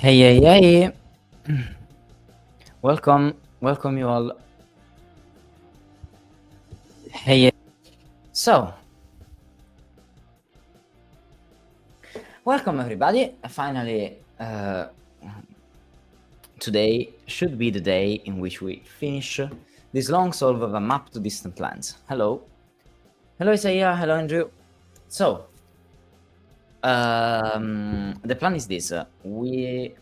Hey. Welcome you all. Hey. So, welcome everybody. Finally, today should be the day in which we finish this long solve of a map to distant lands. Hello, Isaiah. Hello, Andrew. So, the plan is this: we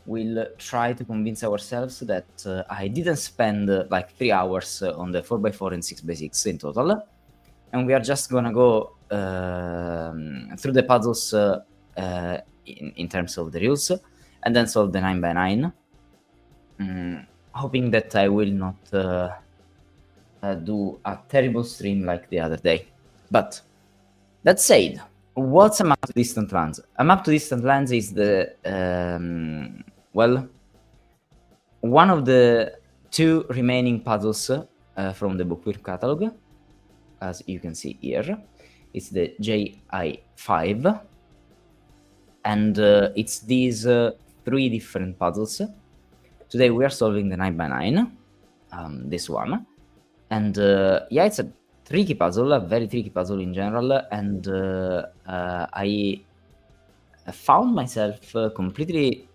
will try to convince ourselves that I didn't spend like 3 hours on the 4x4 and 6x6 in total, and we are just gonna go through the puzzles in terms of the rules, and then solve the 9x9, hoping that I will not do a terrible stream like the other day. But that said, what's a map to distant lands? A map to distant lands is the one of the 2 remaining puzzles from the book Wyrm catalog, as you can see here. It's the JI5, and it's these 3 different puzzles. Today we are solving the 9x9, this one, and yeah, it's a tricky puzzle, a very tricky puzzle in general, and I found myself completely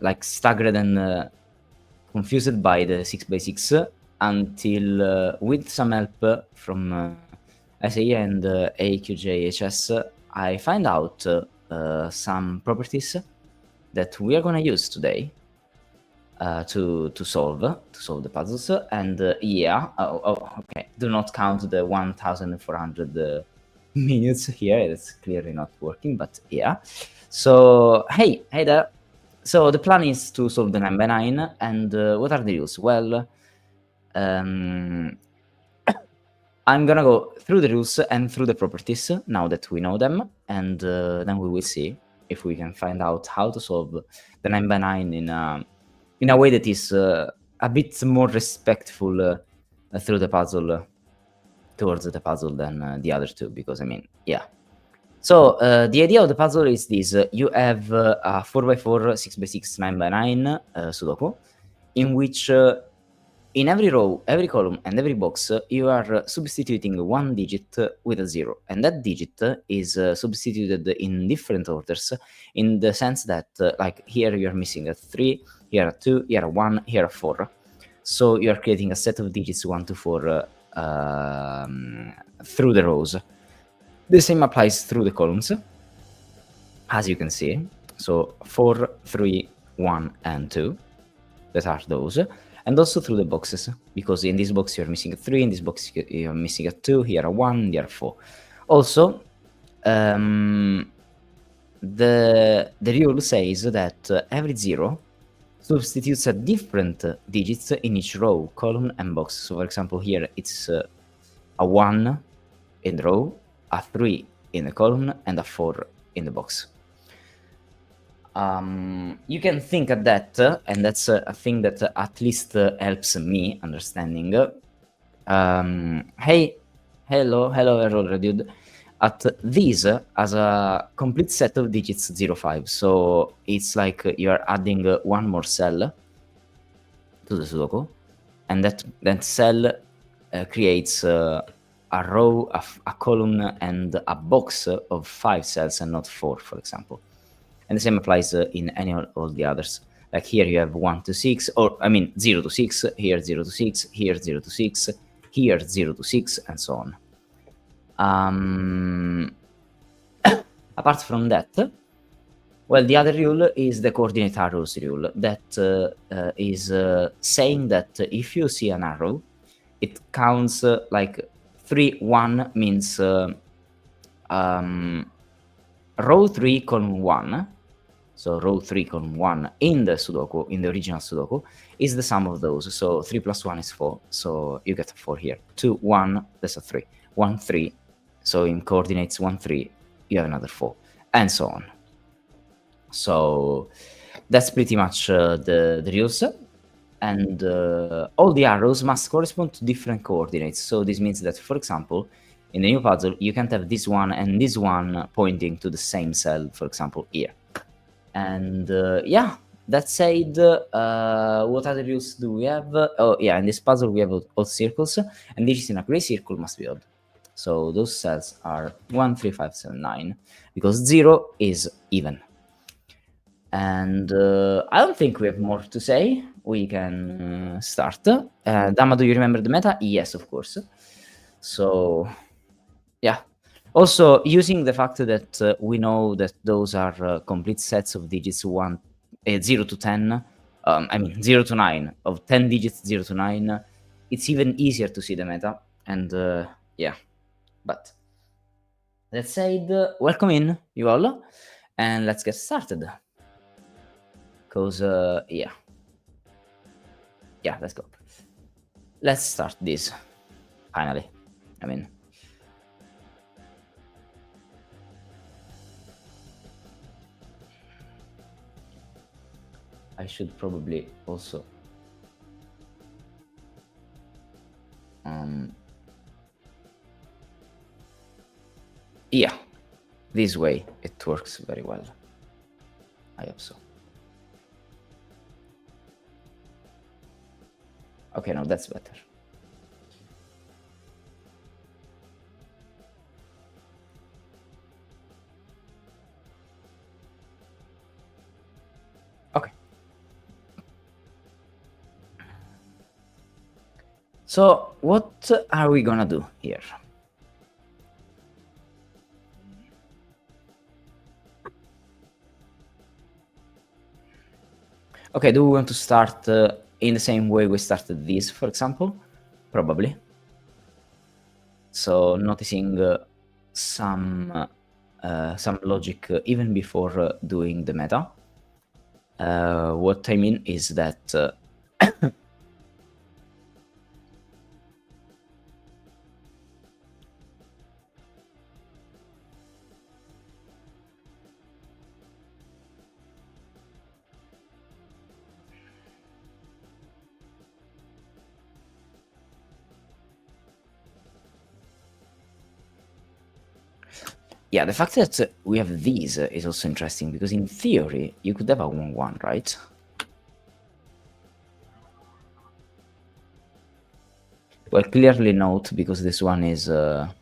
like staggered and confused by the 6x6 until with some help from SAE and AQJHS, I find out some properties that we are gonna use today to solve the puzzles. And okay, do not count the 1400 minutes here. It's clearly not working, but yeah. So hey there. So the plan is to solve the 9x9, and what are the rules? Well, I'm gonna go through the rules and through the properties now that we know them, and then we will see if we can find out how to solve the 9x9 in a way that is a bit more respectful through the puzzle, towards the puzzle than the other 2, because I mean, yeah. So the idea of the puzzle is this: you have a 4x4, 6x6, 9x9 Sudoku, in which in every row, every column, and every box, you are substituting 1 digit with a 0, and that digit is substituted in different orders, in the sense that, like here you are missing a 3, here a 2, here a 1, here a 4. So you are creating a set of digits 1 to 4 through the rows. The same applies through the columns, as you can see. So 4, 3, 1, and 2, that are those. And also through the boxes, because in this box you're missing a 3, in this box you're missing a 2, here a 1, here a 4. Also, the rule says that every 0 substitutes a different digits in each row, column, and box. So for example, here it's a 1 in the row, a 3 in the column, and a 4 in the box. You can think at that, and that's a thing that at least helps me understanding. Hello, Errol dude. At these as a complete set of digits 05. So it's like you're adding 1 more cell to the Sudoku, and that cell creates a row, a column, and a box of 5 cells and not 4, for example. And the same applies in any of all the others. Like here you have 1 to 6, or I mean 0 to 6, here 0 to 6, here 0 to 6, here 0 to 6, and so on. Apart from that, well, the other rule is the coordinate arrows rule. That is saying that if you see an arrow, it counts like 3, 1 means row 3, column 1. So row 3, column 1 in the Sudoku, in the original Sudoku, is the sum of those. So 3 plus 1 is 4. So you get a 4 here. 2, 1, that's a 3. 1, 3. So in coordinates 1, 3, you have another 4. And so on. So that's pretty much the rules. And all the arrows must correspond to different coordinates. So this means that, for example, in the new puzzle, you can't have this one and this one pointing to the same cell, for example, here. And yeah, that said, what other rules do we have? Oh yeah, in this puzzle we have all circles, and digits in a gray circle must be odd. So those cells are 1, 3, 5, 7, 9, because 0 is even. And I don't think we have more to say. We can start. Dama, do you remember the meta? Yes, of course. So, yeah. Also, using the fact that we know that those are complete sets of digits 0 to 10, I mean 0 to 9, of 10 digits 0 to 9, it's even easier to see the meta. And yeah, but that said, welcome in, you all, and let's get started. Because, yeah, let's go. Let's start this, finally. I mean, I should probably also yeah, this way it works very well. I hope so. Okay, no, that's better. Okay. So, what are we gonna do here? Okay, do we want to start in the same way we started this, for example? Probably. So, noticing some logic even before doing the meta. What I mean is that yeah, the fact that we have these is also interesting, because in theory, you could have a 1-1, right? Well, clearly not, because this one is odd,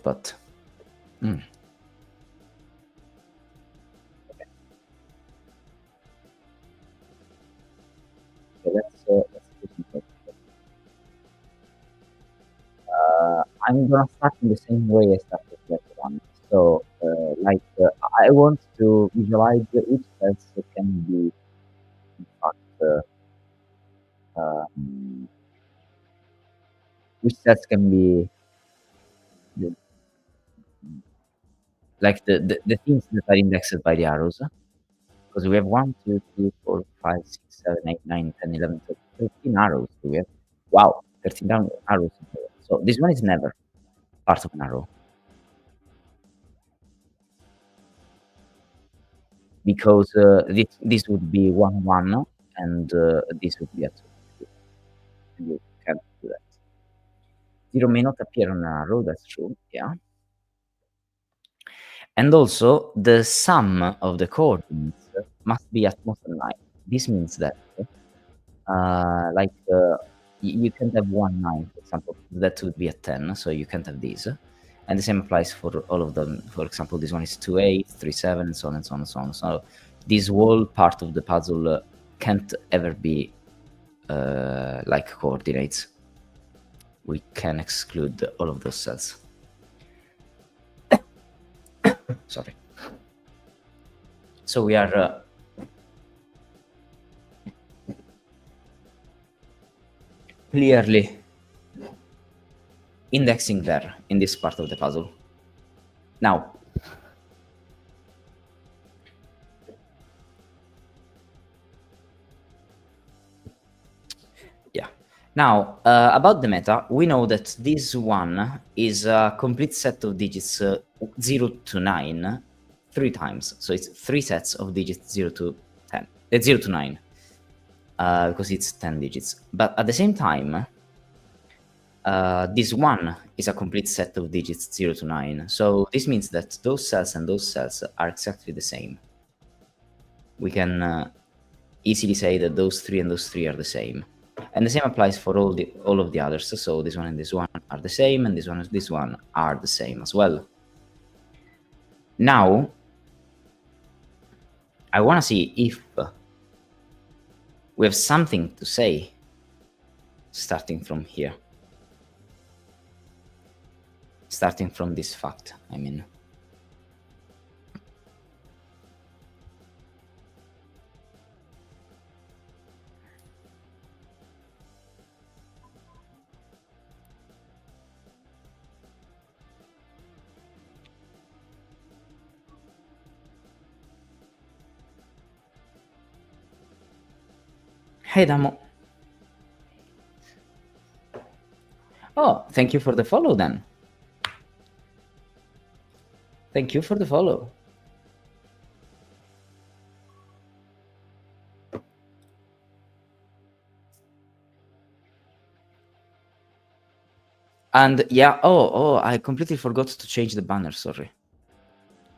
but... Okay, let's do some I'm gonna start in the same way I started that one. So, I want to visualize which cells can be, in fact, which cells can be the, like the things that are indexed by the arrows. Because we have 1, 2, 3, 4, 5, 6, 7, 8, 9, 10, 11, 12, 13 arrows. We have, wow, 13 arrows. So this one is never part of an arrow, because this would be 1-1, and this would be a 2. You can't do that. 0 may not appear on an arrow, that's true, yeah. And also, the sum of the coordinates must be at most 9. This means that, you can't have 1-9, for example. That would be a 10, so you can't have these. And the same applies for all of them. For example, this one is 2-8, 3-7, and so on and so on and so on. So this whole part of the puzzle can't ever be like coordinates. We can exclude all of those cells. Sorry. So we are clearly indexing there in this part of the puzzle. Now, yeah. Now, about the meta, we know that this one is a complete set of digits 0 to 9 3 times. So it's 3 sets of digits 0 to 10. 0 to 9. Because it's 10 digits. But at the same time, this 1 is a complete set of digits 0 to 9. So this means that those cells and those cells are exactly the same. We can easily say that those 3 and those 3 are the same. And the same applies for all of the others. So this one and this one are the same, and this one and this one are the same as well. Now, I want to see if we have something to say starting from here. Starting from this fact, I mean. Hey, Damo. Oh, thank you for the follow then. Thank you for the follow. And yeah, oh, I completely forgot to change the banner, sorry.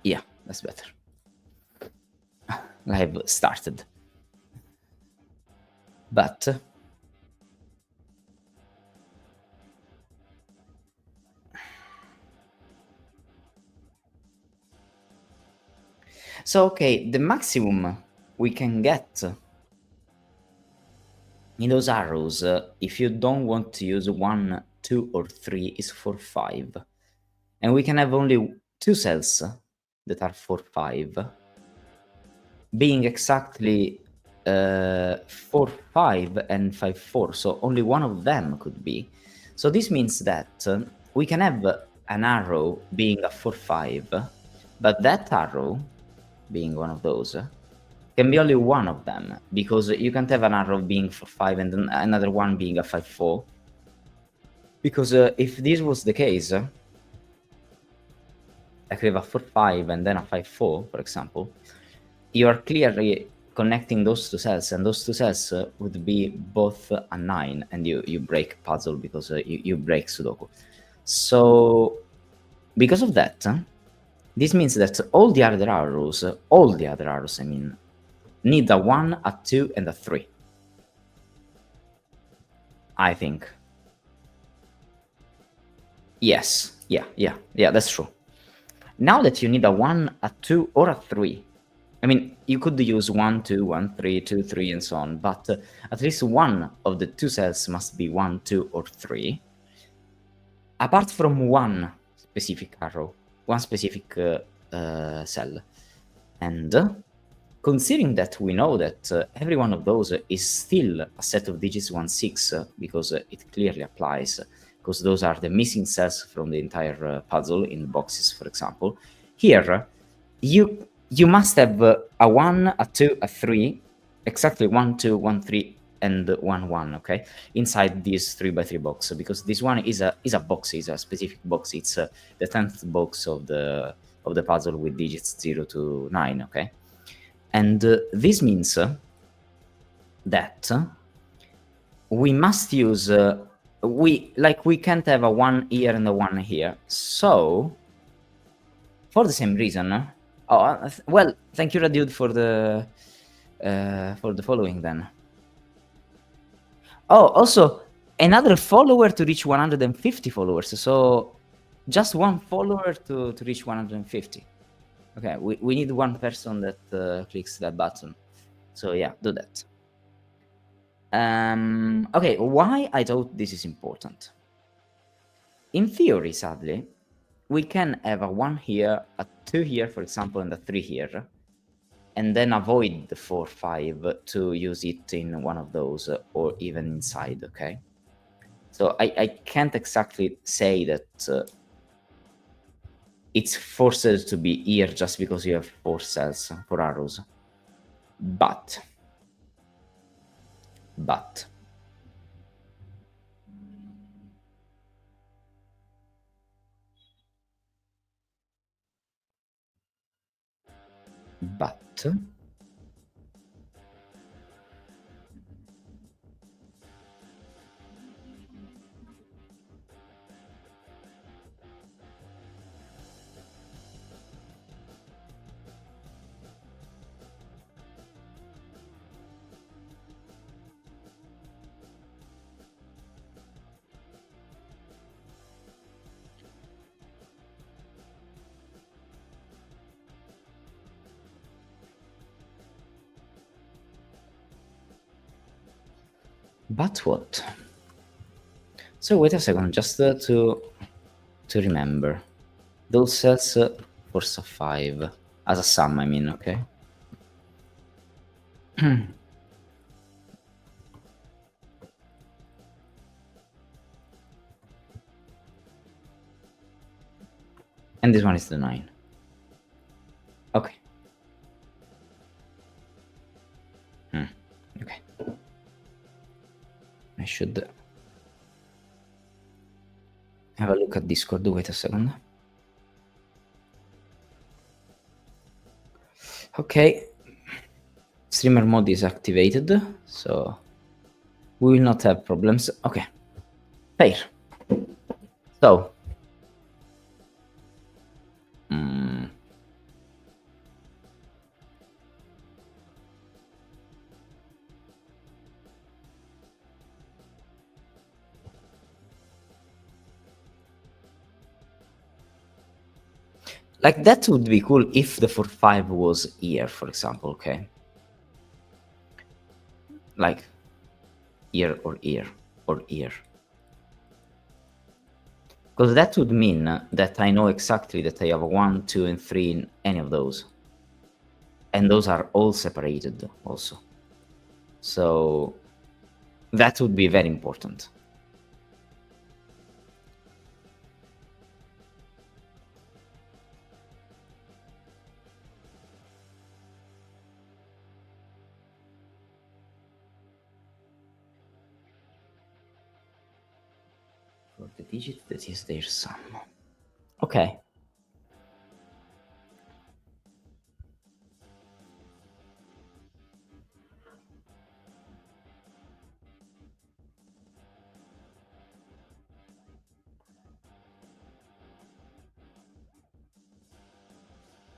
Yeah, that's better. Live started. But so okay, the maximum we can get in those arrows, if you don't want to use 1, 2, or 3, is 4, 5. And we can have only 2 cells that are 4, 5, being exactly 4, 5 and 5, 4. So only one of them could be. So this means that we can have an arrow being a 4, 5, but that arrow, being one of those, can be only one of them, because you can't have an arrow being 4, 5 and then another one being a 5, 4. Because if this was the case, I could have a 4, 5 and then a 5, 4, for example. You are clearly connecting those 2 cells, and those 2 cells would be both a 9, and you break puzzle because you break Sudoku. So because of that, this means that all the other arrows, I mean, need a 1, a 2, and a 3. I think. Yes, yeah, that's true. Now that you need a 1, a 2, or a 3, I mean, you could use 1, 2, 1, 3, 2, 3, and so on, but at least one of the 2 cells must be 1, 2, or 3. Apart from one specific arrow, one specific cell. And considering that we know that every one of those is still a set of digits 1, 6, because it clearly applies, because those are the missing cells from the entire puzzle in the boxes, for example. Here, you must have a 1, a 2, a 3, exactly 1, 2, 1, 3, and 1, 1, okay, inside this 3x3 box, because this one is a box, is a specific box. It's the 10th box of the puzzle with digits 0 to 9, okay. And this means that we must use we can't have a 1 here and a 1 here. So for the same reason, well, thank you, Radude, for the following then. Oh, also another follower to reach 150 followers. So just one follower to reach 150. Okay, we need one person that clicks that button. So yeah, do that. Okay, why I thought this is important? In theory, sadly, we can have a 1 here, a 2 here, for example, and a 3 here, and then avoid the 4, 5 to use it in one of those, or even inside, okay? So I can't exactly say that it's forced to be here just because you have 4 cells, 4 arrows. But but But what? So wait a second, just to remember. Those cells force of 5. As a sum, I mean, okay? And this one is the 9. Okay. Okay. I should have a look at Discord. Wait a second. Okay. Streamer mode is activated, so we will not have problems. Okay. Fair. So. Like, that would be cool if the 4-5 was here, for example, okay? Like, here or here or here. Because that would mean that I know exactly that I have 1, 2, and 3 in any of those. And those are all separated also. So that would be very important. For the digit that is their sum. Okay.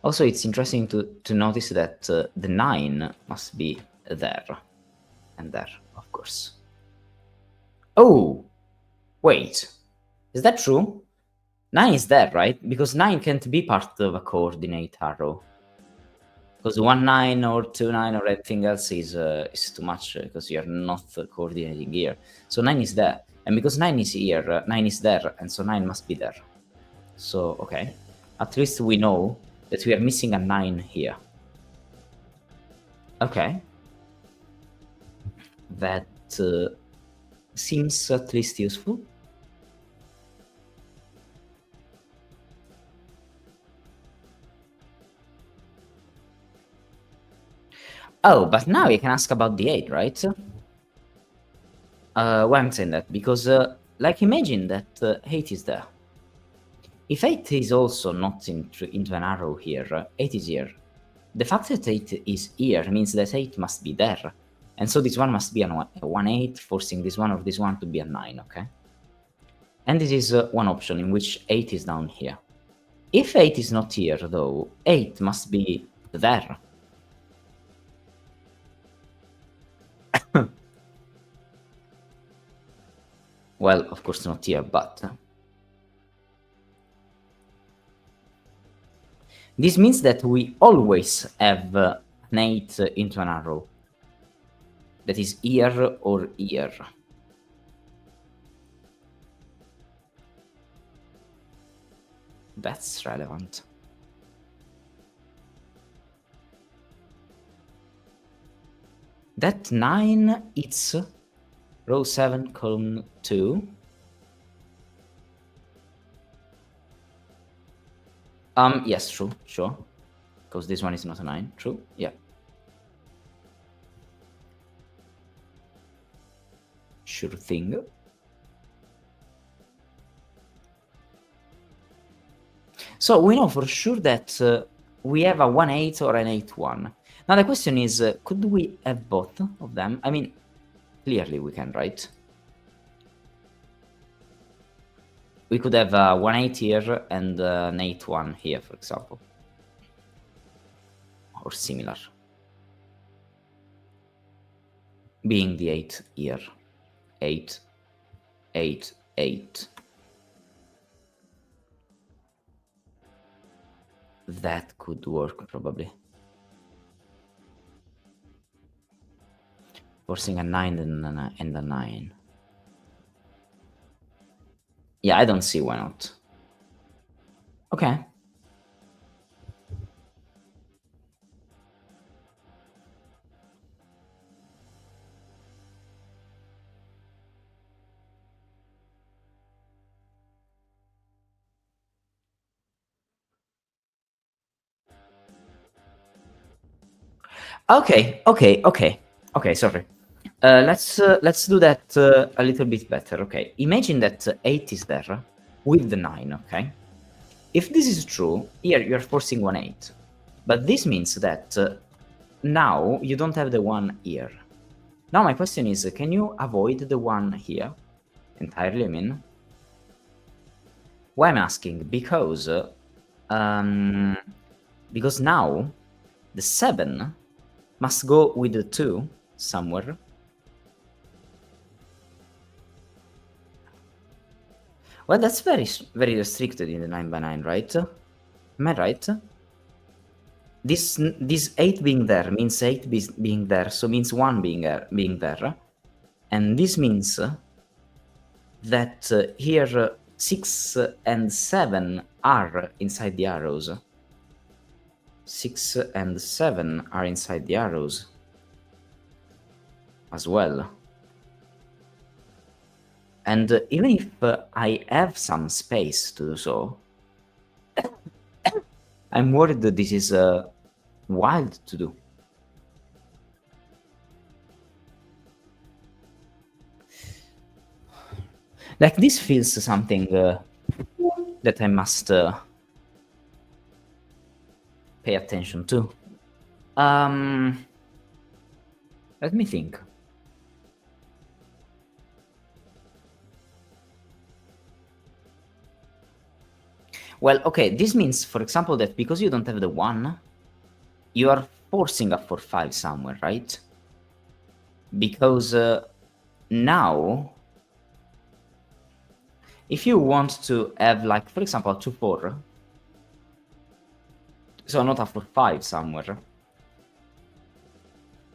Also, it's interesting to notice that the 9 must be there. And there, of course. Oh! Wait. Is that true? 9 is there, right? Because 9 can't be part of a coordinate arrow. Because 1, 9 or 2, 9 or anything else is too much because you're not coordinating here. So 9 is there. And because 9 is here, 9 is there, and so 9 must be there. So, okay. At least we know that we are missing a 9 here. Okay. That seems at least useful. Oh, but now you can ask about the 8, right? Why I'm saying that? Because, like, imagine that 8 is there. If 8 is also not into an arrow here, 8 is here. The fact that 8 is here means that 8 must be there. And so this one must be a 1-8, forcing this one or this one to be a 9, okay? And this is one option in which 8 is down here. If 8 is not here, though, 8 must be there. Well, of course not here, but... this means that we always have an 8 into an arrow. That is here or here. That's relevant. That 9, it's row 7, column 2. Yes, true, sure. Because this one is not a 9, true, yeah. Sure thing. So we know for sure that we have a 1-8 or an 8-1. Now the question is, could we have both of them? I mean, clearly we can, right? We could have a 1-8 here and an 8-1 here, for example. Or similar. Being the 8 here. 8, 8, 8. That could work, probably. Forcing a 9 and a 9. Yeah, I don't see why not. Okay. Okay, okay, okay. Okay, sorry. Let's do that a little bit better. Okay, imagine that 8 is there with the 9, okay? If this is true, here you're forcing 1 8. But this means that now you don't have the 1 here. Now my question is, can you avoid the 1 here? Entirely, I mean. Why I'm asking? Because now the 7 must go with the 2 somewhere. Well, that's very restricted in the 9 by 9, right? Am I right? This 8 being there means 8 being there, so means 1 being there. And this means that here 6 and 7 are inside the arrows. 6 and 7 are inside the arrows as well. And even if I have some space to do so, I'm worried that this is wild to do. Like, this feels something that I must pay attention to. Let me think. Well, okay, this means, for example, that because you don't have the 1, you are forcing a 4-5 somewhere, right? Because now, if you want to have, like, for example, a 2-4, so not a 4-5 somewhere,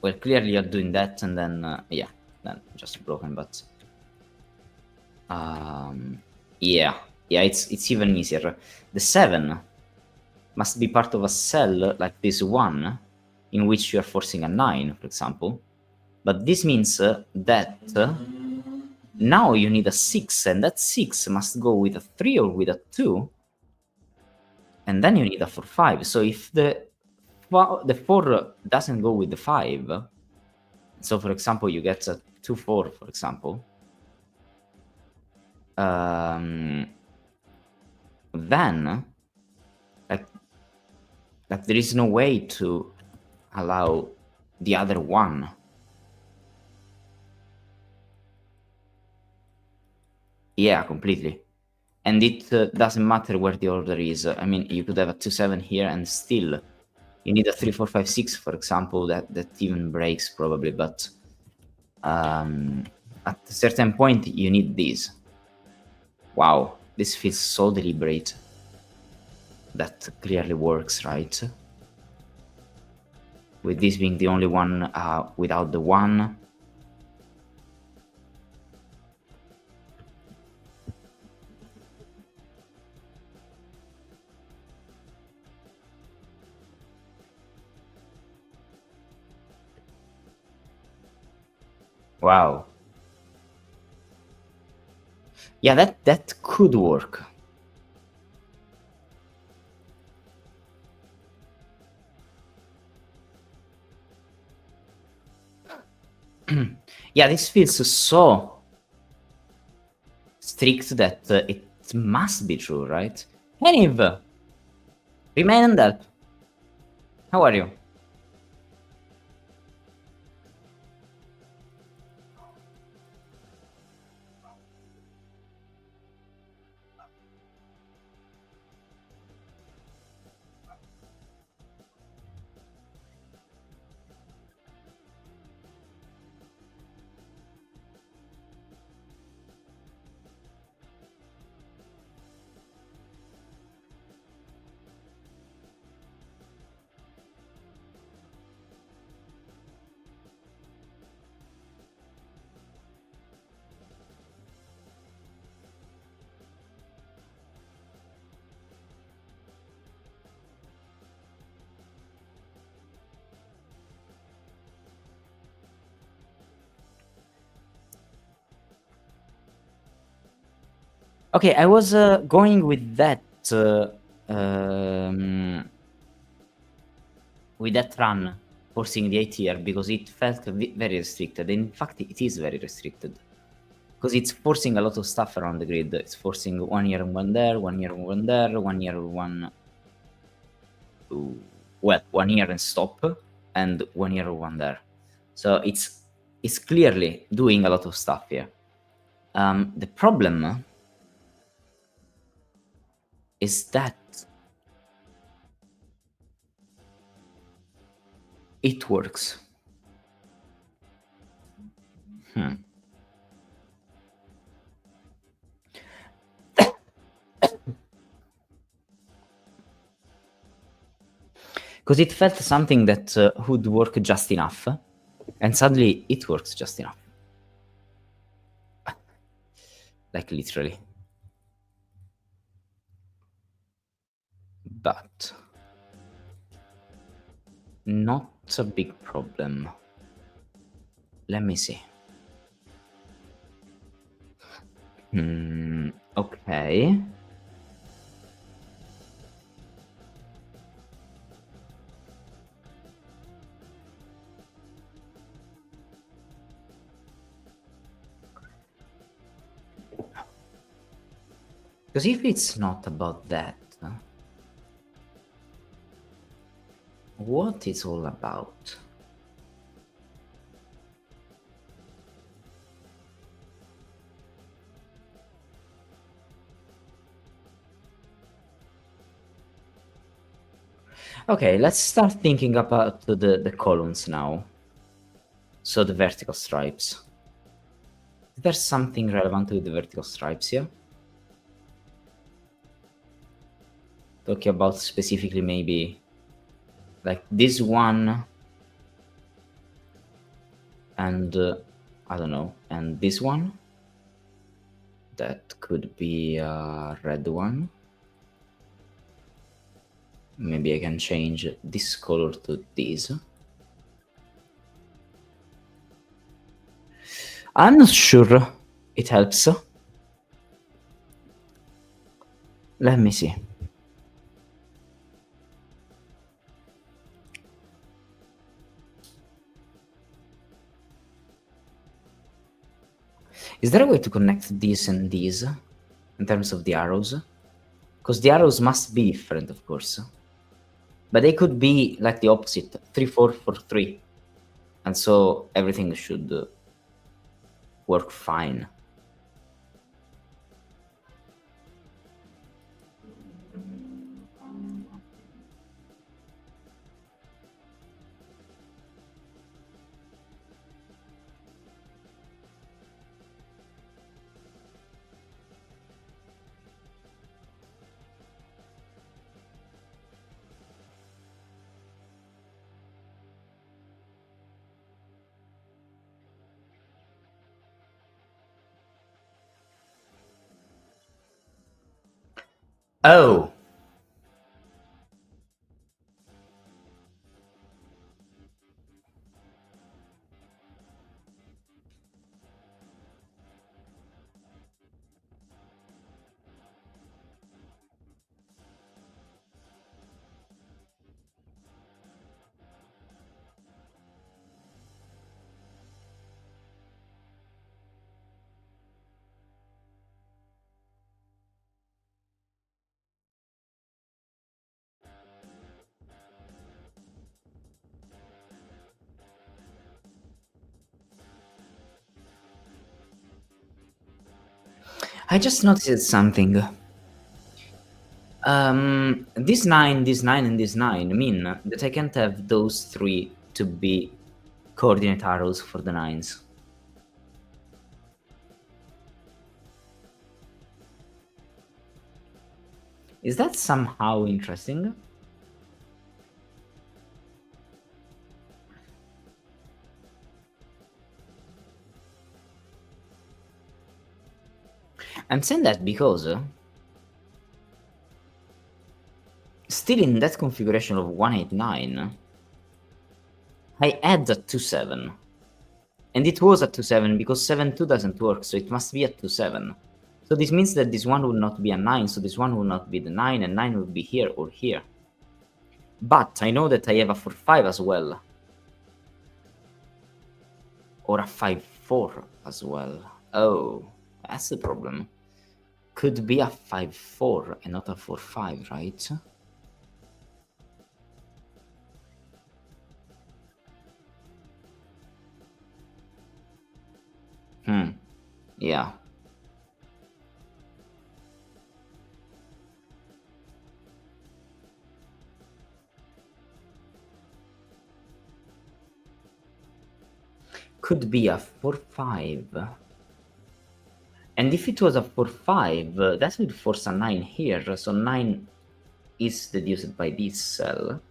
well, clearly you're doing that, and then, yeah, then just broken, but... yeah, it's even easier. The 7 must be part of a cell like this 1, in which you are forcing a 9, for example. But this means that now you need a 6, and that 6 must go with a 3 or with a 2, and then you need a 4-5. So if the 4 doesn't go with the 5, so for example you get a 2-4, for example, then like there is no way to allow the other one. Yeah, completely. And it doesn't matter where the order is. I mean, you could have a 2-7 here and still you need a 3-4-5-6, for example, that even breaks probably, but at a certain point you need this. Wow, this feels so deliberate. That clearly works, right? With this being the only one without the 1. Wow. Yeah, that could work. Yeah, this feels so strict that it must be true, right? Hey, Niv! Remain and help. How are you? Okay, I was going with that um, run, forcing the 8 tier because it felt very restricted. In fact, it is very restricted because it's forcing a lot of stuff around the grid. It's forcing 1 year and 1 there, 1 year and 1 there, 1 year and 1. Well, 1 year and stop, and 1 year and 1 there. So it's clearly doing a lot of stuff here. The problem is that it works. Because it felt something that would work just enough, and suddenly it works just enough. Like literally. But not a big problem. Let me see. Okay. Because if it's not about that, what it's all about? Okay, let's start thinking about the columns now. So the vertical stripes. Is there something relevant with the vertical stripes here? Talking about specifically maybe like this one and I don't know, and this one. That could be a red one. Maybe I can change this color to this. I'm not sure it helps. Let me see. Is there a way to connect these and these in terms of the arrows? Because the arrows must be different, of course. But they could be like the opposite, 3, 4, 4, 3. And so everything should work fine. Oh! I just noticed something. This 9, this 9, and this 9 mean that I can't have those 3 to be coordinate arrows for the 9s. Is that somehow interesting? I'm saying that because still in that configuration of 189, I add a 2-7. And it was a 2-7 because 7-2 doesn't work, so it must be a 2-7. So this means that this one would not be a 9, so this one would not be the 9, and 9 would be here or here. But I know that I have a 4-5 as well. Or a 5-4 as well. Oh, that's the problem. Could be a 5-4 and not a 4-5, right? Yeah. Could be a 4-5. And if it was a 4-5, that would force a 9 here, so 9 is deduced by this cell.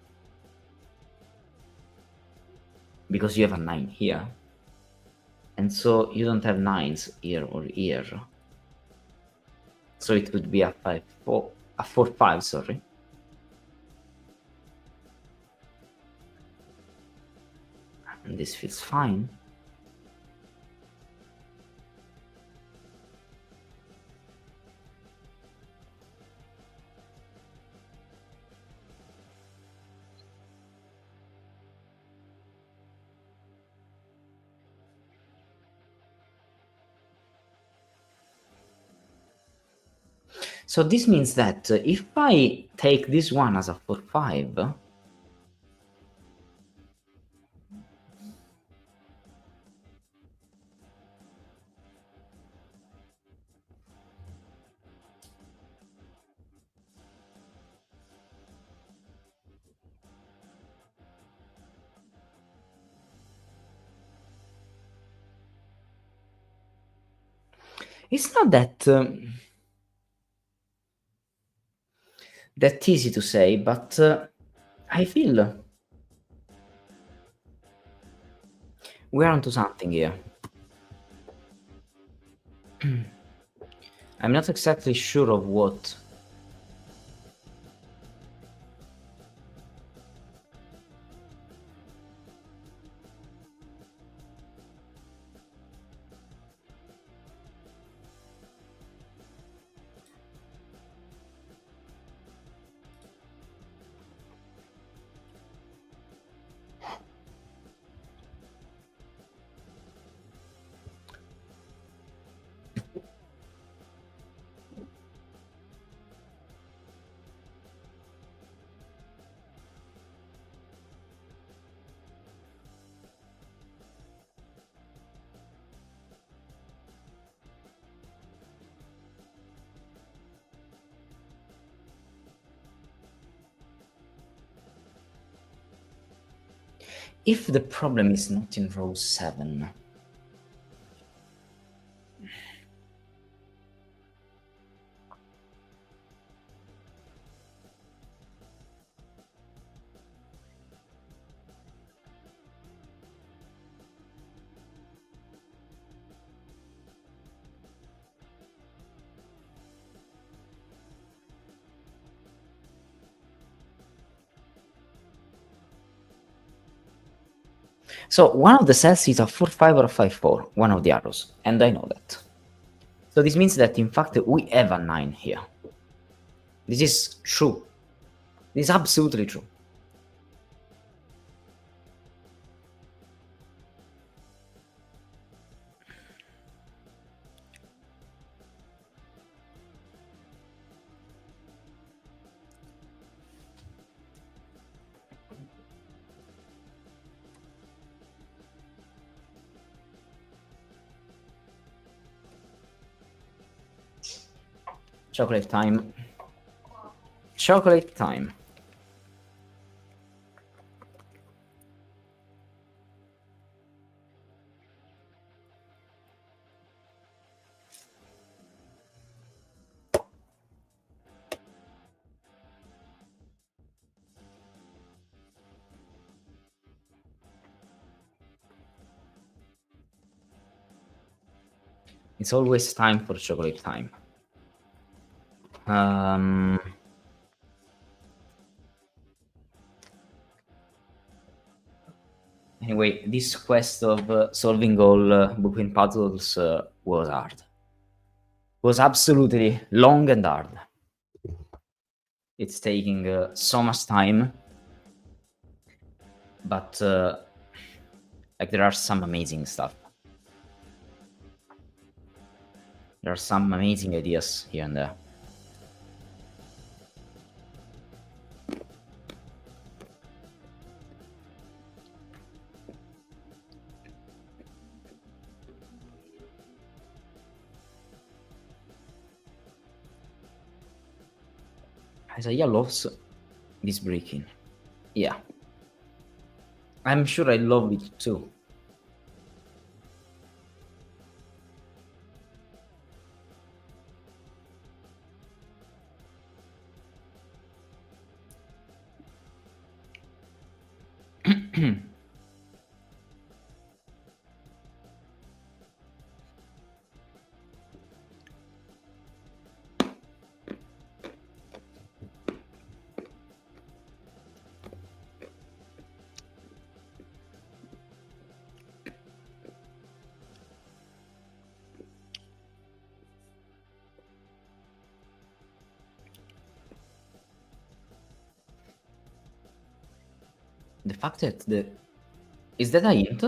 Because you have a 9 here. And so you don't have 9s here or here. So it would be a 5-4, a 4-5, sorry. And this feels fine. So this means that if I take this one as a 4-5, it's not that easy to say, but I feel we're onto something here. I'm not exactly sure of what. If the problem is not in row 7, so one of the cells is a 4-5 or a 5-4, one of the arrows, and I know that. So this means that in fact we have a 9 here. This is true. This is absolutely true. Chocolate time. Chocolate time. It's always time for chocolate time. Anyway, this quest of solving all bookwind puzzles was hard. was absolutely long and hard. It's taking so much time, but like there are some amazing stuff. There are some amazing ideas here and there. Isaiah loves this breaking. Yeah. I'm sure I love it too. The fact that the... Is that a hint?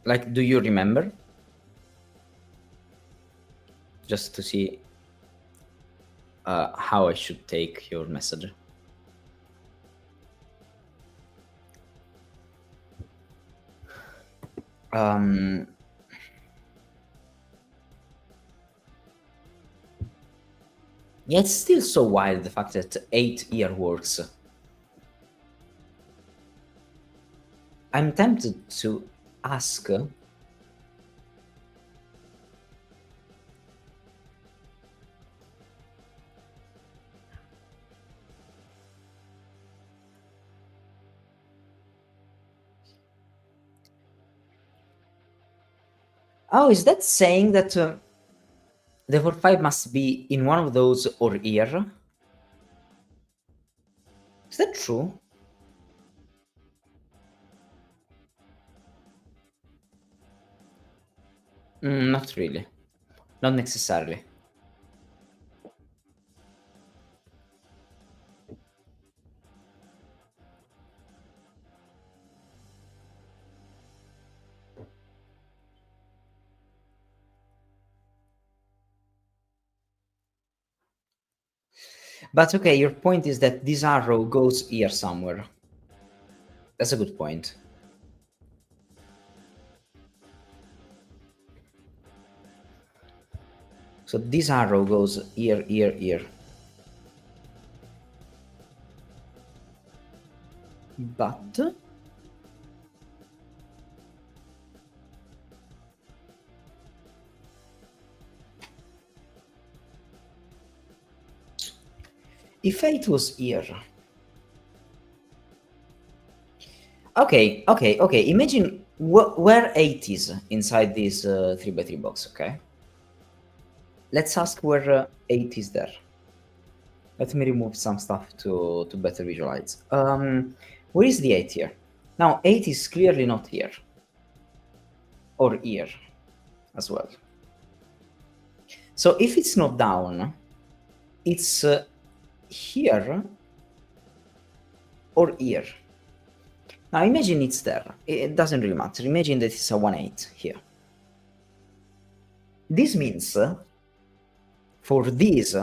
Like, do you remember? Just to see how I should take your message. Yeah, it's still so wild, the fact that 8 year works. I'm tempted to ask... Oh, is that saying that the 4-5 must be in one of those or here? Is that true? Not really. Not necessarily. But okay, your point is that this arrow goes here somewhere. That's a good point. So this arrow goes here, here, here. But... if 8 was here... Okay. Imagine where 8 is inside this 3x3 box, okay? Let's ask where 8 is there. Let me remove some stuff to better visualize. Where is the 8 here? Now, 8 is clearly not here. Or here as well. So if it's not down, it's here or here. Now imagine it's there. It doesn't really matter. Imagine that it's a 1-8 here. This means for this,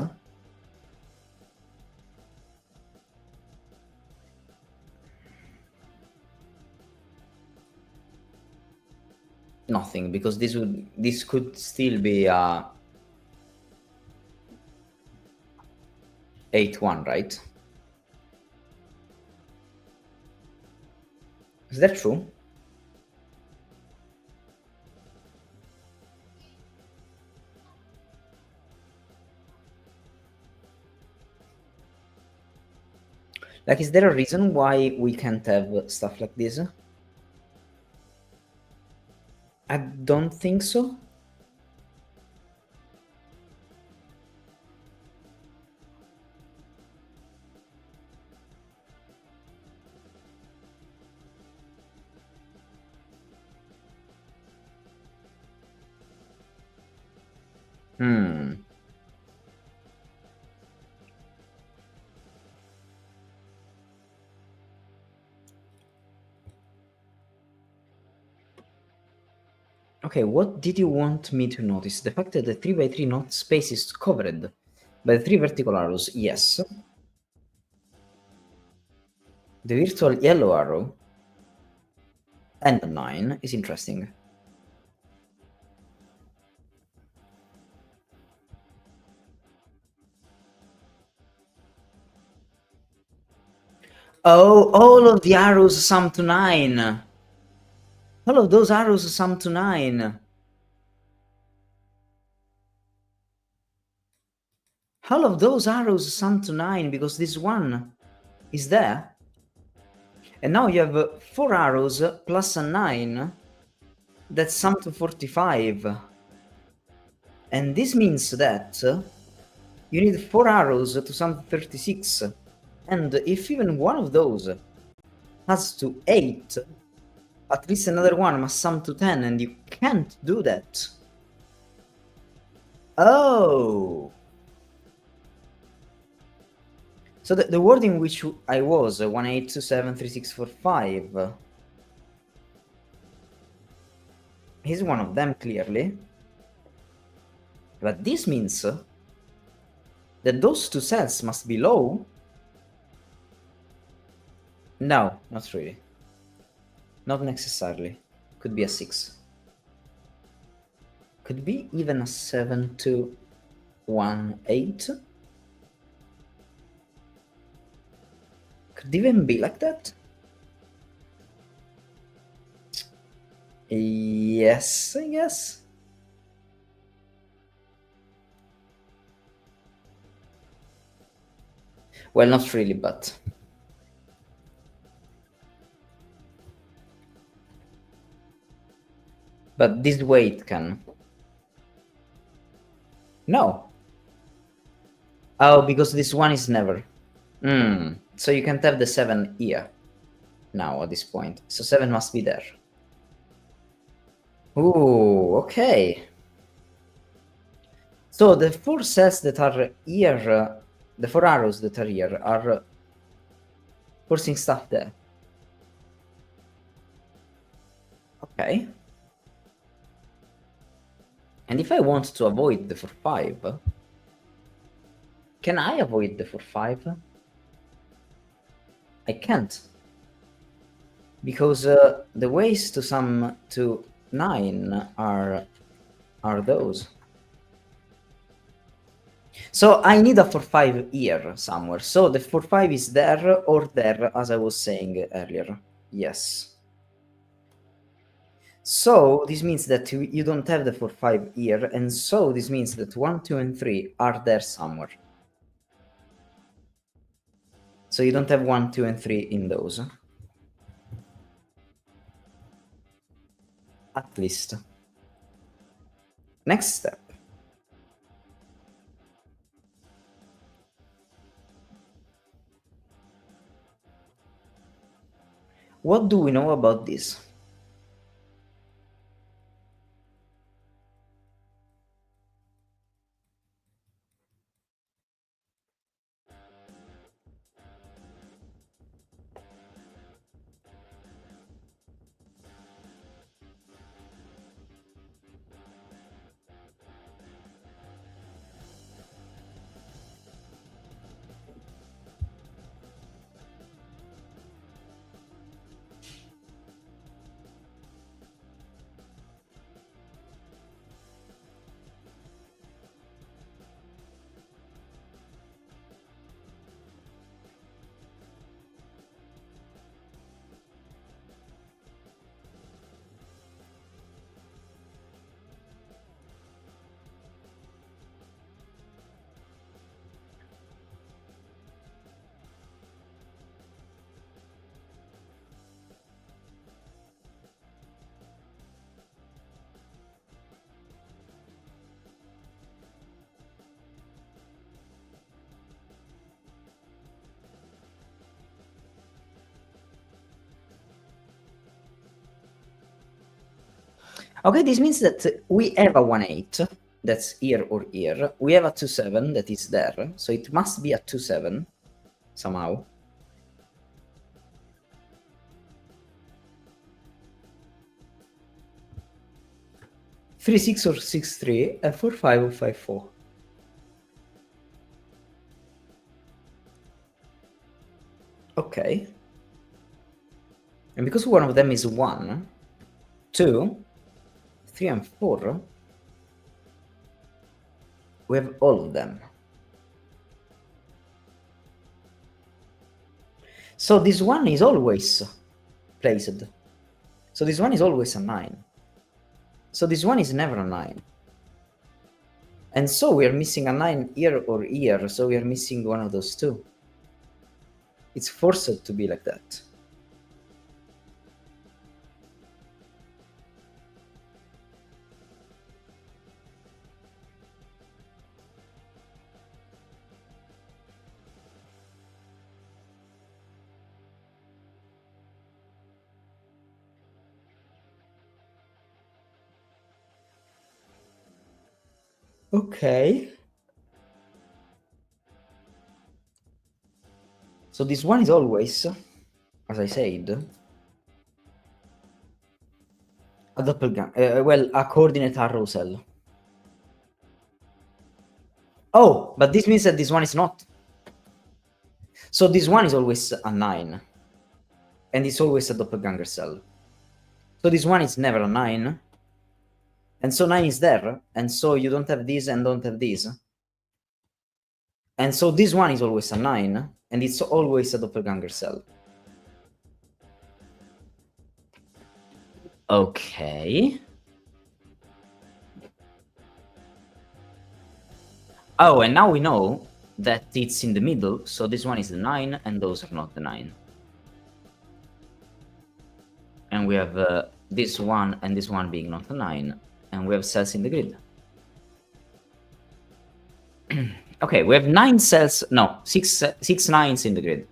nothing, because this could still be a 8-1, right? Is that true? Like, is there a reason why we can't have stuff like this? I don't think so. Hmm. Okay, what did you want me to notice? The fact that the 3x3 not space is covered by the 3 vertical arrows, yes. The virtual yellow arrow and the 9 is interesting. Oh, all of the arrows sum to 9! All of those arrows sum to 9! All of those arrows sum to 9 because this one is there. And now you have 4 arrows plus a 9 that sum to 45. And this means that you need 4 arrows to sum to 36. And if even one of those has to 8, at least another one must sum to 10, and you can't do that. Oh! So the word in which I was, 18273645, is one of them, clearly. But this means that those two cells must be low? No, not really. Not necessarily. Could be a 6. Could be even a 7 to 1, 8. Could even be like that. Yes, I guess. Well, not really, but... But this way it can. No. Oh, because this one is never. So you can't have the 7 here. Now, at this point. So 7 must be there. Ooh, okay. So the 4 cells that are here, the 4 arrows that are here are forcing stuff there. Okay. And if I want to avoid the 4-5, can I avoid the 4-5? I can't. Because the ways to sum to 9 are those. So I need a 4-5 here somewhere. So the 4-5 is there or there, as I was saying earlier. Yes. So this means that you don't have the 4-5 here, and so this means that 1, 2, and 3 are there somewhere. So you don't have 1, 2, and 3 in those. At least. Next step. What do we know about this? Okay, this means that we have a 1-8. That's here or here. We have a 2-7 that is there, so it must be a 2-7 somehow. Three six or 6-3, and 4-5 or 5-4. Okay. And because one of them is 1, 2, 3, and 4, we have all of them. So this one is always placed. So this one is always a 9. So this one is never a 9. And so we are missing a 9 here or here, so we are missing one of those two. It's forced to be like that. Okay. So this one is always, as I said, a doppelganger. Well, a coordinate arrow cell. Oh, but this means that this one is not. So this one is always a 9. And it's always a doppelganger cell. So this one is never a 9. And so 9 is there. And so you don't have this and don't have this. And so this one is always a 9. And it's always a doppelganger cell. Okay. Oh, and now we know that it's in the middle, so this one is the 9, and those are not the 9. And we have this one and this one being not a 9, and we have cells in the grid. Okay, we have 9 cells, no, 6 9s in the grid.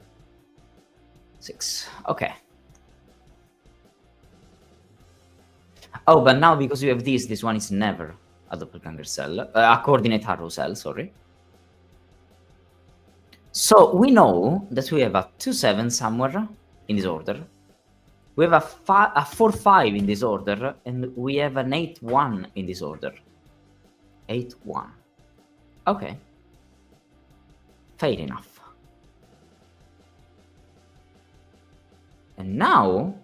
6, okay. Oh, but now because we have this one is never a doppelganger cell, a coordinate arrow cell, sorry. So we know that we have a 2-7 somewhere in this order. We have a 4-5 in this order, and we have an 8-1 in this order. 8-1. Okay. Fair enough. And now,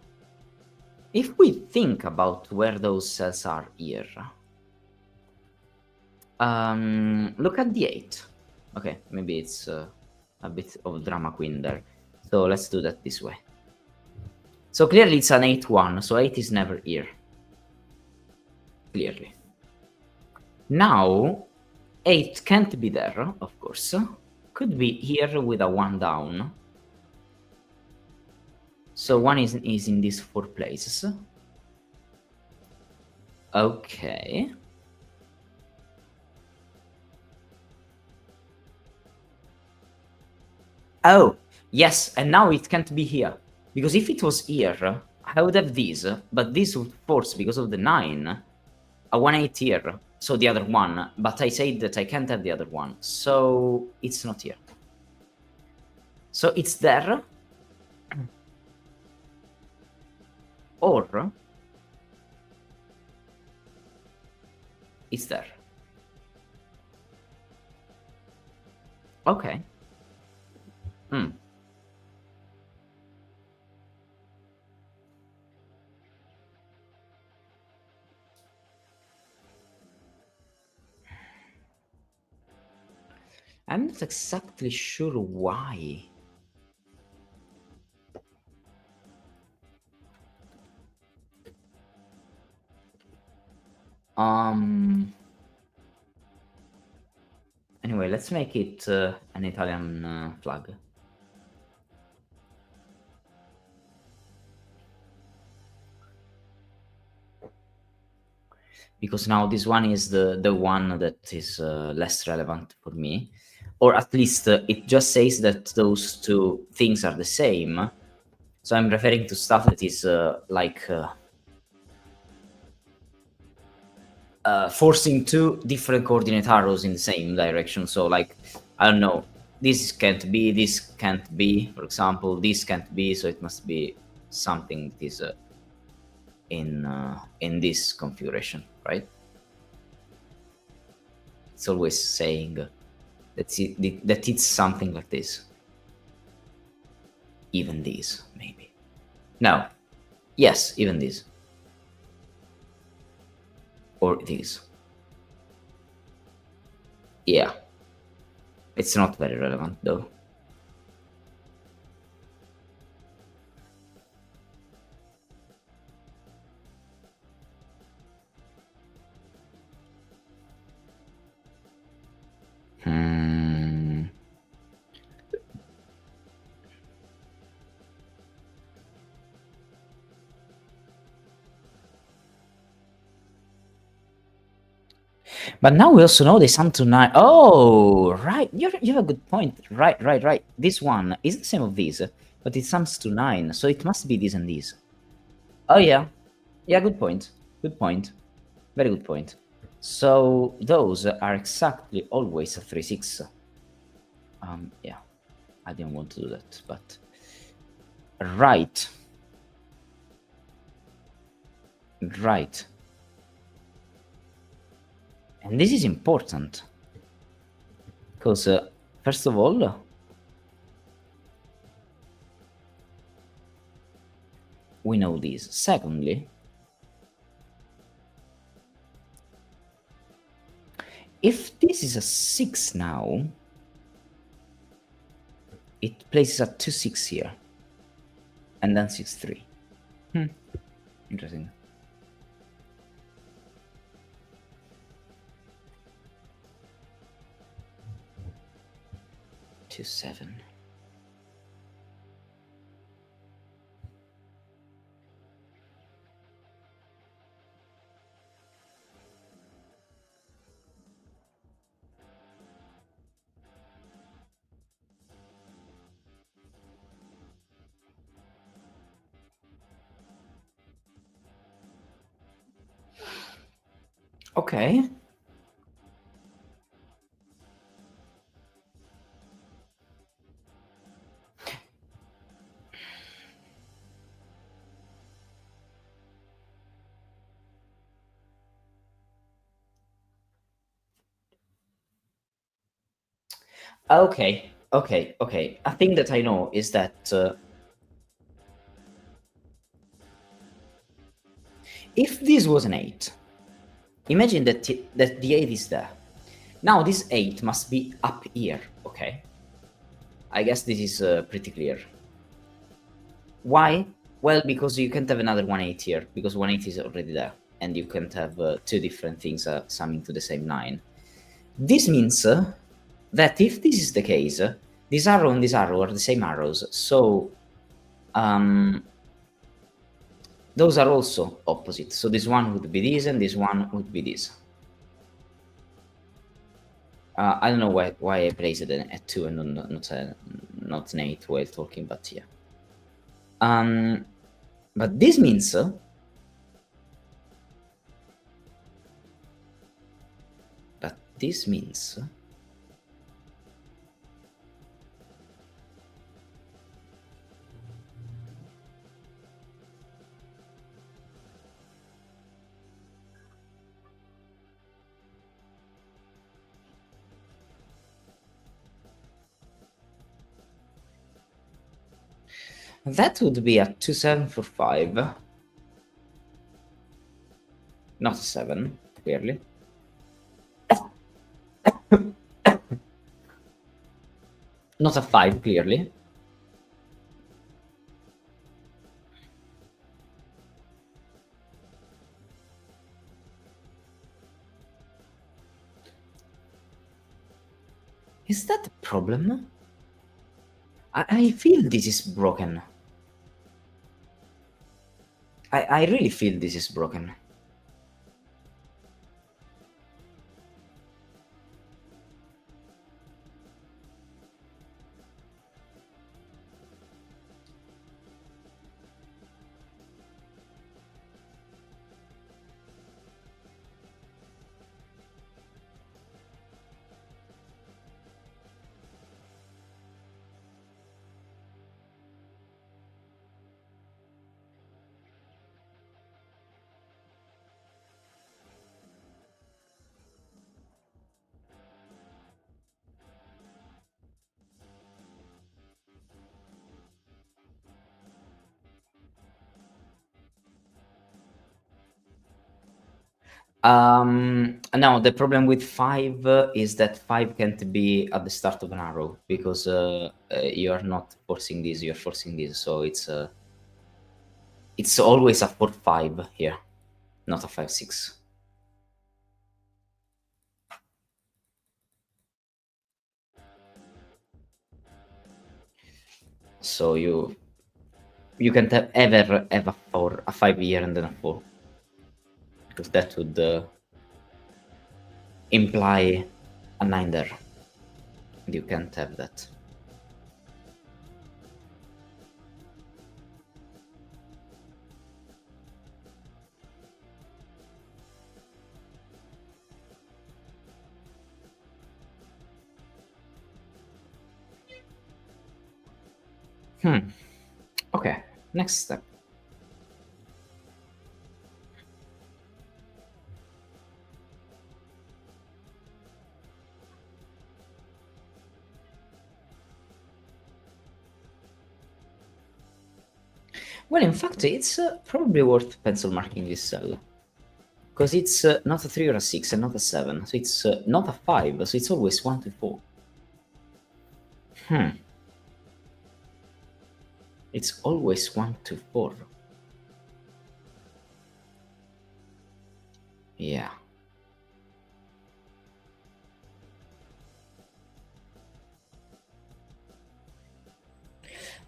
if we think about where those cells are here, look at the 8. Okay, maybe it's a bit of drama queen there. So let's do that this way. So clearly it's an 8-1, so 8 is never here. Clearly. Now, 8 can't be there, of course. Could be here with a 1 down. So 1 is in these 4 places. Okay. Oh, yes, and now it can't be here. Because if it was here, I would have this, but this would force, because of the 9, a 1-8 here. So the other one, but I said that I can't have the other one, so it's not here. So it's there, or it's there. Okay. I'm not exactly sure why. Anyway, let's make it an Italian flag. Because now this one is the one that is less relevant for me. Or at least it just says that those two things are the same. So I'm referring to stuff that is like... forcing two different coordinate arrows in the same direction. So like, I don't know, this can't be, this can't be, for example, this can't be, so it must be something that is in this configuration, right? It's always saying that it's something like this. Even these, maybe. No. Yes, even these. Or these. Yeah. It's not very relevant, though. Hmm. But now we also know they sum to 9. Oh, right. You have a good point. Right. This one is the same of these, but it sums to 9, so it must be this and this. Oh, yeah. Yeah, good point. Good point. Very good point. So those are exactly always a 3-6. Yeah. I didn't want to do that, but... Right. Right. And this is important. Because, first of all, we know this. Secondly, if this is a 6 now, it places a 2-6 here. And then 6-3. Interesting. Two 7. Okay. Okay. A thing that I know is that if this was an 8, imagine that the 8 is there. Now this 8 must be up here, okay? I guess this is pretty clear. Why? Well, because you can't have another 1-8 here, because 1-8 is already there, and you can't have two different things summing to the same 9. This means that if this is the case, this arrow and this arrow are the same arrows, so those are also opposite. So this one would be this, and this one would be this. I don't know why I placed it at 2 and not an 8 while talking, but yeah. But this means that would be a 2-7 for 5. Not a 7, clearly. Not a 5, clearly. Is that a problem? I feel this is broken. I really feel this is broken. No, the problem with 5 is that 5 can't be at the start of an arrow because you are not forcing this, you're forcing this, so it's always a 4-5 here, not a 5-6. So you can't ever have a 5 here and then a 4, because that would imply a 9 there. And you can't have that. Okay, next step. Well, in fact, it's probably worth pencil marking this cell. Because it's not a 3 or a 6 and not a 7, so it's not a 5, so it's always 1 to 4. It's always 1 to 4. Yeah.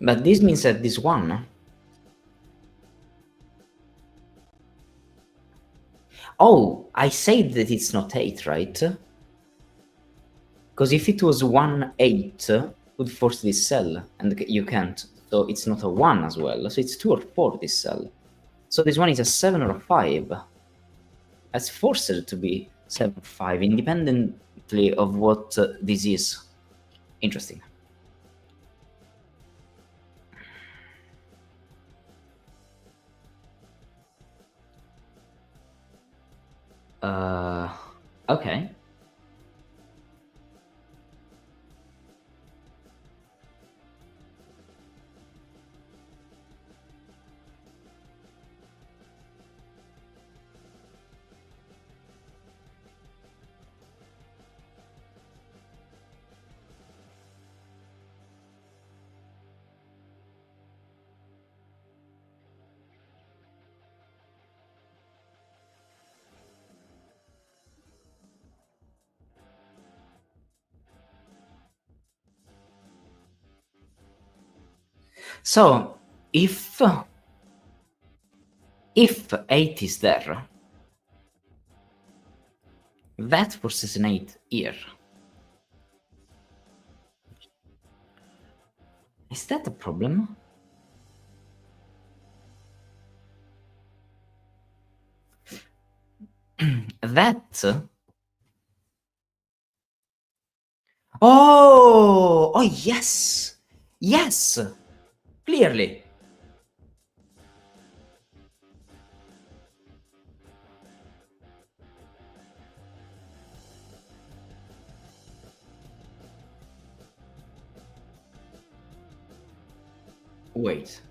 But this means that this one... Oh, I said that it's not 8, right? Because if it was 1, 8, would force this cell, and you can't. So it's not a 1 as well, so it's 2 or 4, this cell. So this one is a 7 or a 5. That's forced to be 7 or 5, independently of what this is. Interesting. Okay. So, if 8 is there, that forces an 8 here. Is that a problem? That... Oh! Oh, yes! Yes! Clearly! Wait.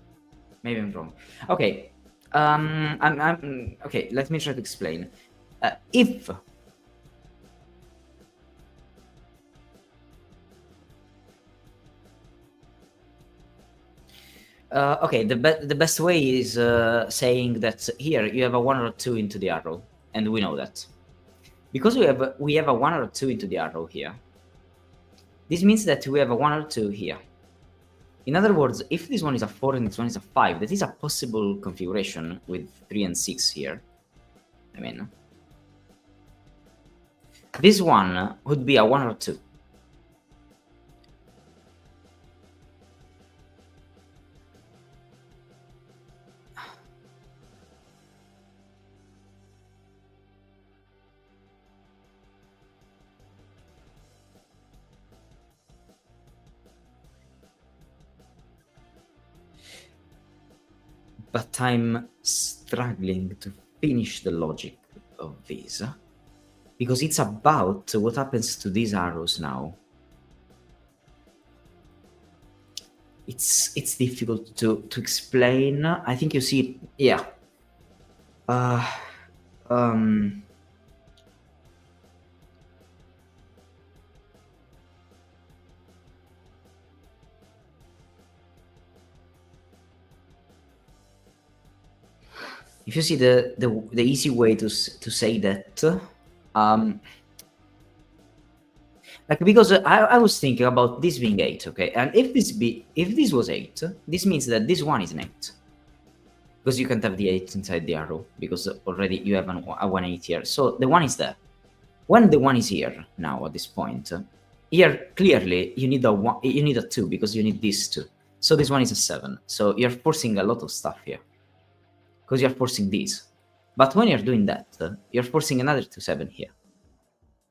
Maybe I'm wrong. Okay. Okay, let me try to explain. If... okay, the best way is saying that here you have a 1 or a 2 into the arrow, and we know that. Because we have a 1 or a 2 into the arrow here, this means that we have a 1 or 2 here. In other words, if this one is a 4 and this one is a 5, that is a possible configuration with 3 and 6 here. I mean, this one would be a 1 or 2. But I'm struggling to finish the logic of this, because it's about what happens to these arrows now. It's difficult to explain. I think you see it, yeah. if you see the easy way to say that, like, because I was thinking about this being 8, okay, and if this was 8, this means that this one is an 8, because you can't have the 8 inside the arrow because already you have a 1 8 here, so the 1 is there. When the 1 is here now at this point, here clearly you need a 1, you need a 2 because you need this 2. So this one is a 7. So you're forcing a lot of stuff here because you're forcing this. But when you're doing that, you're forcing another 2 7 here,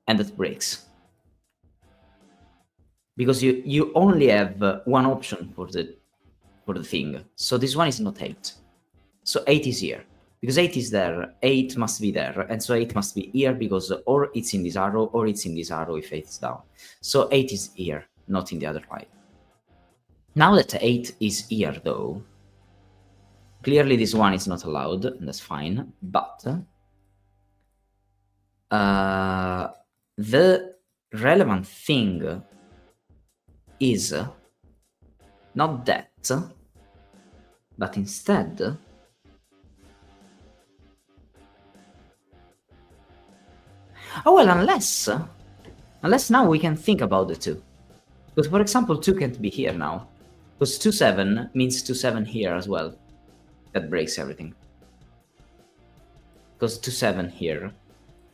and that breaks because you only have one option for the thing. So this one is not 8. So 8 is here. Because 8 is there, 8 must be there, and so 8 must be here because or it's in this arrow or it's in this arrow if 8 is down. So 8 is here, not in the other line. Now that 8 is here though, clearly this one is not allowed, and that's fine, but the relevant thing is not that, but instead oh well, unless now we can think about the 2. Because for example 2 can't be here now. Because 2 7 means 2 7 here as well. That breaks everything. Because 2 7 here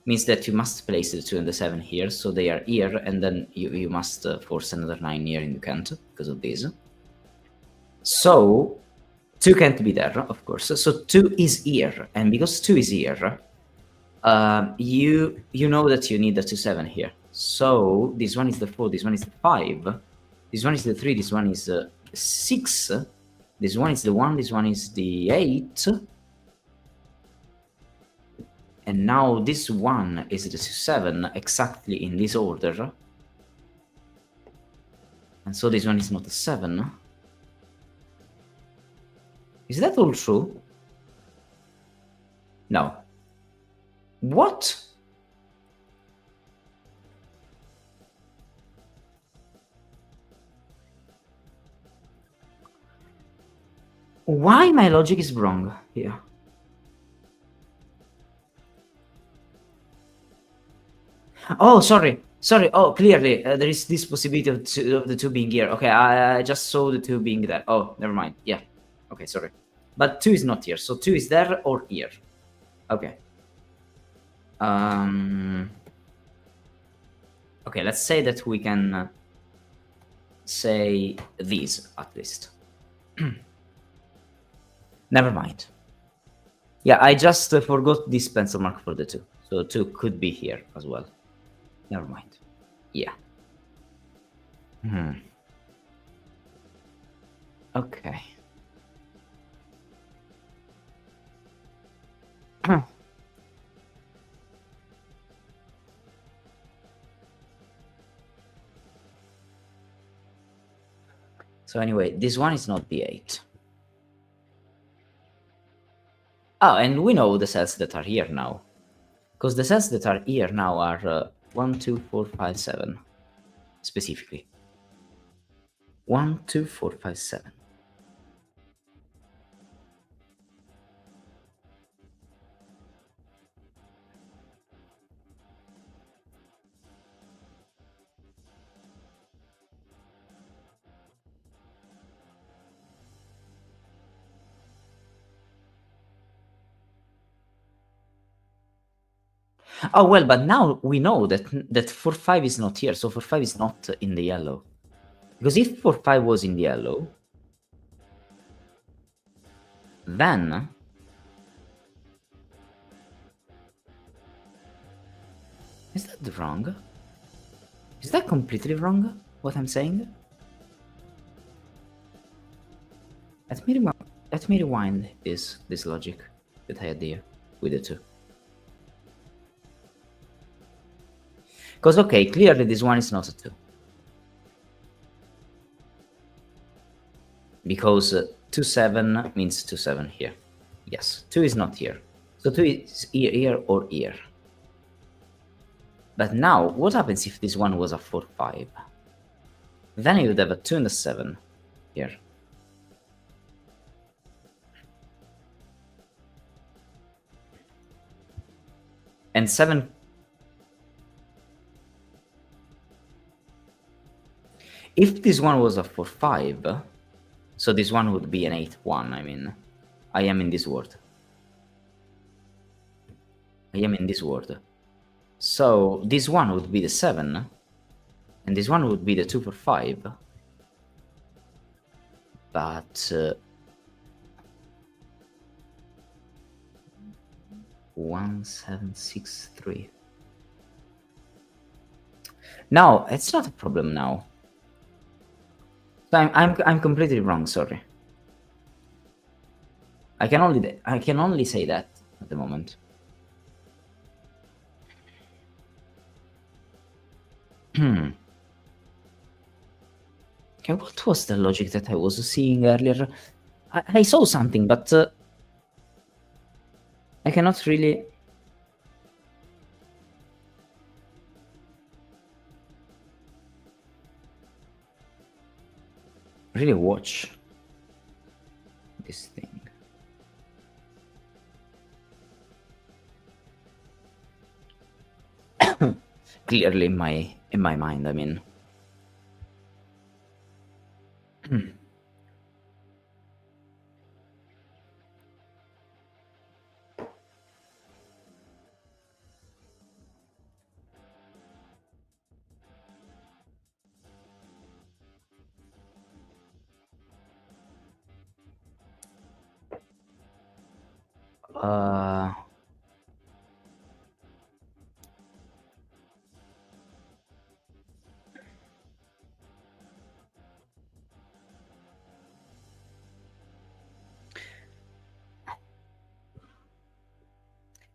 means that you must place the 2 and the 7 here, so they are here, and then you must force another 9 here, and you can't because of this. So 2 can't be there, of course. So 2 is here, and because 2 is here, you know that you need the 2 7 here. So this one is the 4, this one is the 5, this one is the 3, this one is the 6, this one is the 1, this one is the 8, and now this one is the 2 7 exactly in this order, and so this one is not a 7. Is that all true? No. What? Why my logic is wrong here? Oh, sorry. Oh, clearly there is this possibility of the 2 being here. Okay, I just saw the 2 being there. Oh, never mind. Yeah. Okay, sorry. But 2 is not here, so 2 is there or here. Okay. Okay, let's say that we can say these at least. Never mind. Yeah, I just forgot this pencil mark for the 2. So 2 could be here as well. Never mind. Yeah. Okay. So anyway, this one is not the 8. Oh, and we know the cells that are here now. Because the cells that are here now are 1, 2, 4, 5, 7. Specifically. 1, 2, 4, 5, 7. Oh, well, but now we know that 4, 5 is not here, so 4, 5 is not in the yellow. Because if 4, 5 was in the yellow, then is that wrong? Is that completely wrong, what I'm saying? Let me rewind this logic that I had here with the 2. Because, okay, clearly this one is not a 2. Because 2, 7 means 2, 7 here. Yes, 2 is not here. So 2 is here or here. But now, what happens if this one was a 4, 5? Then you would have a 2 and a 7 here. And 7... If this one was a 4-5, so this one would be an 8-1, I mean. I am in this world. I am in this world. So this one would be the 7, and this one would be the 2-4-5. But... 1-7-6-3. No, it's not a problem now. So I'm completely wrong. Sorry. I can only say that at the moment. Okay, what was the logic that I was seeing earlier? I saw something, but I cannot really... really watch this thing. Clearly in my mind, I mean.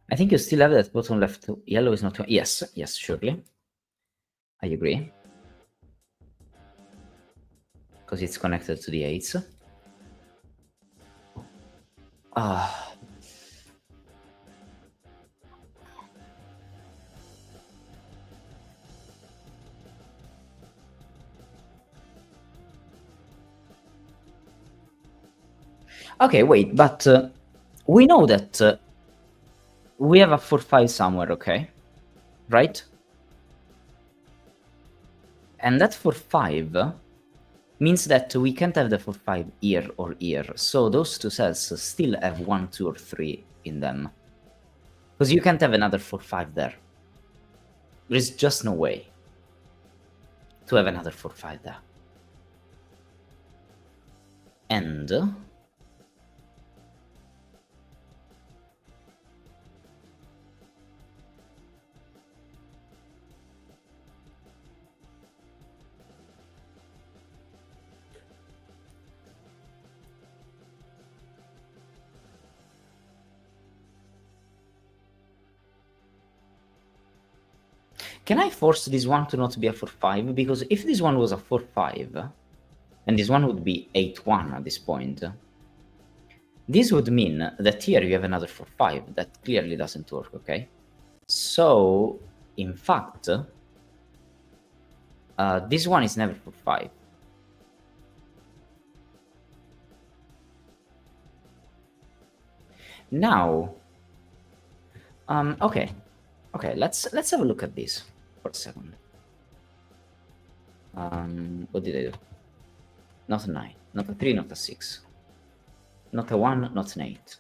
I think you still have that bottom left. Yellow is not... Yes, surely. I agree. Because it's connected to the 8s. Okay, wait, but we know that we have a 4-5 somewhere, okay? Right? And that 4-5 means that we can't have the 4-5 here or here. So those two cells still have 1, 2, or 3 in them. Because you can't have another 4-5 there. There's just no way to have another 4-5 there. And... can I force this one to not be a 4-5? Because if this one was a 4-5, and this one would be 8-1 at this point, this would mean that here you have another 4-5. That clearly doesn't work, okay? So, in fact, this one is never 4-5. Now, okay, let's have a look at this for a second. What did I do? Not a 9, not a 3, not a 6. Not a 1, not an 8.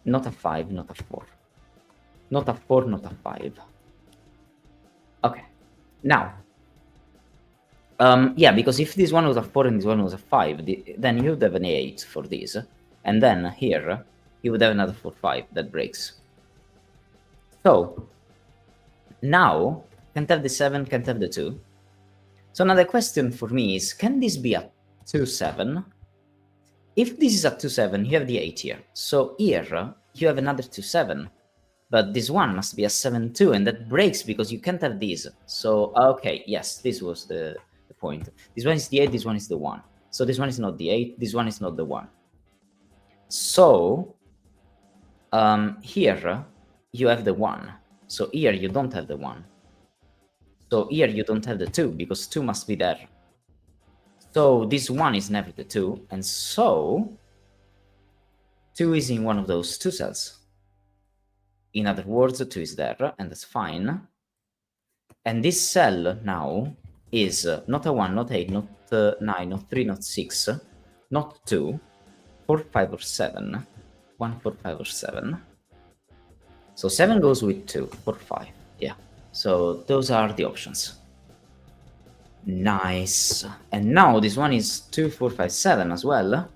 Not a 5, not a 4. Not a 4, not a 5. Okay, now, yeah, because if this one was a 4 and this one was a 5, then you would have an 8 for this. And then here, you would have another 4-5 that breaks. So, now, can't have the 7, can't have the 2. So now the question for me is, can this be a 2-7? If this is a 2-7, you have the 8 here. So here, you have another 2-7. But this one must be a 7-2, and that breaks because you can't have these. So, okay, yes, this was the point. This one is the 8, this one is the 1. So this one is not the 8, this one is not the 1. So, here, you have the 1. So here, you don't have the 1. So here, you don't have the 2, because 2 must be there. So this 1 is never the 2, and so 2 is in one of those 2 cells. In other words, 2 is there, and that's fine. And this cell now is not a 1, not 8, not 9, not 3, not 6, not 2, 4, 5, or 7. 1, 4, 5, or 7. So 7 goes with 2, 4, 5. Yeah. So those are the options. Nice. And now this one is 2, 4, 5, 7 as well.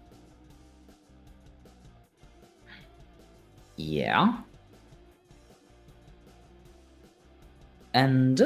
Yeah. And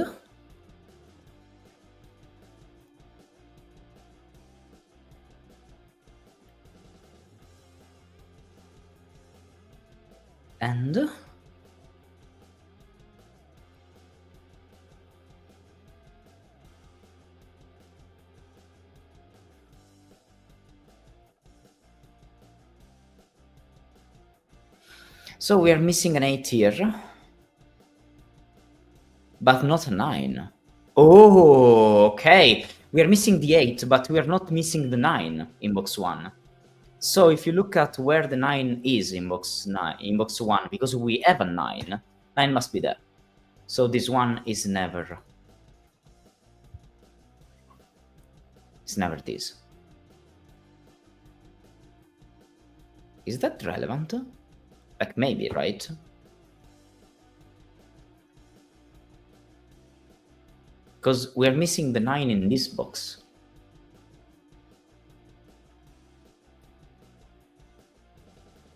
so we are missing an 8 here, but not a 9. Oh, okay. We are missing the 8, but we are not missing the 9 in box 1. So if you look at where the 9 is in box 1, because we have a 9, 9 must be there. So this one is never... It's never this. Is that relevant? Like, maybe, right? Because we're missing the 9 in this box.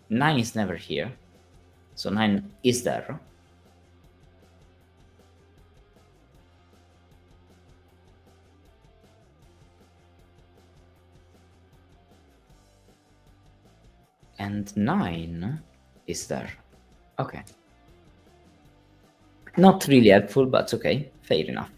Nine is never here. So 9 is there. And 9 is there. Okay. Not really helpful, but okay. Fair enough.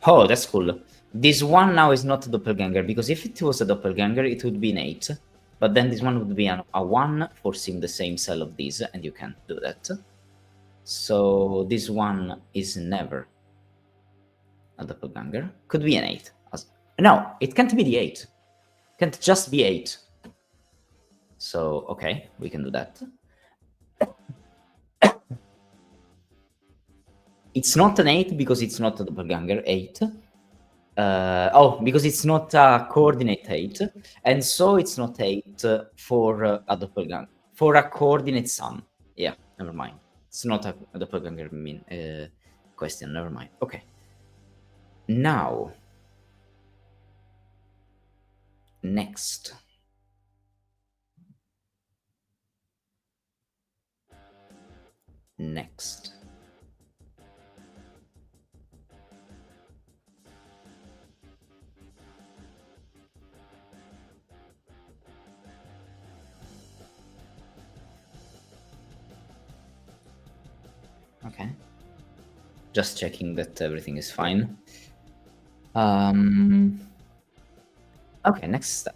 Oh, that's cool. This one now is not a doppelganger, because if it was a doppelganger, it would be an 8. But then this one would be a 1, forcing the same cell of these, and you can't do that. So this one is never a doppelganger. Could be an 8. No, it can't be the 8. It can't just be 8. So, okay, we can do that. It's not an 8 because it's not a doppelganger 8. Because it's not a coordinate 8. And so it's not 8 for a doppelganger. For a coordinate sum. Yeah, never mind. It's not a doppelganger question, never mind. Okay. Now, next. Next. Okay. Just checking that everything is fine. Okay, next step.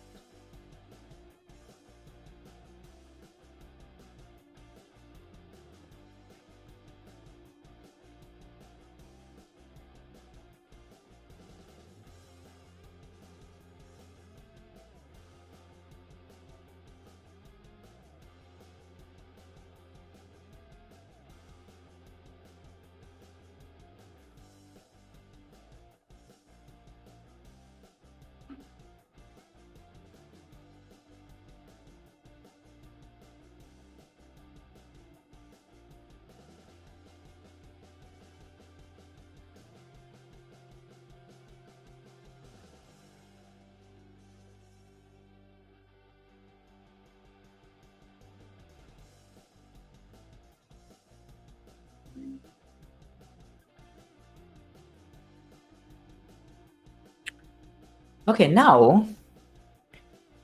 Okay, now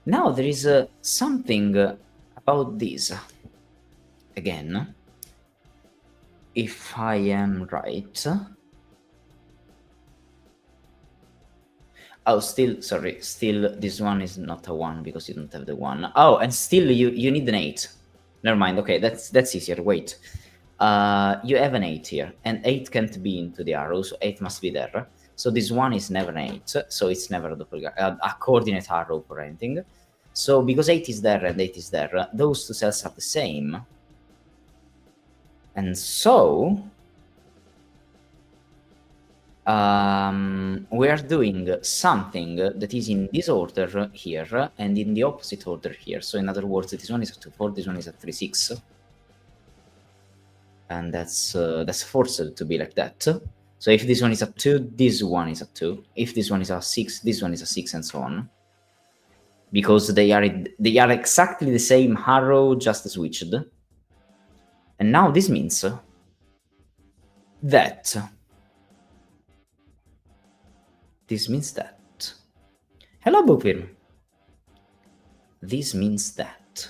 there is something about this. Again, if I am right. Oh, still this one is not a 1 because you don't have the 1. Oh, and still you need an 8. Never mind. Okay, that's easier. Wait. You have an 8 here, and 8 can't be into the arrow, so 8 must be there. So this one is never an 8, so it's never a coordinate arrow or anything. So because 8 is there and 8 is there, those two cells are the same. And so we are doing something that is in this order here and in the opposite order here. So in other words, this one is at 2, 4, this one is at 3, 6. And that's forced to be like that. So if this one is at 2, this one is at 2. If this one is at 6, this one is at 6, and so on. Because they are exactly the same arrow, just switched. And now this means that hello, Wyrm. This means that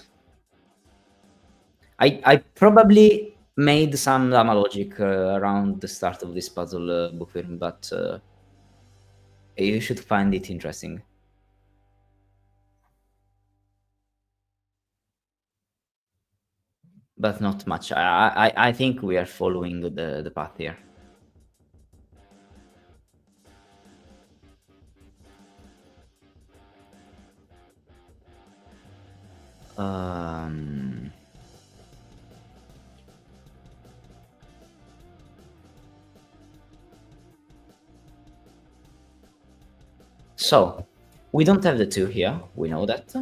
I probably made some Lama logic around the start of this puzzle, Wyrm, but you should find it interesting. But not much. I think we are following the path here. So we don't have the 2 here. We know that.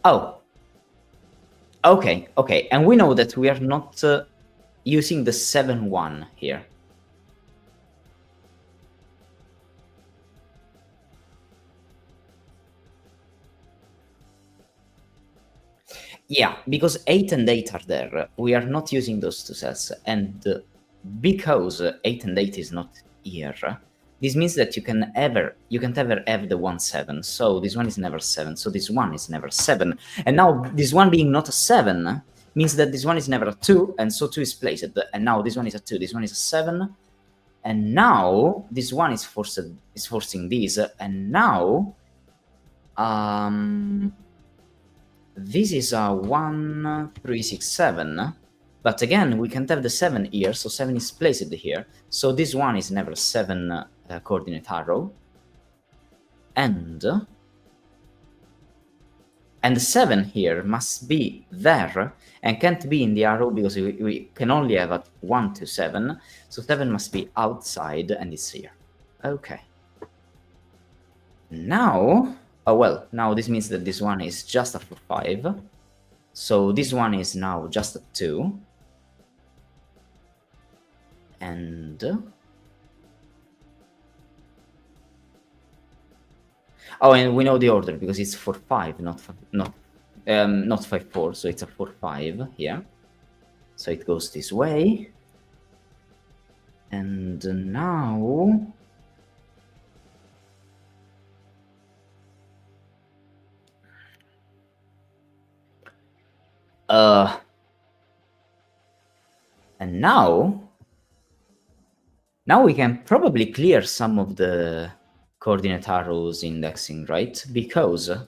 Oh. Okay, okay. And we know that we are not using the 7, 1 here. Yeah, because 8 and 8 are there. We are not using those two cells. And because 8 and 8 is not here, this means that you can't ever have the 1, 7. So this one is never 7. So this one is never 7. And now this one being not a 7 means that this one is never a 2. And so 2 is placed. And now this one is a 2. This one is a 7. And now this one is forcing this. And now this is a 1, 3, 6, 7. But again, we can't have the 7 here, so 7 is placed here. So this one is never a 7 coordinate arrow. And the 7 here must be there and can't be in the arrow because we can only have a 1 to 7. So 7 must be outside and it's here. Okay. Now, oh well, now this means that this one is just a 4, 5. So this one is now just a 2. And oh, and we know the order because it's 4, 5, not 5, 4. So it's a 4, 5 here. So it goes this way. And now and now we can probably clear some of the coordinate arrows indexing, right? Because let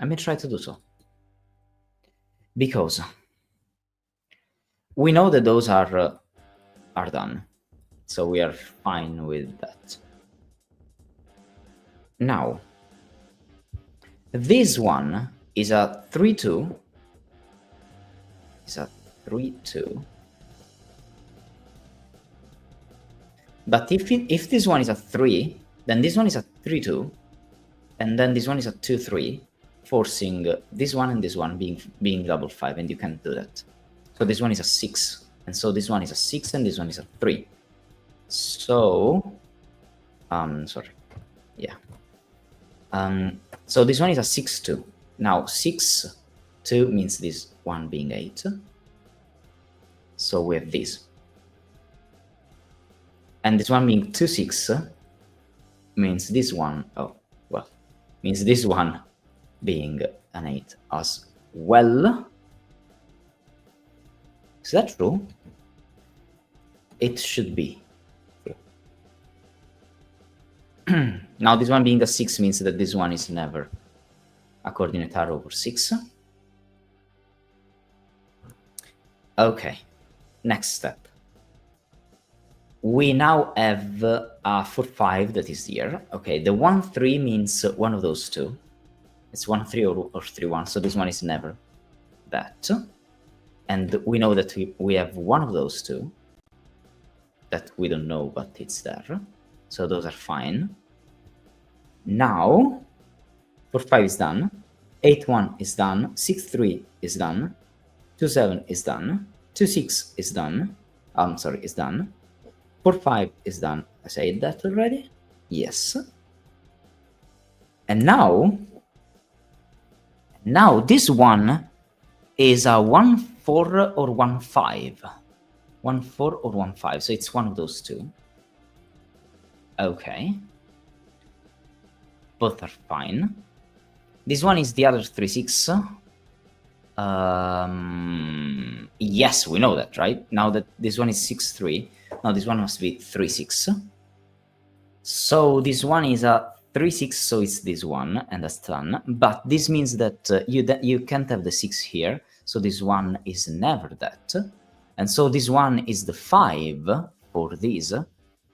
me try to do so. Because we know that those are done, so we are fine with that. Now, this one is a 3, 2. Is a 3, 2. But if this one is a 3, then this one is a 3, 2, and then this one is a 2, 3, forcing this one and this one being double 5, and you can't do that. So this one is a 6, and so this one is a 6, and this one is a 3. So, sorry, yeah. So this one is a 6, 2. Now 6, 2 means this one being 8. So we have this. And this one being 2, 6 means this one, means this one being an 8 as well. Is that true? It should be. Now this one being a 6 means that this one is never a coordinate arrow over 6. Okay, next step. We now have a 4-5 that is here. Okay, the 1-3 means one of those two. It's 1-3 or 3-1, so this one is never that. And we know that we have one of those two that we don't know, but it's there. So those are fine. Now, 4-5 is done. 8-1 is done. 6-3 is done. 2-7 is done. 2-6 is done. I'm sorry, is done. 4-5 is done. I said that already? Yes. And now this one is a 1-4 or 1-5. 1-4 or 1-5. So it's one of those two. Okay. Both are fine. This one is the other 3-6. Yes, we know that, right? Now that this one is 6-3. Now this one must be 3-6. So this one is a 3-6, so it's this one, and that's done. But this means that you can't have the 6 here, so this one is never that. And so this one is the 5 for this.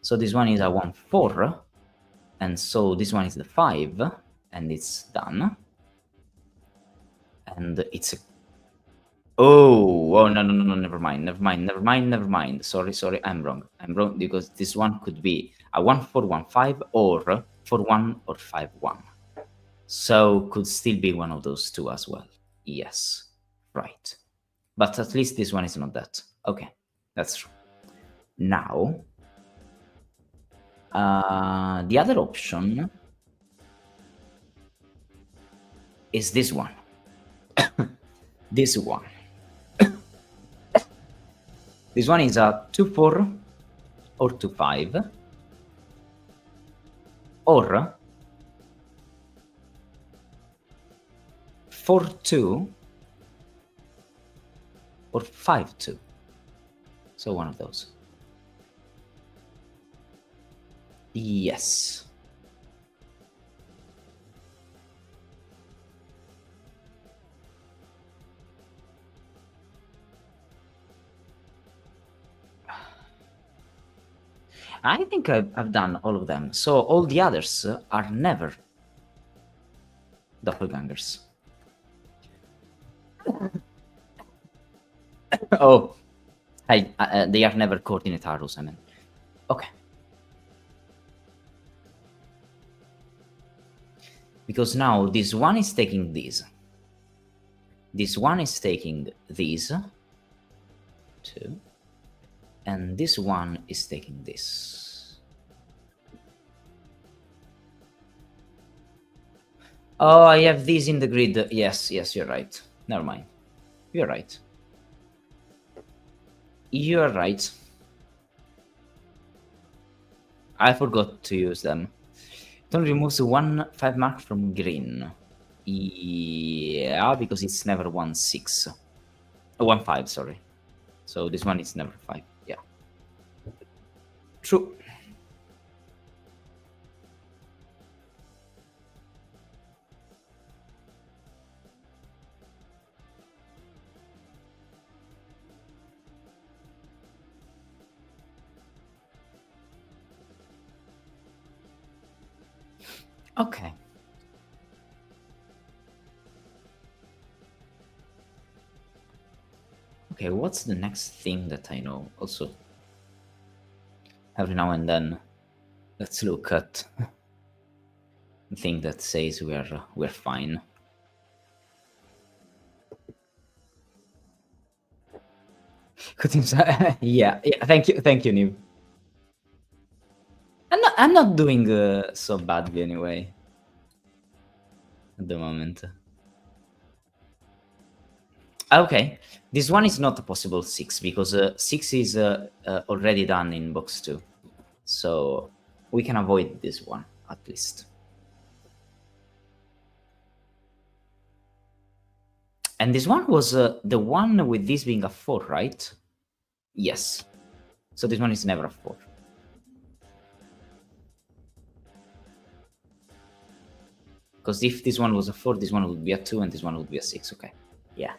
So this one is a 1-4, and so this one is the 5, and it's done. And it's a... Oh, no, never mind. Sorry, I'm wrong. Because this one could be a 1-4, 1-5, or 4-1 or 5-1. So could still be one of those two as well. Yes, right. But at least this one is not that. Okay, that's true. Now, the other option is this one. This one. This one is a 2-4 or 2-5, or 4-2 or 5-2. So one of those. Yes. I think I've done all of them. So all the others are never doppelgangers. Oh, they are never coordinate arrows, I mean. Okay. Because now this one is taking these. This one is taking these two. And this one is taking this. Oh, I have these in the grid. Yes, you're right. Never mind. You're right. You're right. I forgot to use them. It only removes 1 5 mark from green. Yeah, because it's never 1-6. 1-5, sorry. So this one is never 5. Yeah. True. Okay. Okay, what's the next thing that I know? Also, every now and then, let's look at the thing that says we're fine. Yeah. Thank you, Niv. I'm not doing so badly anyway at the moment. Okay, this one is not a possible 6 because 6 is already done in box 2, so we can avoid this one at least. And this one was the one with this being a 4, right? Yes. So this one is never a 4. Because if this one was a 4, this one would be a 2, and this one would be a 6. Okay. Yeah.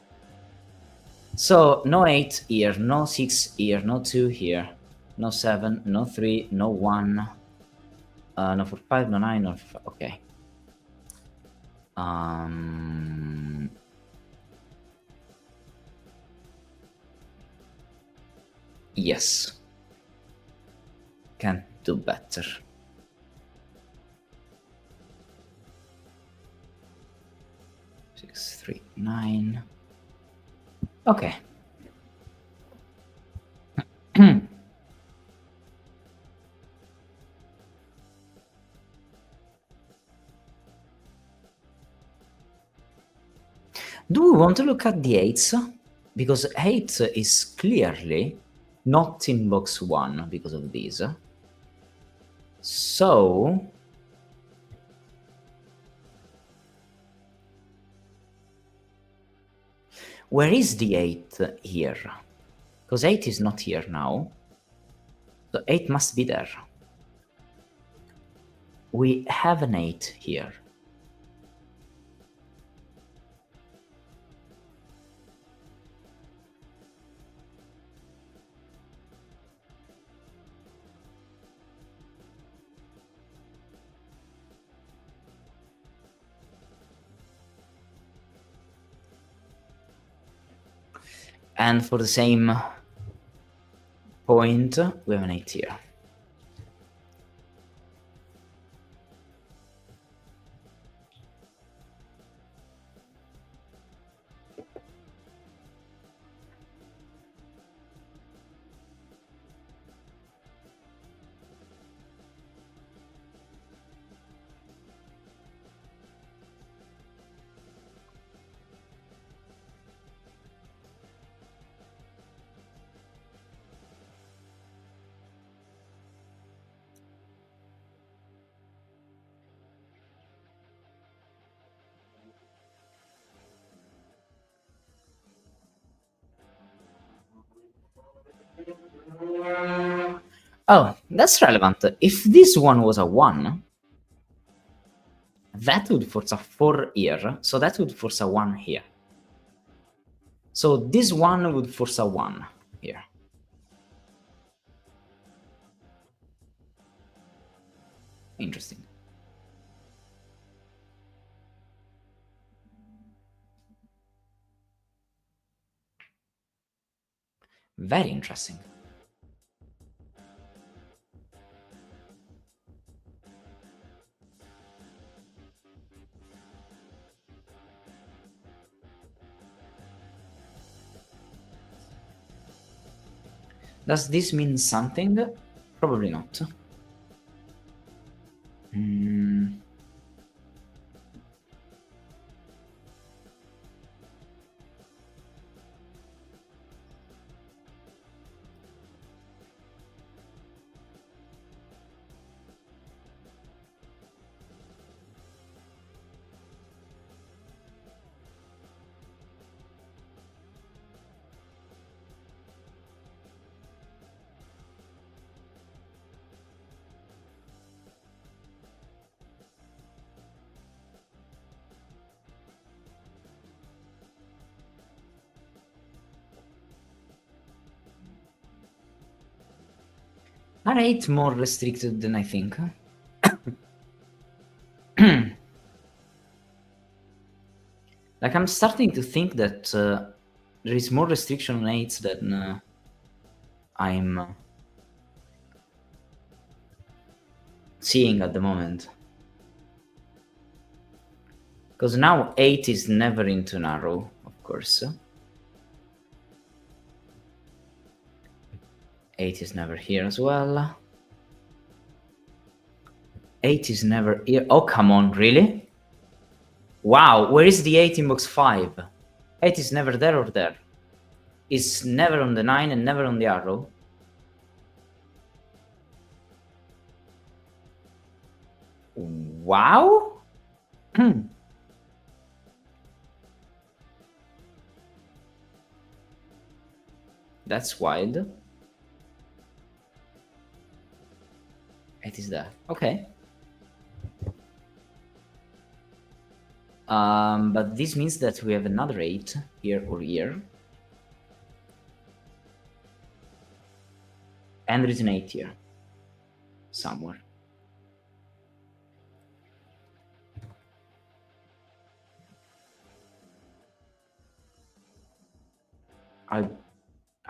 So no 8 here, no 6 here, no 2 here, no 7, no 3, no 1, no 4, 5, no 9, no 5. Okay. Yes. Can't do better. 6, 3, 9. Okay. Do we want to look at the 8s? Because 8 is clearly not in box 1 because of these. So where is the 8 here? Because 8 is not here now. So 8 must be there. We have an 8 here. And for the same point, we have an 8 here. Oh, that's relevant. If this one was a 1, that would force a 4 here, so that would force a 1 here. So this one would force a 1 here. Interesting. Very interesting. Does this mean something? Probably not. Are 8 more restricted than I think? Like, I'm starting to think that there is more restriction on 8s than I'm seeing at the moment. Because now 8 is never into narrow, of course. 8 is never here as well. 8 is never here. Oh, come on, really? Wow, where is the 8 in box 5? 8 is never there or there. It's never on the 9 and never on the arrow. Wow? That's wild. It is there. Okay. But this means that we have another 8 here or here. And there is an 8 here. Somewhere. I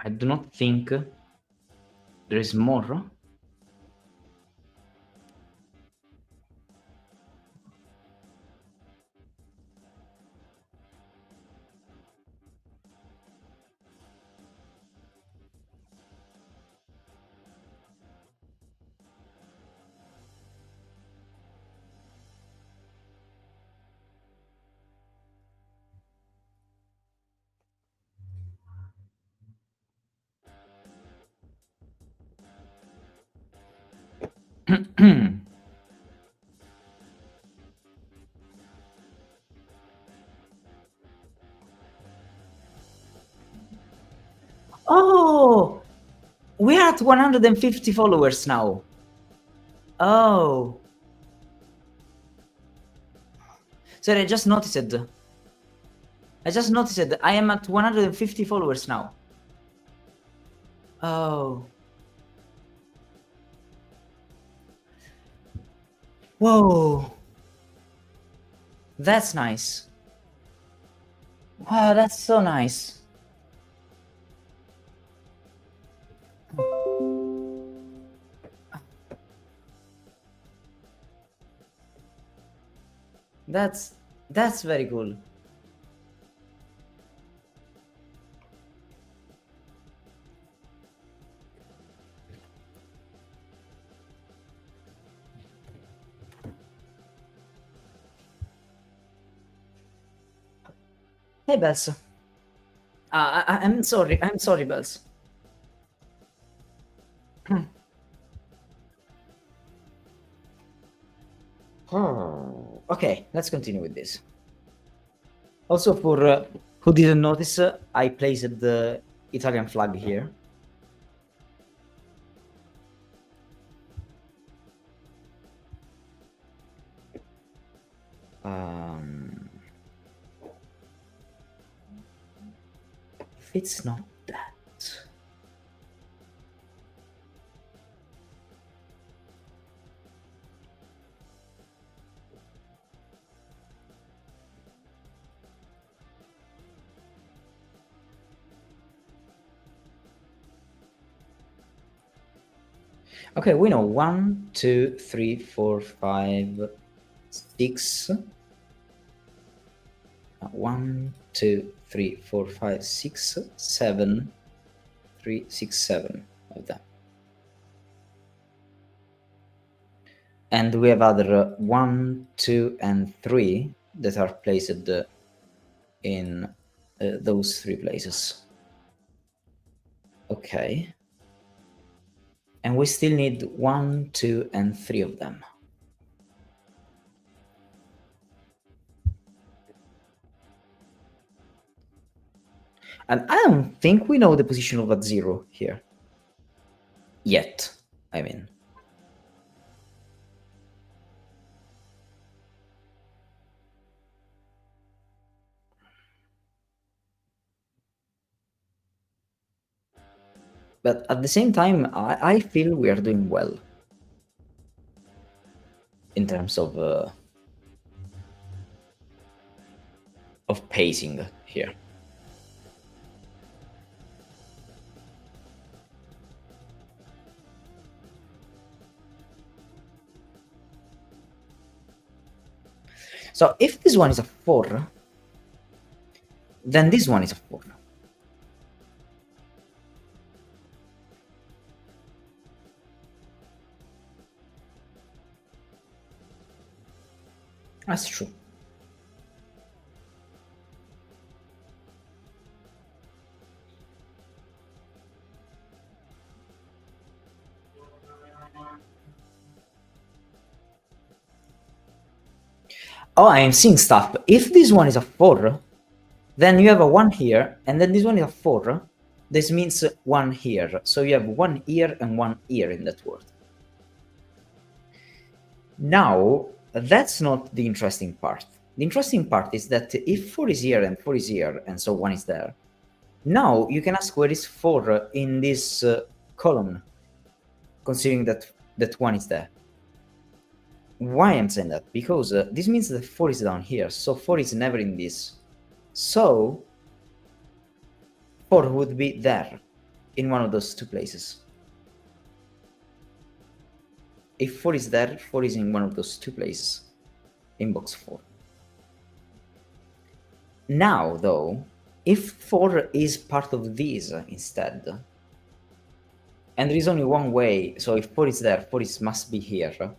do not think there is more. Oh! We are at 150 followers now. Oh. Sorry, I just noticed it. I am at 150 followers now. Oh. Whoa. That's nice. Wow, that's so nice. That's very cool. Hey, Bells. I'm sorry, Bells. Okay, let's continue with this. Also, for who didn't notice, I placed the Italian flag here. If it's not that. Okay, we know 1, 2, 3, 4, 5, 6. 1, 2, 3, 4, 5, 6, 7, 3, 6, 7 of them. And we have other 1, 2, and 3 that are placed in those 3 places. Okay. And we still need 1, 2, and 3 of them. And I don't think we know the position of that 0 here. Yet, I mean. But at the same time, I feel we are doing well. In terms of pacing here. So if this one is a 4, then this one is a 4. That's true. Oh, I am seeing stuff. If this one is a 4, then you have a 1 here, and then this one is a 4. This means 1 here. So you have 1 here and 1 here in that word. Now, that's not the interesting part. The interesting part is that if 4 is here and 4 is here, and so 1 is there, now you can ask where is 4 in this column, considering that 1 is there. Why I'm saying that? Because this means that 4 is down here, so 4 is never in this. So 4 would be there, in one of those two places. If 4 is there, 4 is in one of those two places, in box 4. Now, though, if 4 is part of these instead, and there is only one way, so if 4 is there, 4 must be here,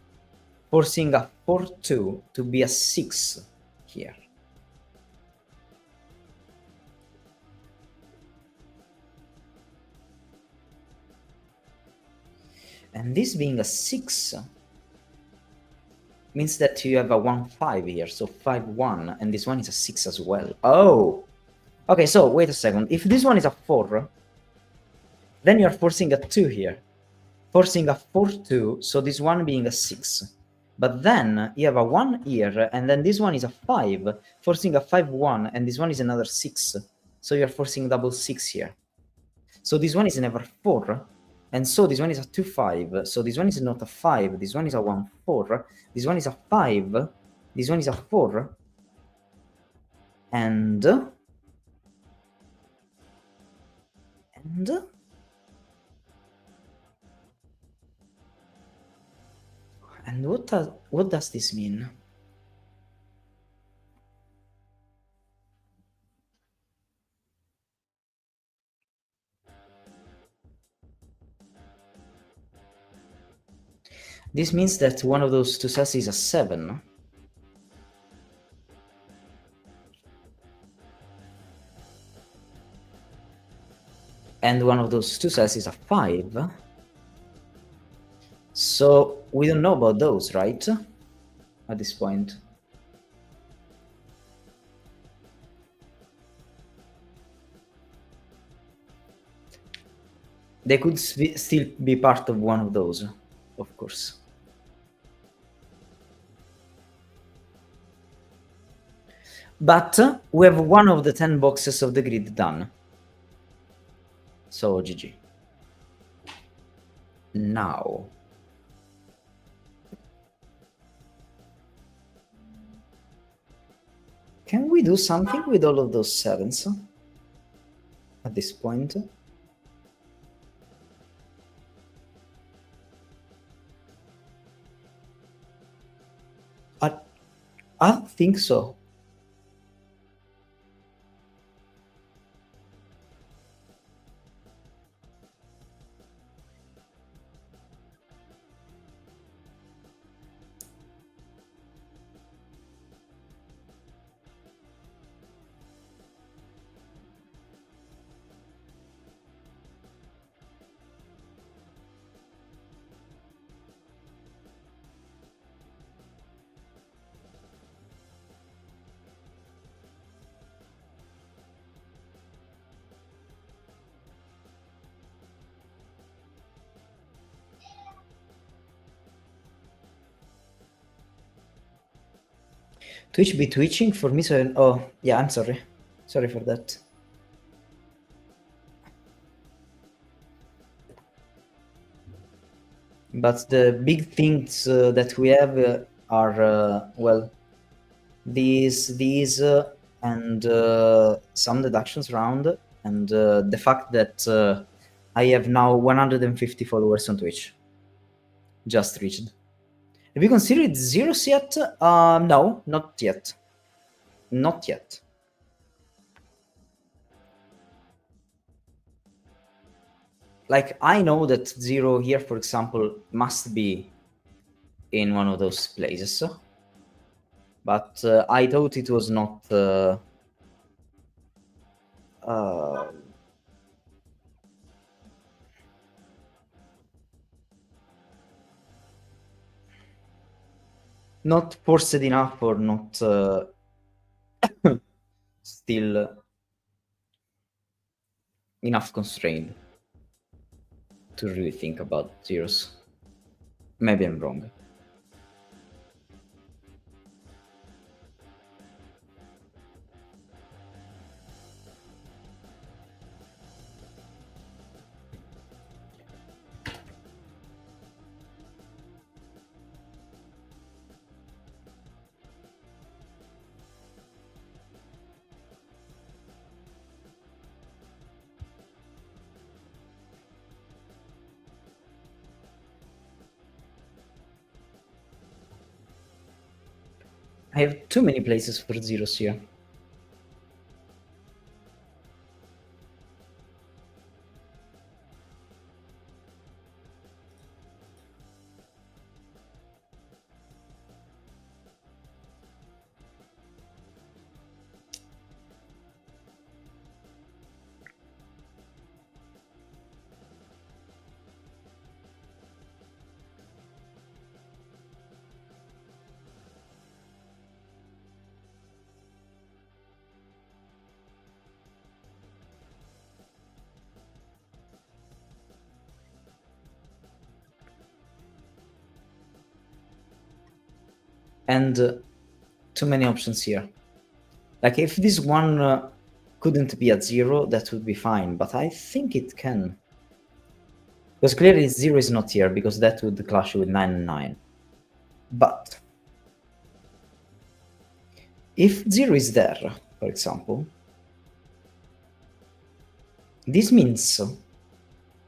forcing a 4-2 to be a 6 here. And this being a 6 means that you have a 1-5 here, so 5-1, and this one is a 6 as well. Oh! Okay, so wait a second. If this one is a 4, then you're forcing a 2 here. Forcing a 4-2, so this one being a 6. But then you have a 1 here, and then this one is a 5, forcing a 5-1, and this one is another 6. So you're forcing double 6 here. So this one is never 4, and so this one is a 2-5, so this one is not a 5, this one is a 1-4, this one is a 5, this one is a 4, and what does this mean? This means that one of those two cells is a 7. And one of those two cells is a 5. So we don't know about those, right? At this point. They could still be part of one of those, of course. But we have one of the 10 boxes of the grid done. So GG. Now, can we do something with all of those 7s at this point? I don't think so. Twitch be twitching for me, so oh yeah, I'm sorry. Sorry for that. But the big things that we have are well, these and some deductions around, and the fact that I have now 150 followers on Twitch. Just reached. Have you considered zeros yet? No, not yet. Not yet. Like, I know that 0 here, for example, must be in one of those places, but I thought it was not not forced enough, or not still enough constrained to really think about zeros. Maybe I'm wrong. I have too many places for zeros here. And too many options here. Like if this one couldn't be at 0, that would be fine, but I think it can. Because clearly 0 is not here, because that would clash with 9 and 9. But if 0 is there, for example, this means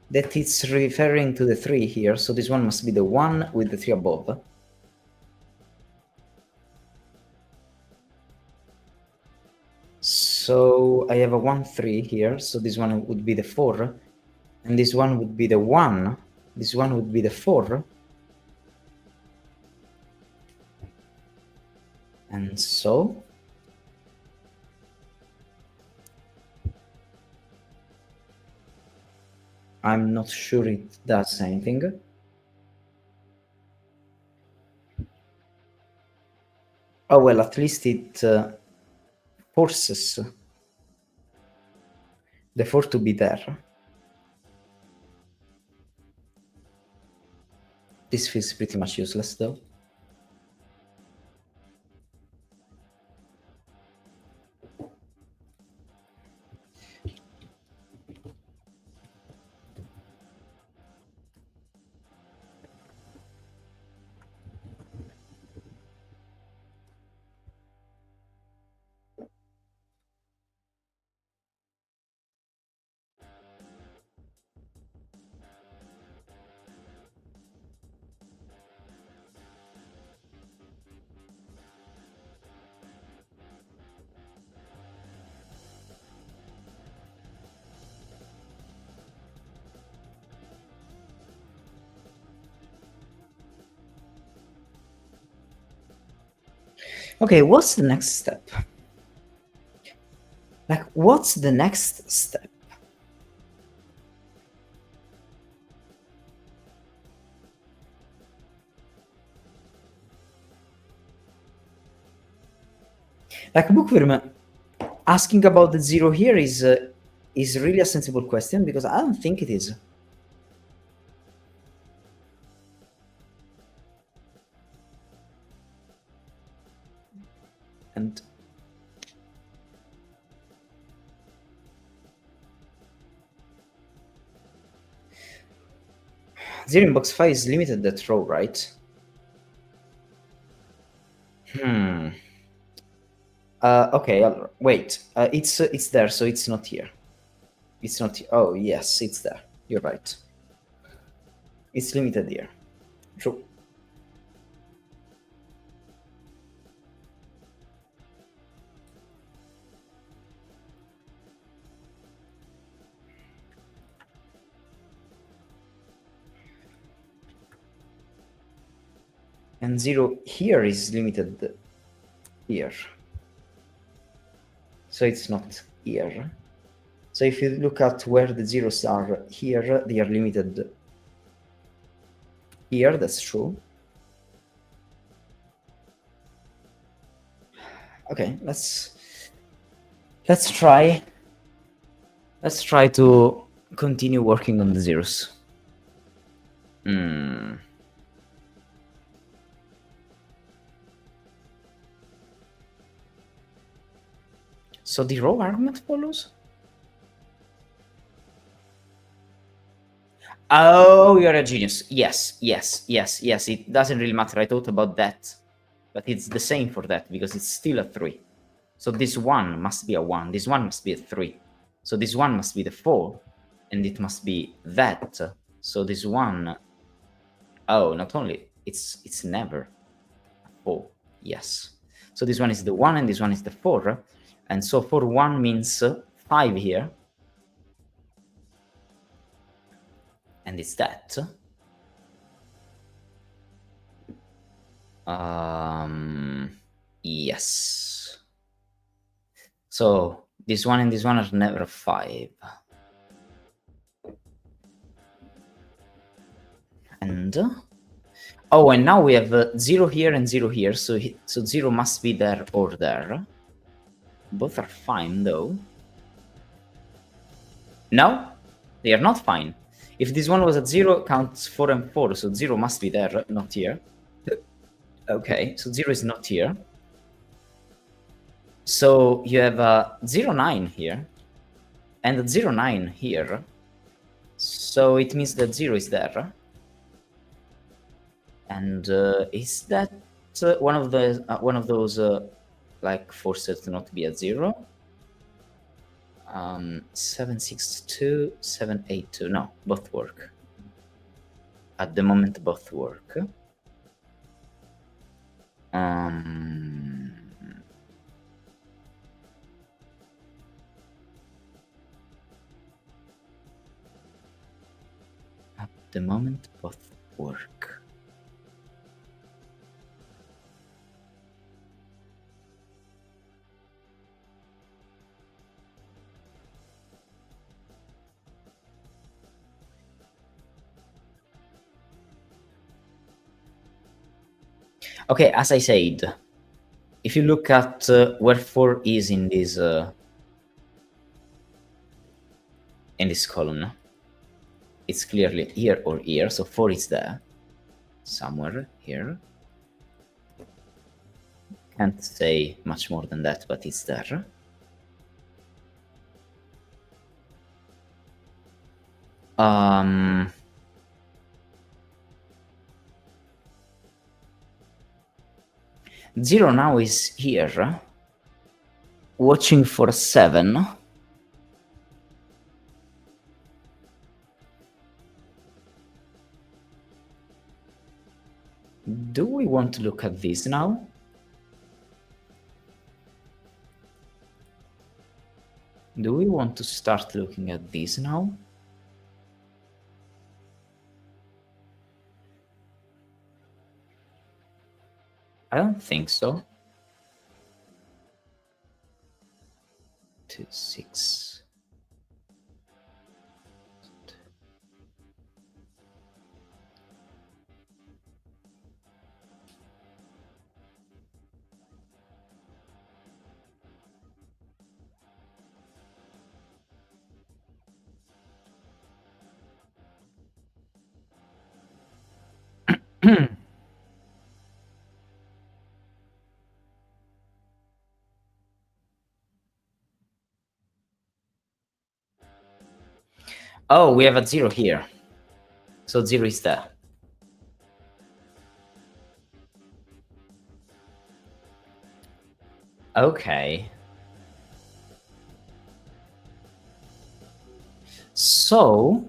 that it's referring to the 3 here, so this one must be the 1 with the 3 above. So I have a 1, 3 here, so this one would be the 4, and this one would be the 1, this one would be the 4, and so I'm not sure it does anything. Oh well, at least it forces the 4 to be there. This feels pretty much useless though. Okay, what's the next step? Like, what's the next step? Like, Bookworm asking about the 0 here is really a sensible question, because I don't think it is. And zero in box 5 is limited that row, right? Okay, wait. It's there, so it's not here. It's not here. Oh, yes, it's there. You're right. It's limited here. True. And 0 here is limited here. So it's not here. So if you look at where the zeros are here, they are limited here, that's true. Okay, let's try. Let's try to continue working on the zeros. So the row argument follows? Oh, you're a genius. Yes, yes, yes, yes. It doesn't really matter. I thought about that. But it's the same for that, because it's still a 3. So this 1 must be a 1. This 1 must be a 3. So this 1 must be the 4. And it must be that. So this 1... Oh, not only... It's never a 4. Yes. So this one is the 1 and this one is the 4. And so for 1 means 5 here. And it's that. Yes. So this one and this one are never 5. And oh, and now we have 0 here and 0 here, so 0 must be there or there. Both are fine, though. No, they are not fine. If this one was at 0, counts 4 and 4, so 0 must be there, not here. Okay, so 0 is not here. So you have 0, 9 here, and 0, 9 here. So it means that 0 is there. And is that one of those like forced to not be at 0? 762, 782. No, both work. At the moment, both work. At the moment, both work. Okay, as I said, if you look at where 4 is in this column, it's clearly here or here, so 4 is there, somewhere here. Can't say much more than that, but it's there. Zero now is here, watching for 7. Do we want to look at this now? Do we want to start looking at this now? I don't think so. 2, 6. Oh, we have a 0 here. So 0 is there. Okay. So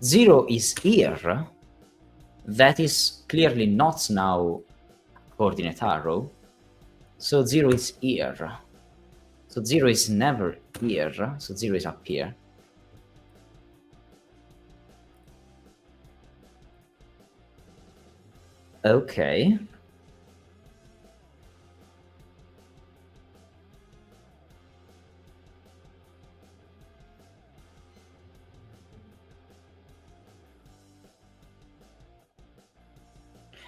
0 is here. That is clearly not now coordinate arrow. So 0 is here. So 0 is never here. So 0 is up here. Okay.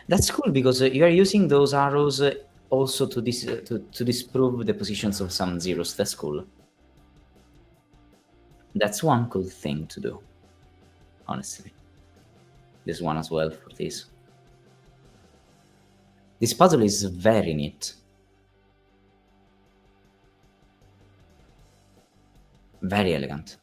That's cool because you are using those arrows also to disprove the positions of some zeros. That's cool. That's one cool thing to do, honestly. This one as well for this. This puzzle is very neat. Very elegant.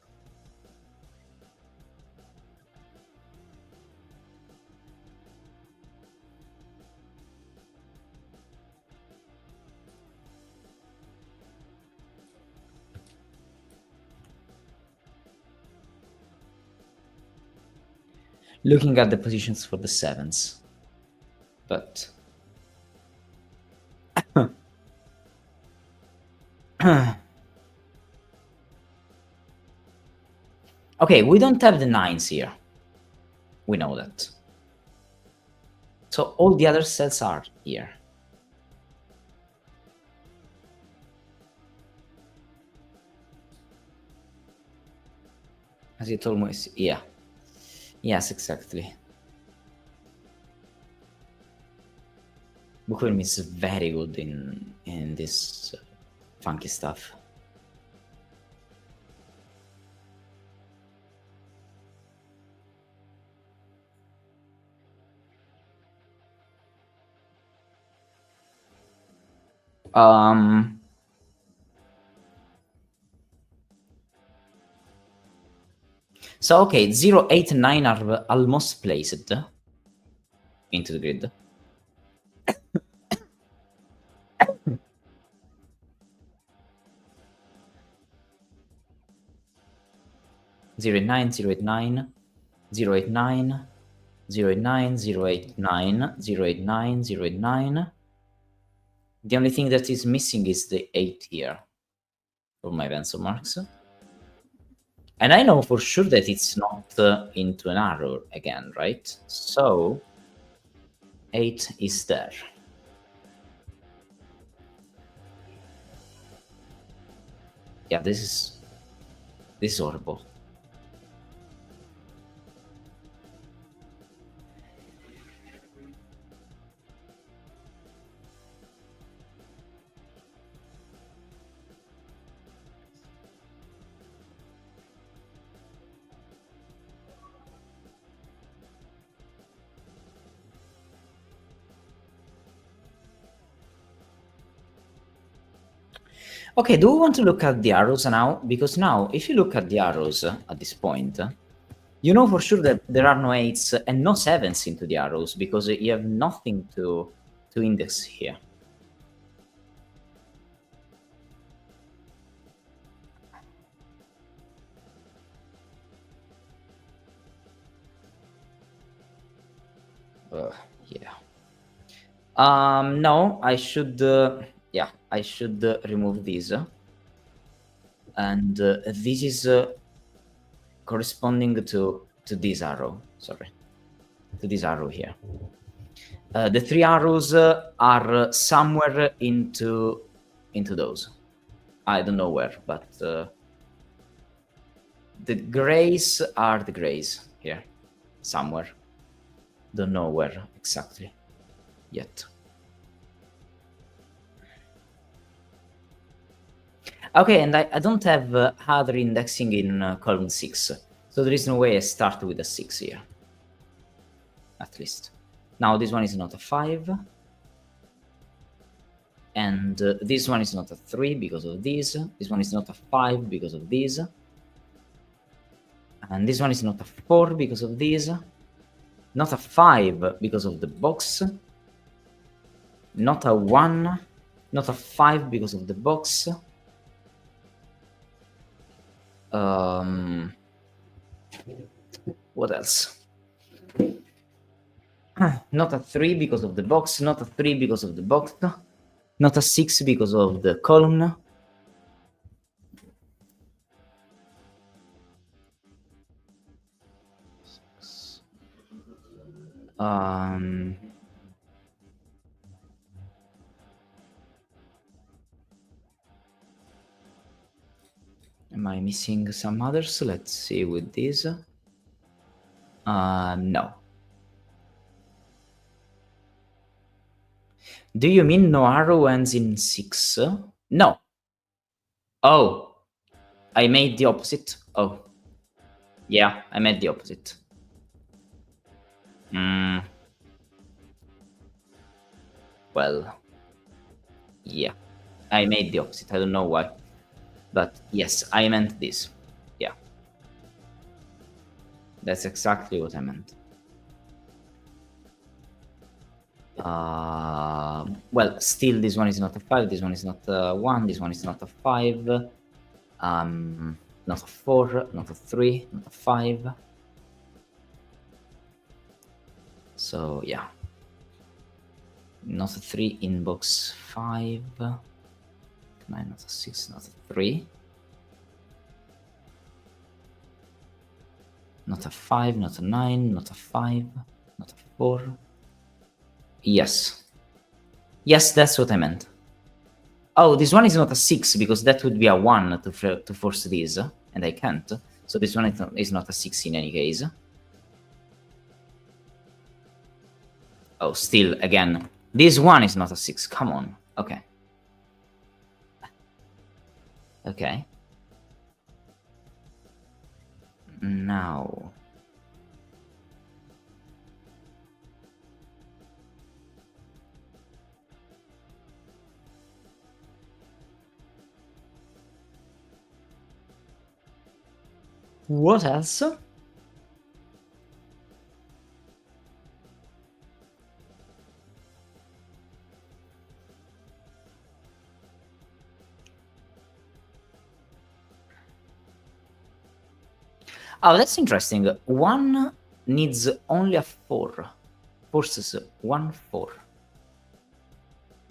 Looking at the positions for the 7s. But Okay, we don't have the 9s here. We know that. So all the other cells are here. As you told me, yeah. Yes, exactly. Wyrm is very good in this funky stuff. So okay, 0, 8, 9 are almost placed into the grid. Zero eight nine, 0, 8, 9, 0, 8, 9, 0, 8, 9, 0, 8, 9, 0, 8, 9, 0, 8, 9. The only thing that is missing is the 8 here for my pencil marks. And I know for sure that it's not into an arrow again, right? So 8 is there. Yeah, this is horrible. Okay, do we want to look at the arrows now? Because now, if you look at the arrows at this point, you know for sure that there are no 8s and no 7s into the arrows because you have nothing to index here. Yeah. No, I should. Yeah, I should remove these. And this is corresponding to this arrow. Sorry, to this arrow here. The 3 arrows are somewhere into those. I don't know where, but the grays are the grays here, somewhere. Don't know where exactly yet. Okay, and I don't have other indexing in column 6, so there is no way I start with a 6 here. At least. Now this one is not a 5. And this one is not a 3 because of this. This one is not a 5 because of this. And this one is not a 4 because of this. Not a 5 because of the box. Not a 1. Not a 5 because of the box. What else? Not a 3 because of the box. Not a 3 because of the box. Not a 6 because of the column. Am I missing some others? Let's see with this. No. Do you mean no arrow ends in 6? No. Oh. I made the opposite. Oh. Yeah, I made the opposite. Well. Yeah. I made the opposite. I don't know why. But yes, I meant this. Yeah. That's exactly what I meant. Well, still this one is not a 5, this one is not a 1, this one is not a 5. Not a 4, not a 3, not a 5. So yeah. Not a 3 in box 5. a 9, not a 6, not a 3. Not a 5, not a 9, not a 5, not a 4. Yes. Yes, that's what I meant. Oh, this one is not a 6, because that would be a 1 to force this, and I can't. So this one is not a 6 in any case. Oh, still, again. This one is not a 6, come on. Okay. Okay. Now... what else? Oh, that's interesting. 1 needs only a 4. Forces 1, 4.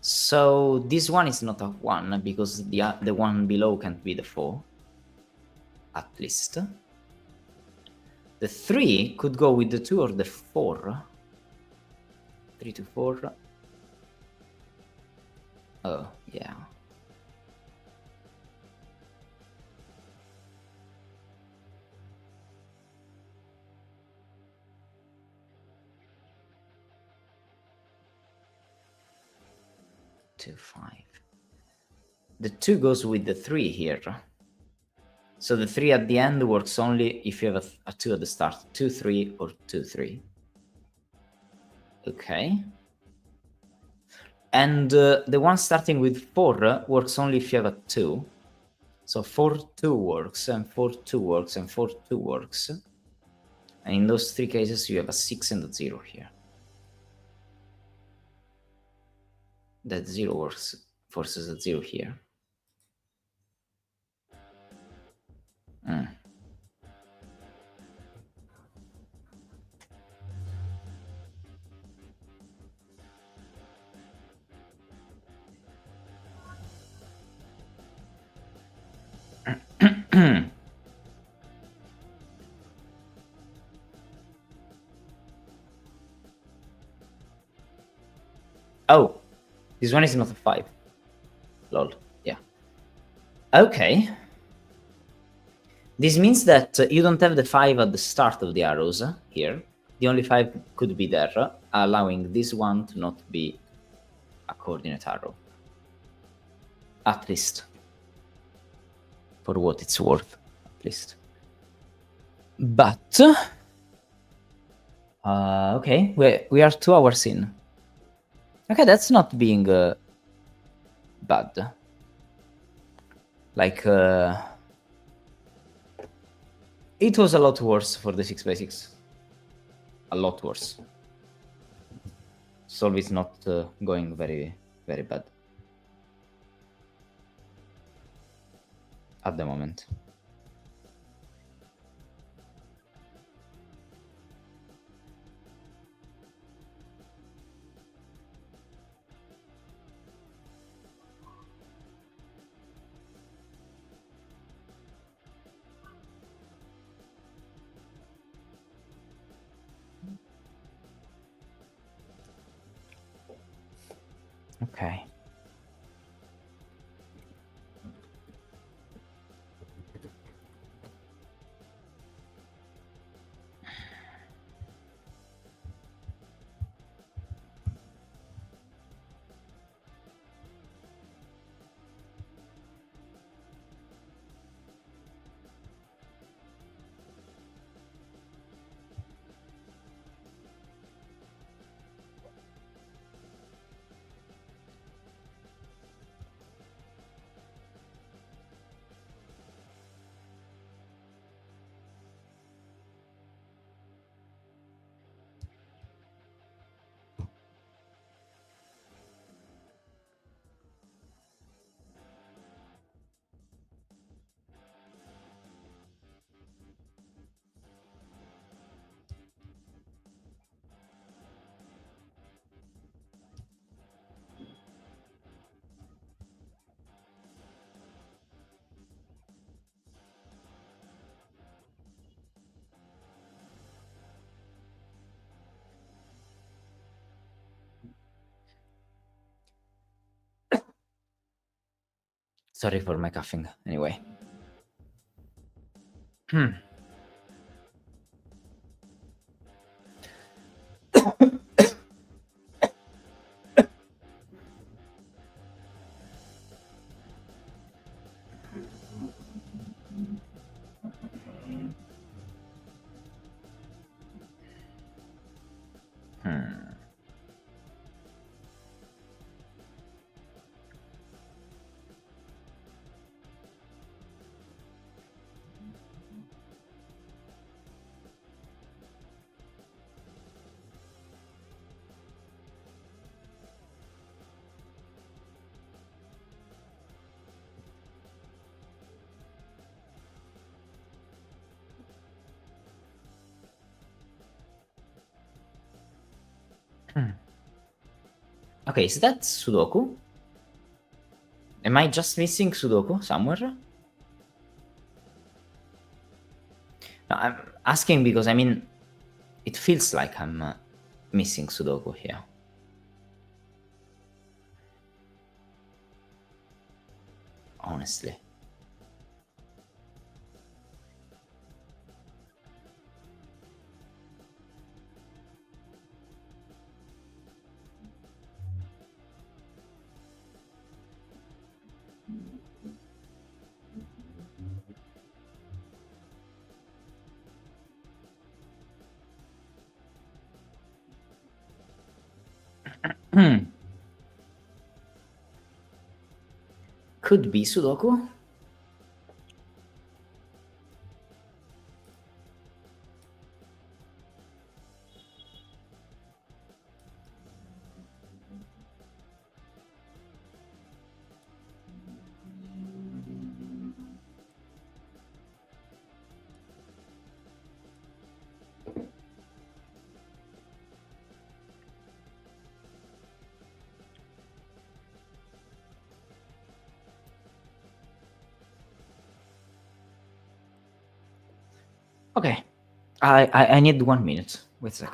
So this one is not a 1, because the one below can't be the 4. At least. The 3 could go with the 2 or the 4. 3 to 4. Oh, yeah. Two, 5. The 2 goes with the 3 here. So the 3 at the end works only if you have a 2 at the start. 2, 3 or 2, 3. Okay. And the one starting with 4 works only if you have a 2. So 4, 2 works, and 4, 2 works, and 4, 2 works. And in those 3 cases, you have a 6 and a 0 here. That 0 works, forces a 0 here. Oh, this one is not a 5. Lol, yeah. Okay. This means that you don't have the 5 at the start of the arrows here. The only 5 could be there, allowing this one to not be a coordinate arrow. At least. For what it's worth, at least. But... okay, we are 2 hours in. Okay, that's not being bad. Like, it was a lot worse for the 6x6. A lot worse. Solve is not going very, very bad. At the moment. Okay. Sorry for my coughing, anyway. Hmm. Hmm. Okay, is that Sudoku? Am I just missing Sudoku somewhere? No, I'm asking because, I mean, it feels like I'm missing Sudoku here. Honestly. Could be Sudoku. Okay. I need 1 minute. Wait a sec.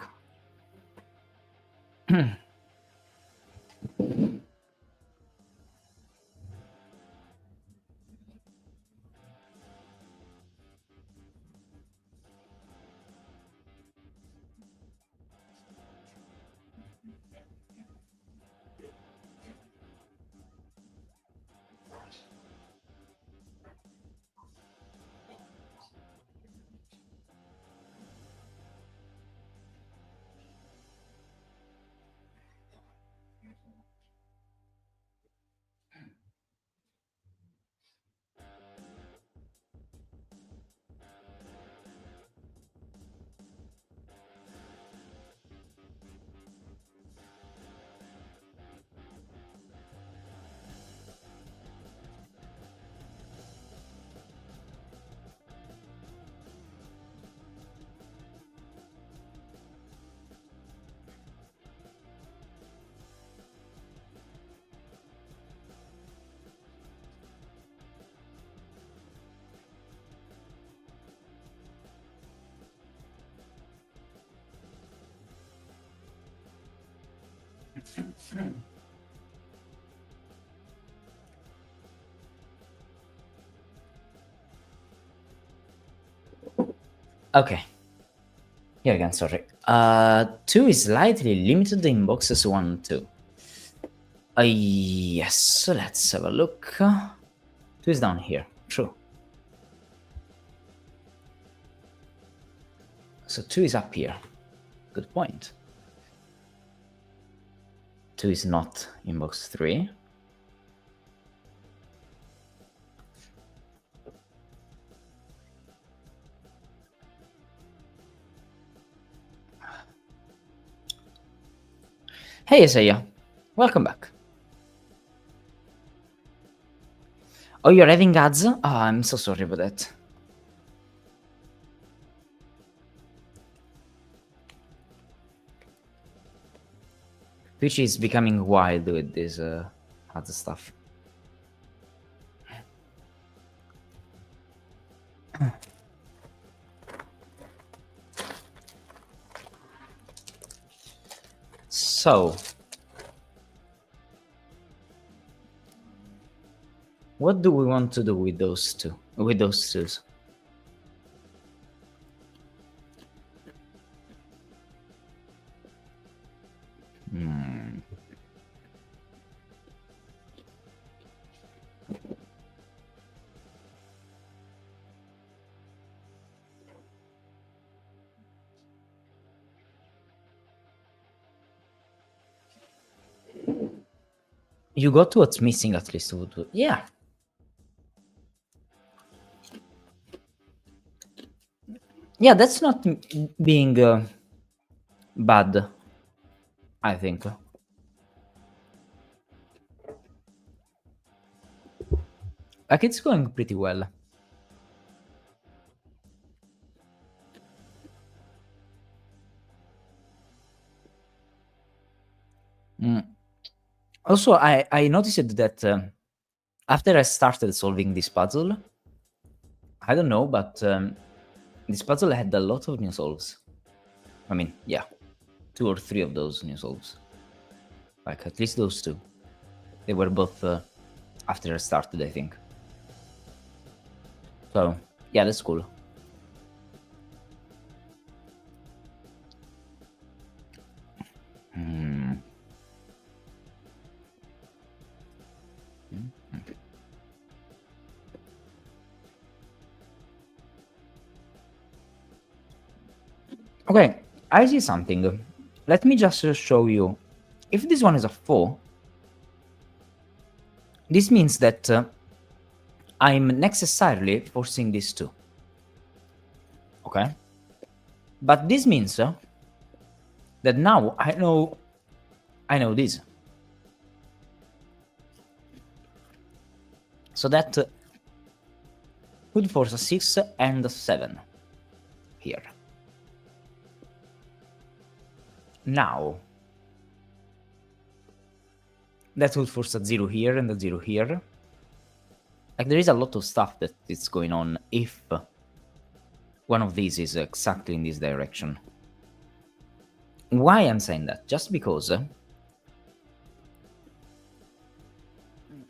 Okay. Here again, sorry. 2 is slightly limited in boxes 1 and 2. Yes, let's have a look. 2 is down here, true. So 2 is up here. Good point. 2 is not in box 3. Hey Isaiah, welcome back. Oh, you're having ads? Oh, I'm so sorry about that. Twitch is becoming wild with this ad stuff. So, What do we want to do with those two? With those twos? Hmm. You got what's missing at least. Yeah. Yeah, that's not being bad, I think. Like, it's going pretty well. Also, I noticed that after I started solving this puzzle, I don't know, but this puzzle had a lot of new solves. I mean, yeah, 2 or 3 of those new solves. Like, at least those 2. They were both after I started, I think. So, yeah, that's cool. Okay, I see something. Let me just show you. If this one is a 4, this means that I'm necessarily forcing these 2. Okay? But this means that now I know this. So that could force a 6 and a 7 here. Now, that would force a 0 here and a 0 here. Like, there is a lot of stuff that is going on if one of these is exactly in this direction. Why I'm saying that? Just because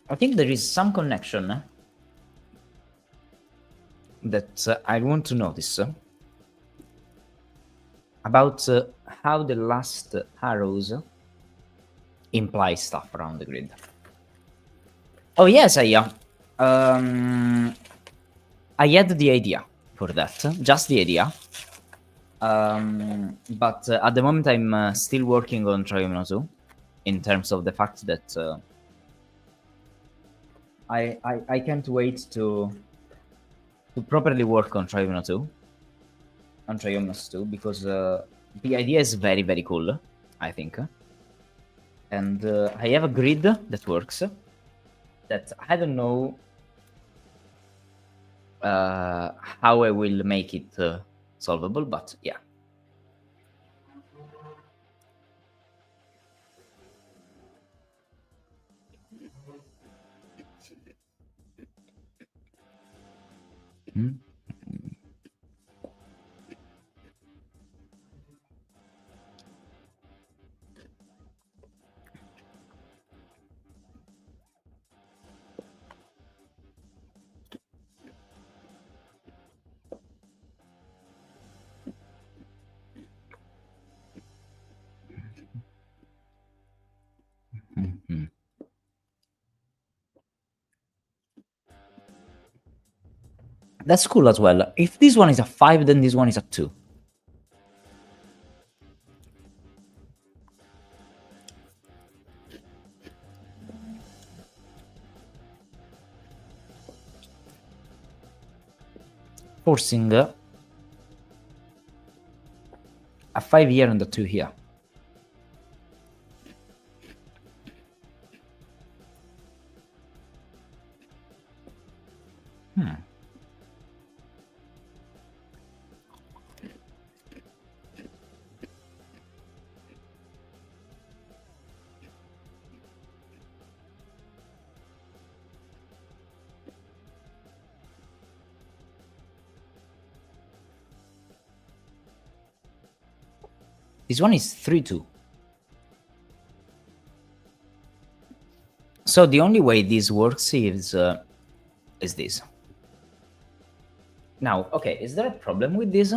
I think there is some connection that I want to notice about how the last arrows imply stuff around the grid. Oh yes, I had the idea for that, just the idea. But at the moment I'm still working on Triomino 2 in terms of the fact that I can't wait to properly work on Triomino 2, on Triomino 2, because the idea is very, very cool, I think. And I have a grid that works, that I don't know how I will make it solvable, but yeah. That's cool as well. If this one is a 5, then this one is a 2. Forcing a 5 here and a 2 here. This one is 3-2. So the only way this works is is this. Now, okay, is there a problem with this?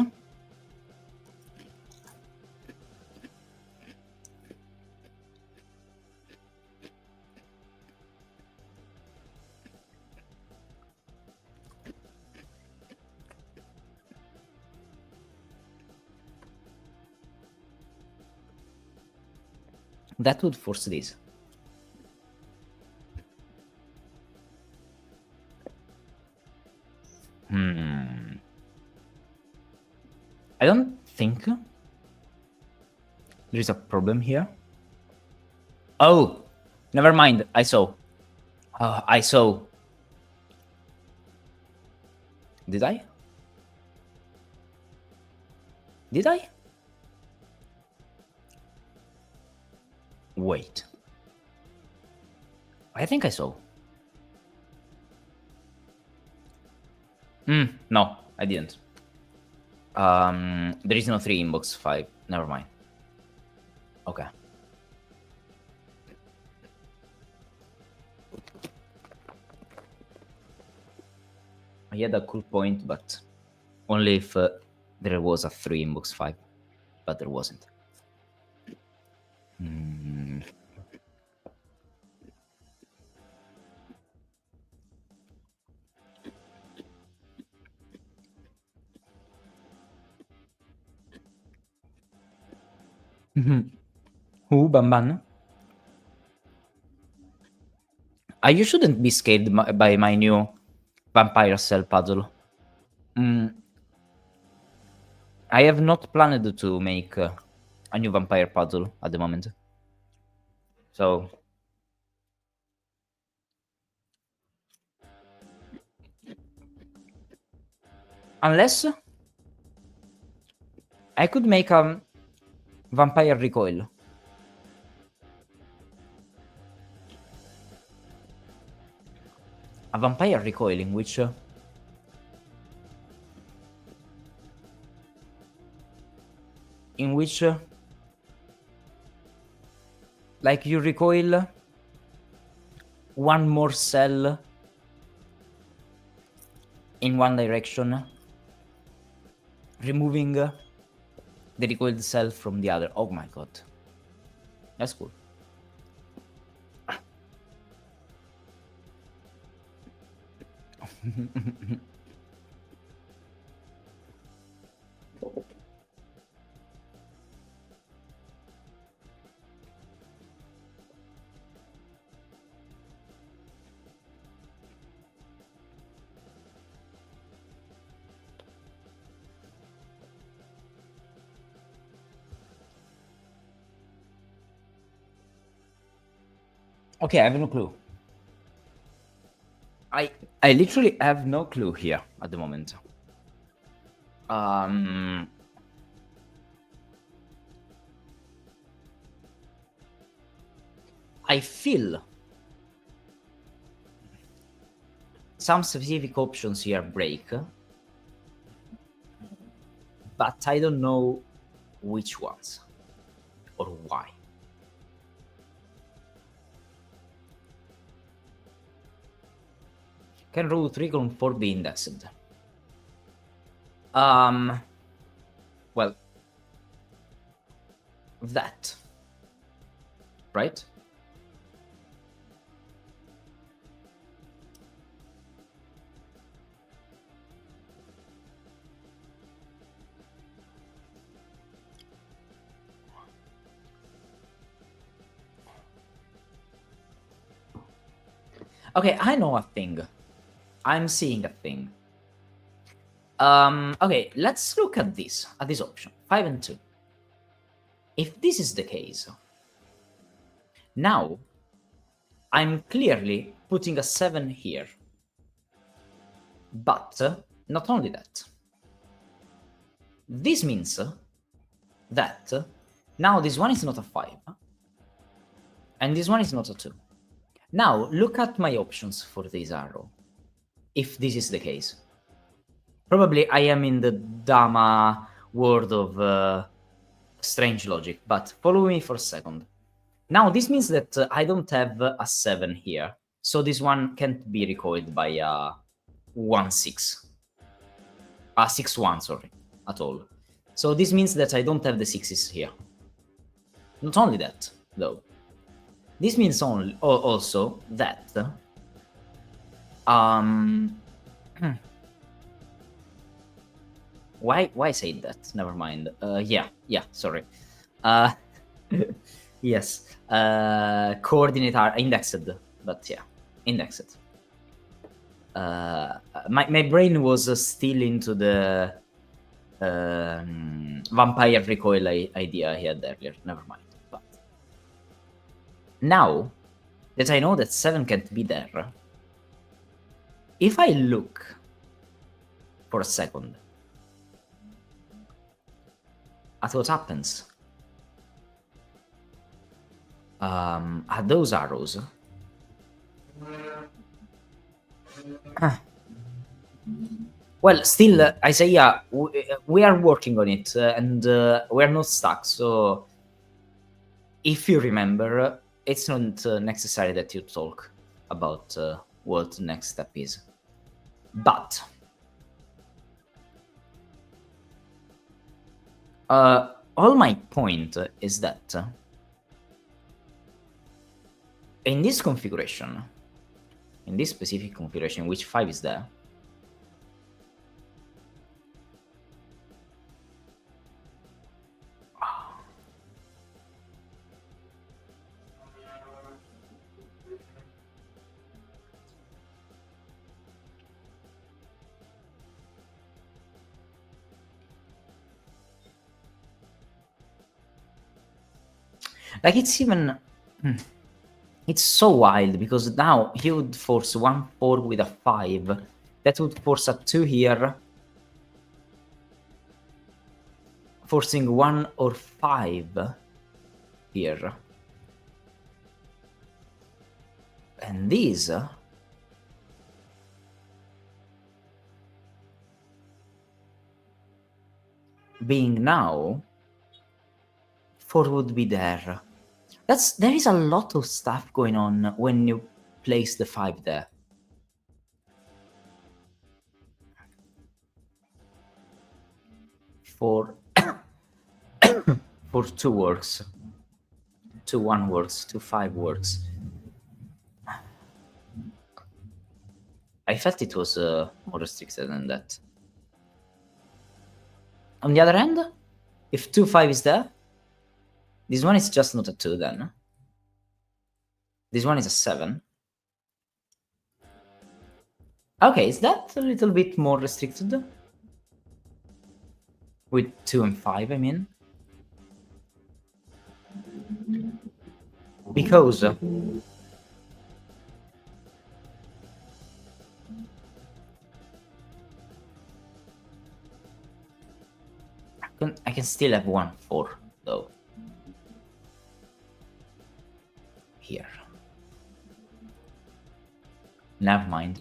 That would force this. I don't think there is a problem here. Oh, never mind. I saw. I saw. Did I? Did I? Wait. I think I saw. No, I didn't. There is no 3 in box 5. Never mind. Okay. I had a cool point, but only if there was a 3 in box 5. But there wasn't. Who, Bamban? You shouldn't be scared by my new vampire cell puzzle. I have not planned to make a new vampire puzzle at the moment. So... unless... I could make a vampire recoil. A vampire recoil in which... like you recoil one more cell in one direction, removing the recoiled cell from the other. Oh my god. That's cool. Okay, I have no clue. I literally have no clue here at the moment. I feel some specific options here break, but I don't know which ones or why. Can row 3 column 4 be indexed? Well, that, right? Okay, I know a thing. I'm seeing a thing. Okay, let's look at this option, 5 and 2. If this is the case, now I'm clearly putting a 7 here. But not only that. This means that now this one is not a 5, and this one is not a 2. Now, look at my options for this arrow, if this is the case. Probably I am in the Dama world of strange logic, but follow me for a second. Now, this means that I don't have a 7 here, so this one can't be recoiled by a 1 6. 6 1, sorry, at all. So this means that I don't have the 6s here. Not only that, though. This means also that why say that? Never mind. Yeah, sorry. Yes. Coordinate are indexed, but yeah, indexed. My brain was still into the vampire recoil idea I had earlier. Never mind. But now that I know that 7 can't be there, if I look for a second at what happens at those arrows, well, still, Isaiah, we are working on it, and we are not stuck. So, if you remember, it's not necessary that you talk about what the next step is. But all my point is that in this configuration, in this specific configuration, which 5 is there, like it's even it's so wild, because now he would force 1 4 with a 5. That would force a 2 here, forcing 1 or 5 here. And these being now 4 would be there. There is a lot of stuff going on when you place the 5 there. For 2 works. 2 1 works. 2 5 works. I felt it was more restricted than that. On the other hand, if 2 5 is there, this one is just not a 2 then. This one is a 7. Okay, is that a little bit more restricted? With 2 and 5, I mean. Because I can still have 1 4 though. Here. Never mind.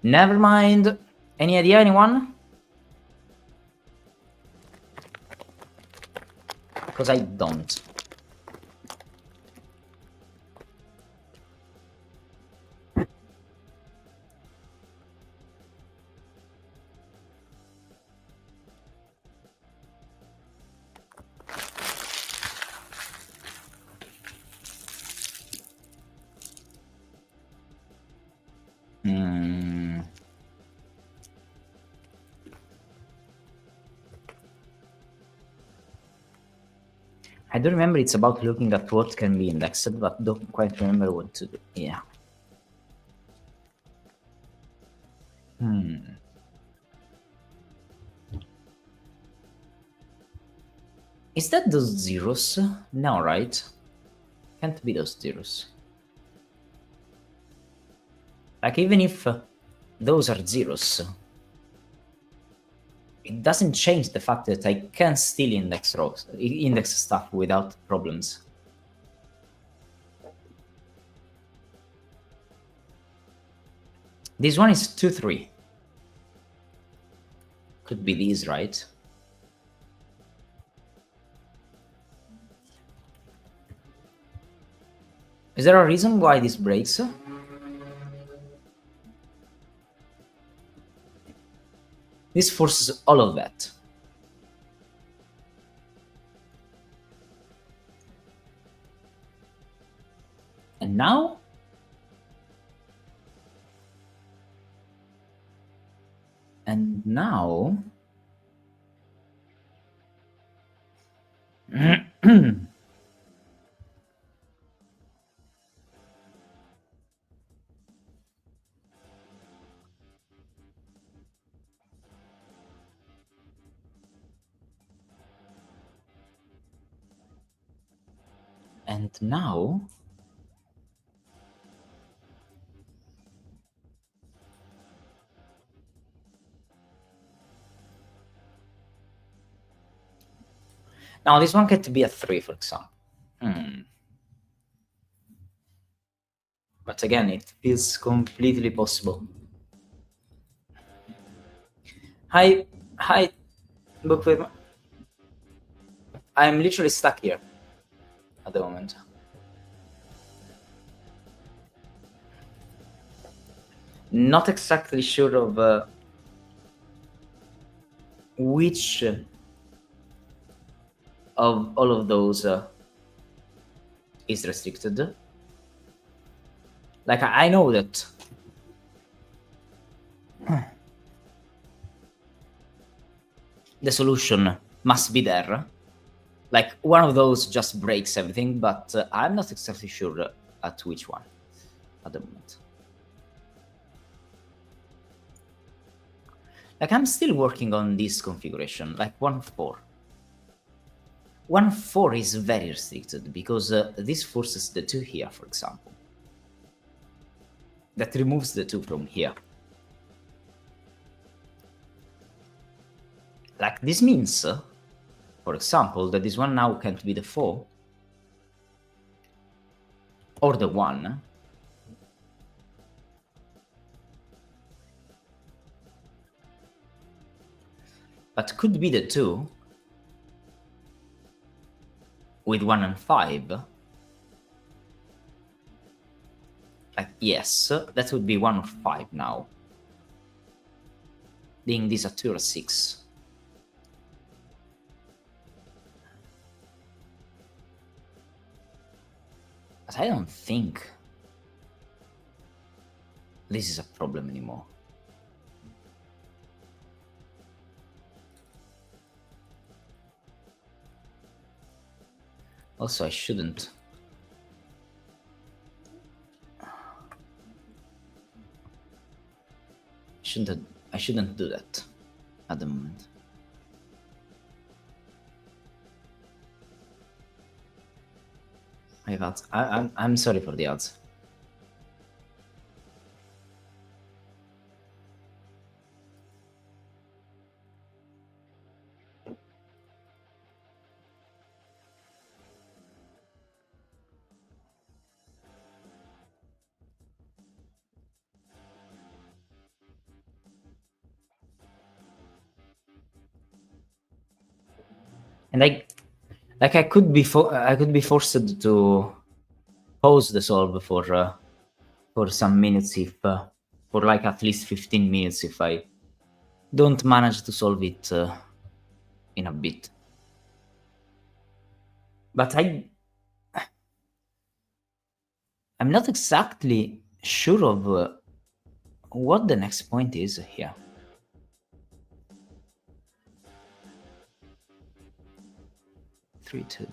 Never mind. Any idea, anyone? Because I don't. I don't remember, it's about looking at what can be indexed, but don't quite remember what to do. Yeah. Is that those zeros? No, right? Can't be those zeros. Like, even if those are zeros, it doesn't change the fact that I can still index stuff without problems. This one is 2 3. Could be these, right? Is there a reason why this breaks? This forces all of that. And now? And now? And now? Now this one can't be a 3, for example. But again, it feels completely possible. Hi, Bookworm. I'm literally stuck here at the moment. Not exactly sure of which of all of those is restricted. Like, I know that the solution must be there. Like, one of those just breaks everything, but I'm not exactly sure at which one at the moment. Like, I'm still working on this configuration, like 1-4. 1-4 is very restricted, because this forces the 2 here, for example. That removes the 2 from here. Like, this means, for example, that this one now can't be the 4, or the 1. But could be the 2, with 1 and 5. Like, yes, that would be 1 or 5 now. Being this a 2 or 6. But I don't think this is a problem anymore. Also, I shouldn't. I shouldn't do that at the moment. I have ads. I'm sorry for the ads. And I could be forced to pause the solve for some minutes if for like at least 15 minutes if I don't manage to solve it in a bit. But I'm not exactly sure of what the next point is here. Three, 2.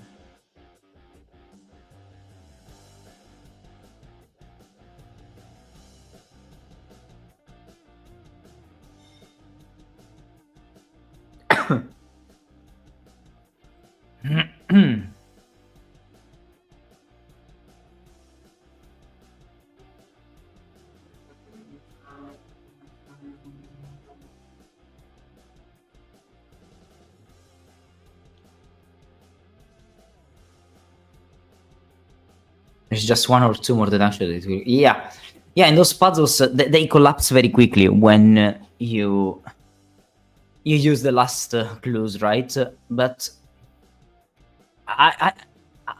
There's just 1 or 2 more deductions. Yeah, and those puzzles they collapse very quickly when you use the last clues, right? But I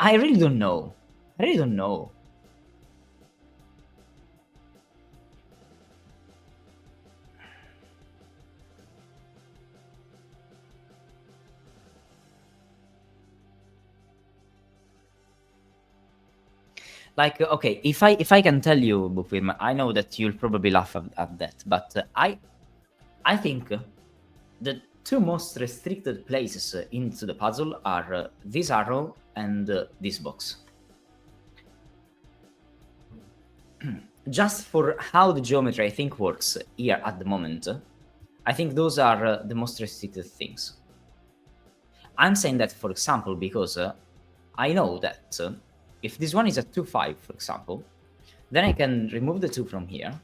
really don't know. I really don't know. Like, okay, if I can tell you, Wyrm, I know that you'll probably laugh at that, but I think the two most restricted places into the puzzle are this arrow and this box. Just for how the geometry I think works here at the moment, I think those are the most restricted things. I'm saying that, for example, because I know that if this one is a 2-5, for example, then I can remove the 2 from here,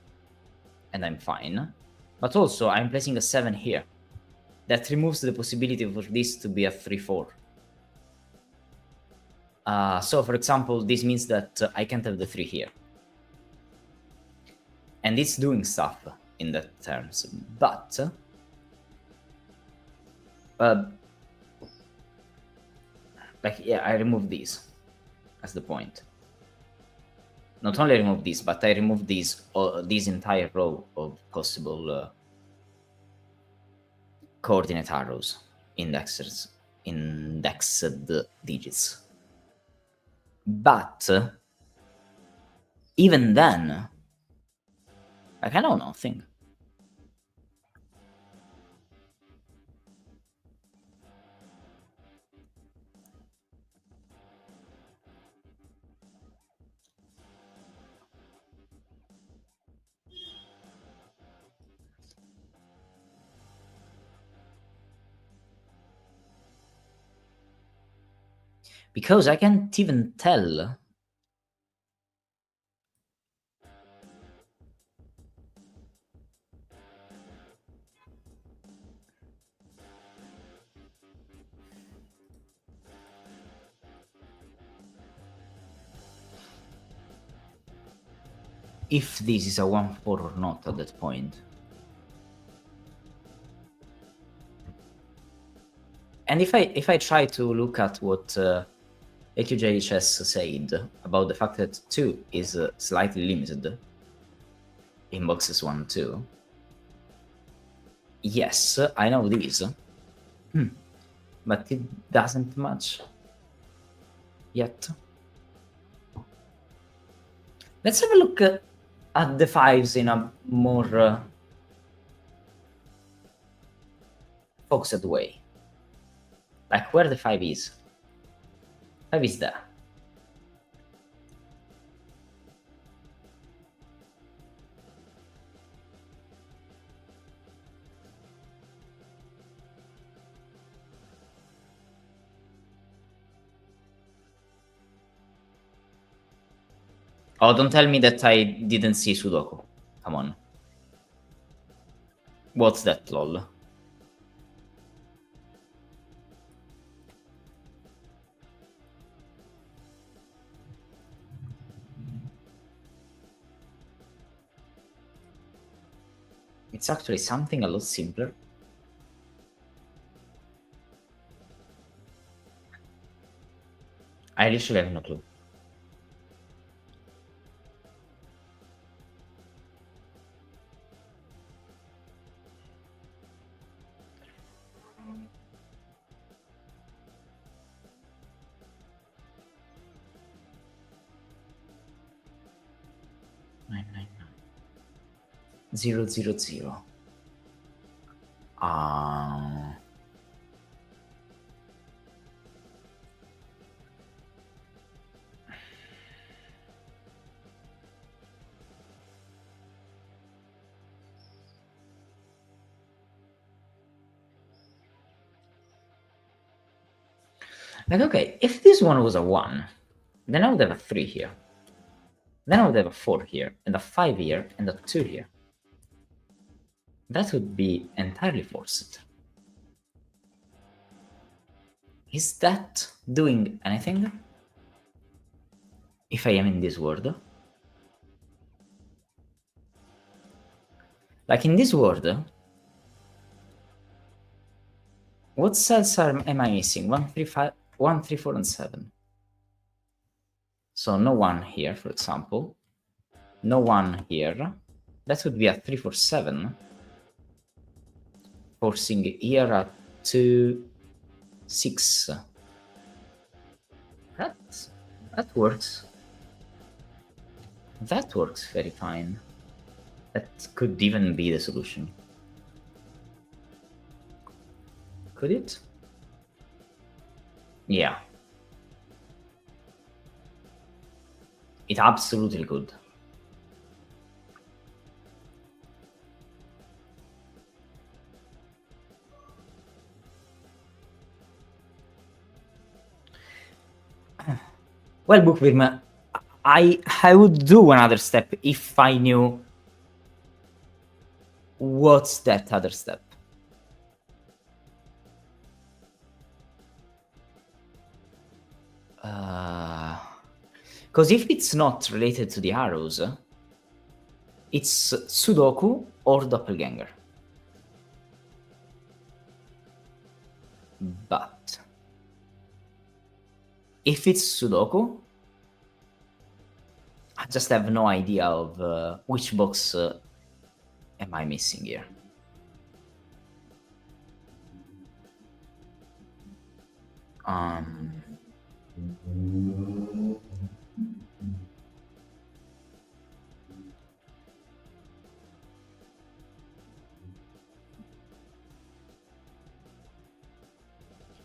and I'm fine. But also, I'm placing a 7 here. That removes the possibility for this to be a 3-4. So, for example, this means that I can't have the 3 here. And it's doing stuff in that terms. But like, yeah, I remove these. That's the point. Not only remove this, but I remove this entire row of possible coordinate arrows, indexed digits. But even then, like, I know nothing. Because I can't even tell. If this is a 1-4 or not at that point. And if I try to look at what AQJHS said about the fact that 2 is slightly limited in boxes 1 2. Yes, I know this. But it doesn't much yet. Let's have a look at the 5s in a more focused way. Like where the 5 is. 5 is there. Oh, don't tell me that I didn't see Sudoku. Come on. What's that, lol? It's actually something a lot simpler. I literally have no clue. Nine, 0, 0, 0. Like, okay, if this one was a 1, then I would have a 3 here. Then I would have a 4 here, and a 5 here, and a 2 here. That would be entirely forced. Is that doing anything? If I am in this world? Like in this world, what cells am I missing? 1, 3, 5, 1, 3, 4, and 7. So no 1 here, for example. No 1 here. That would be a 3, 4, 7. Forcing here a 2, 6. That works. That works very fine. That could even be the solution. Could it? Yeah. It absolutely could. Well, Bookworm, I would do another step if I knew what's that other step. Because if it's not related to the arrows, it's Sudoku or Doppelganger. But if it's Sudoku, I just have no idea of which box am I missing here.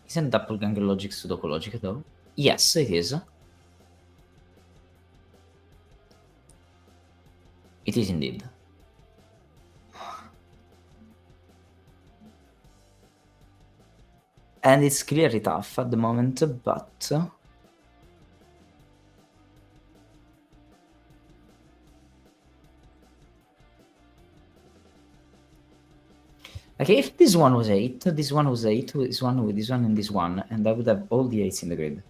Isn't Doppelganger logic Sudoku logic though? Yes, it is. It is indeed. And it's clearly tough at the moment, but... Okay, if this one was 8, this one was 8, this one with this one and this one, and I would have all the 8s in the grid.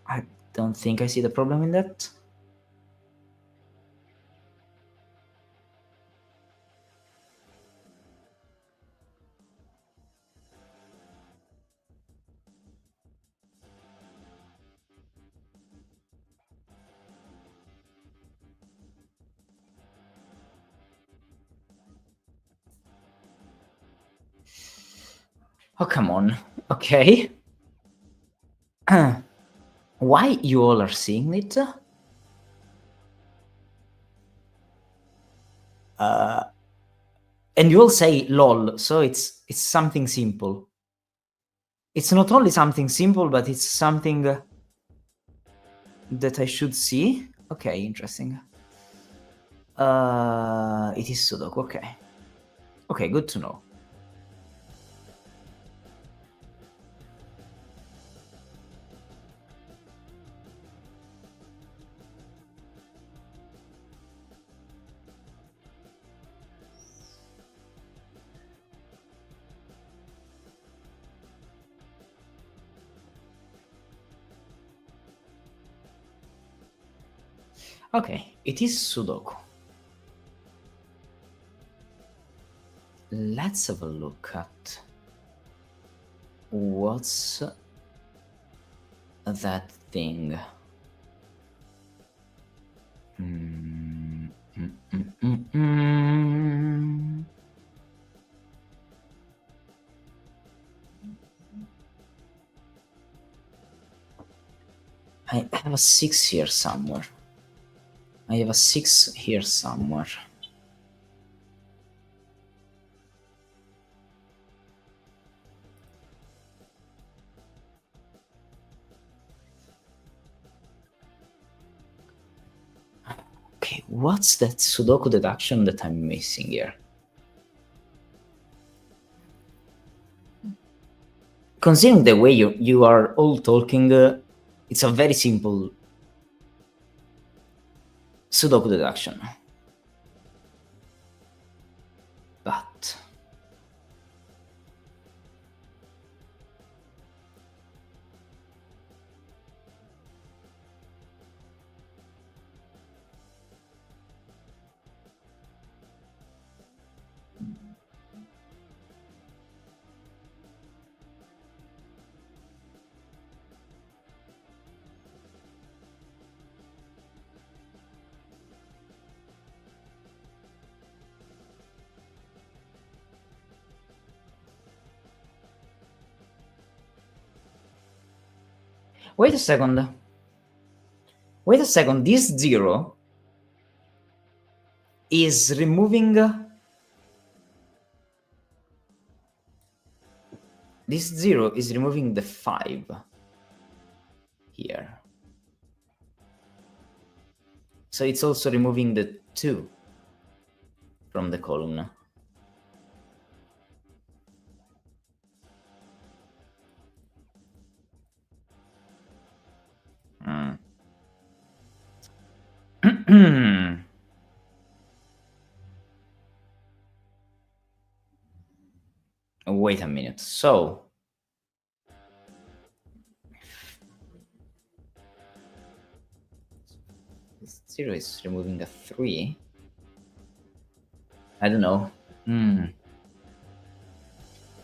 I don't think I see the problem in that. Oh, come on. Okay. Why you all are seeing it? And you all say lol, so it's something simple. It's not only something simple, but it's something that I should see. Okay, interesting. It is Sudoku, okay. Okay, good to know. Okay, it is Sudoku. Let's have a look at what's that thing. I have a 6 here somewhere. I have a 6 here somewhere. Okay, what's that Sudoku deduction that I'm missing here? Considering the way you are all talking, it's a very simple Sudoku deduction. But... Wait a second. Wait a second. This 0 is removing... This 0 is removing the 5 here. So it's also removing the 2 from the column. Wait a minute. So this 0 is removing a 3. I don't know.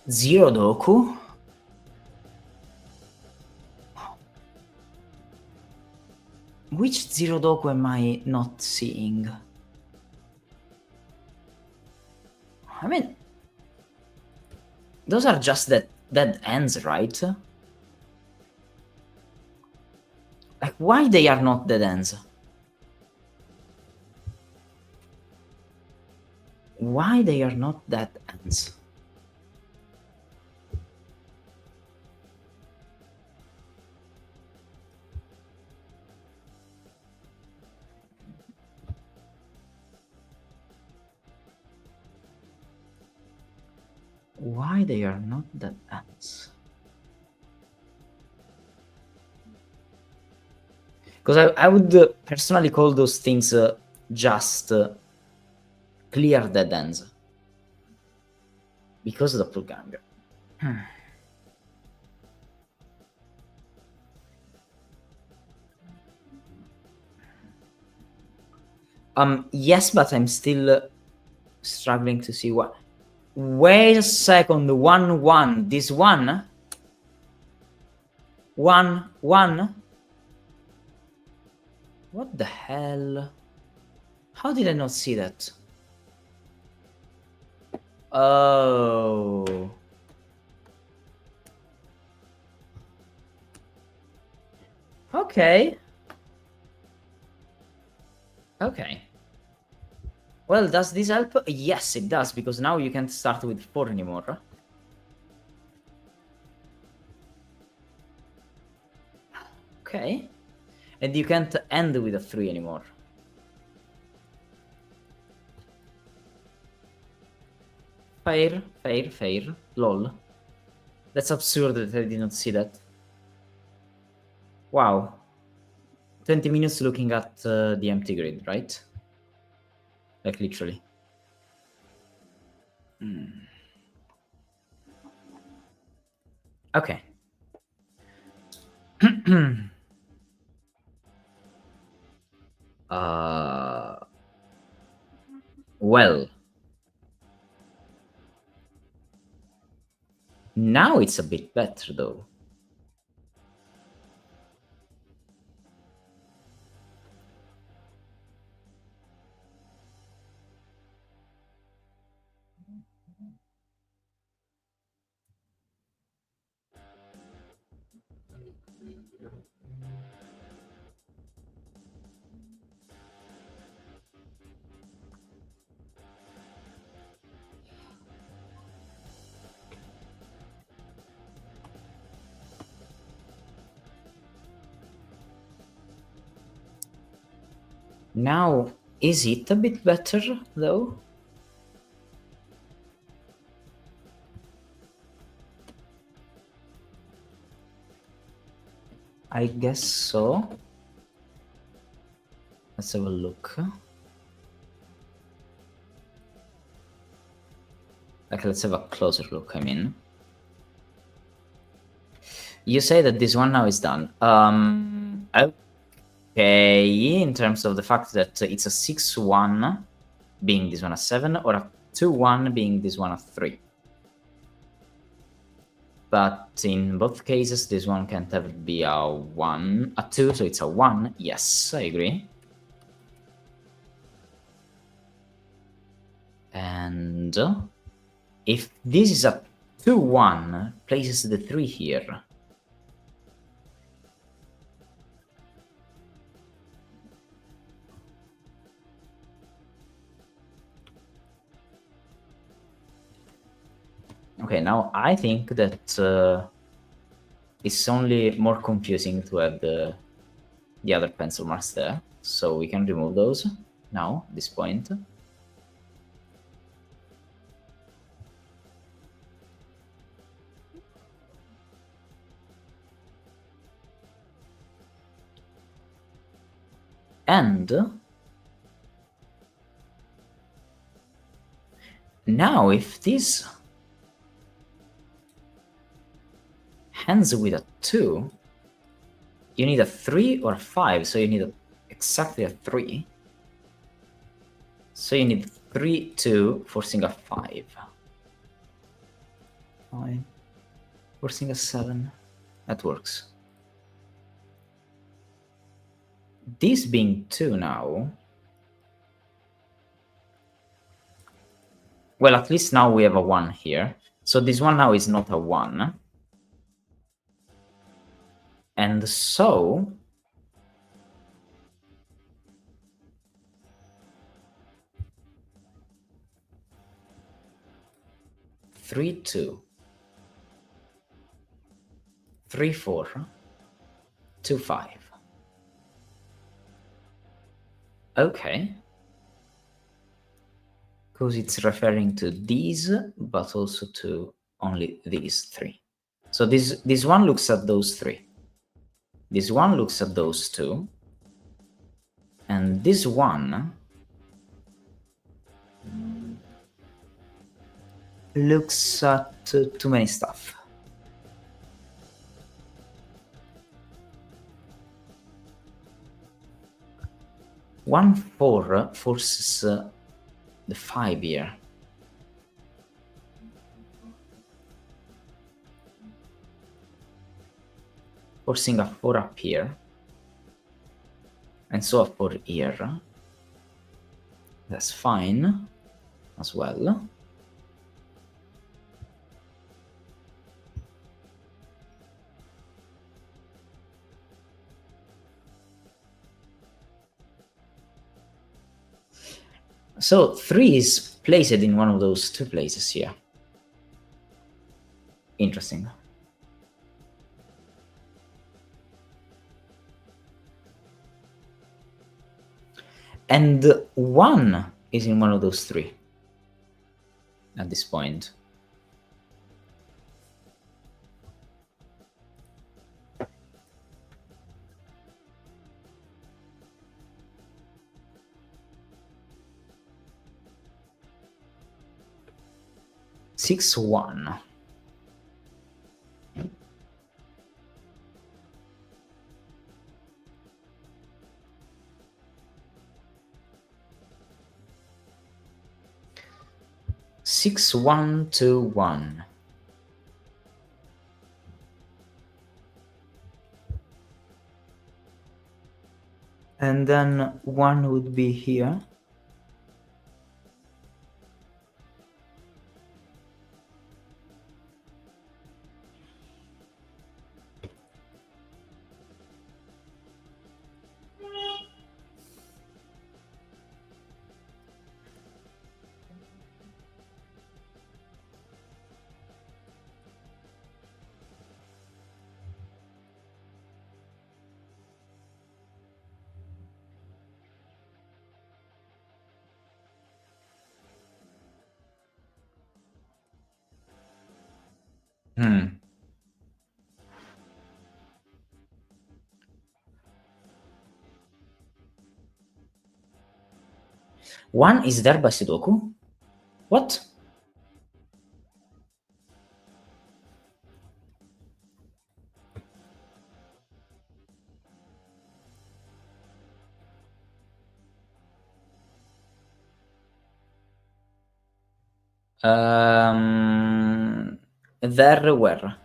0 Doku? Which 0 Doku am I not seeing? I mean, those are just dead ends, right? Like, why they are not dead ends? Why they are not dead ends? Why they are not dead ends? Because I would personally call those things just clear dead ends. Because of the doppelganger. Yes, but I'm still struggling to see what... Wait a second, 1-1. This 1? 1-1? What the hell? How did I not see that? Oh. Okay. Okay. Well, does this help? Yes, it does, because now you can't start with 4 anymore. Okay. And you can't end with a 3 anymore. Fair, fair, fair. Lol. That's absurd that I did not see that. Wow. 20 minutes looking at the empty grid, right? Like, literally. Okay. Well. Now it's a bit better, though. Now, is it a bit better, though? I guess so. Let's have a look. Okay, let's have a closer look, I mean. You say that this one now is done. Okay, in terms of the fact that it's a 6-1 being this one a 7, or a 2-1 being this one a 3. But in both cases, this one can't ever be a 1, a 2, so it's a 1. Yes, I agree. And if this is a 2-1, places the 3 here. Okay, now I think that it's only more confusing to have the other pencil marks there. So we can remove those now, at this point. And now if this ends with a 2, you need a 3 or a 5, so you need exactly a 3. So you need 3, 2, forcing a 5. 5, forcing a 7. That works. This being 2 now. Well, at least now we have a 1 here. So this one now is not a 1. And so... Three, 2. 3, 4. 2, 5. Okay. Because it's referring to these, but also to only these 3. So this one looks at those 3. This one looks at those 2. And this one looks at too many stuff. One 4 forces the 5 here. Forcing a 4 up here. And so a 4 here. That's fine as well. So 3 is placed in one of those 2 places here. Interesting. And 1 is in one of those 3 at this point. Six, 1. Six, 1, 2, 1. And then 1 would be here. One is there by Sudoku? What? There were.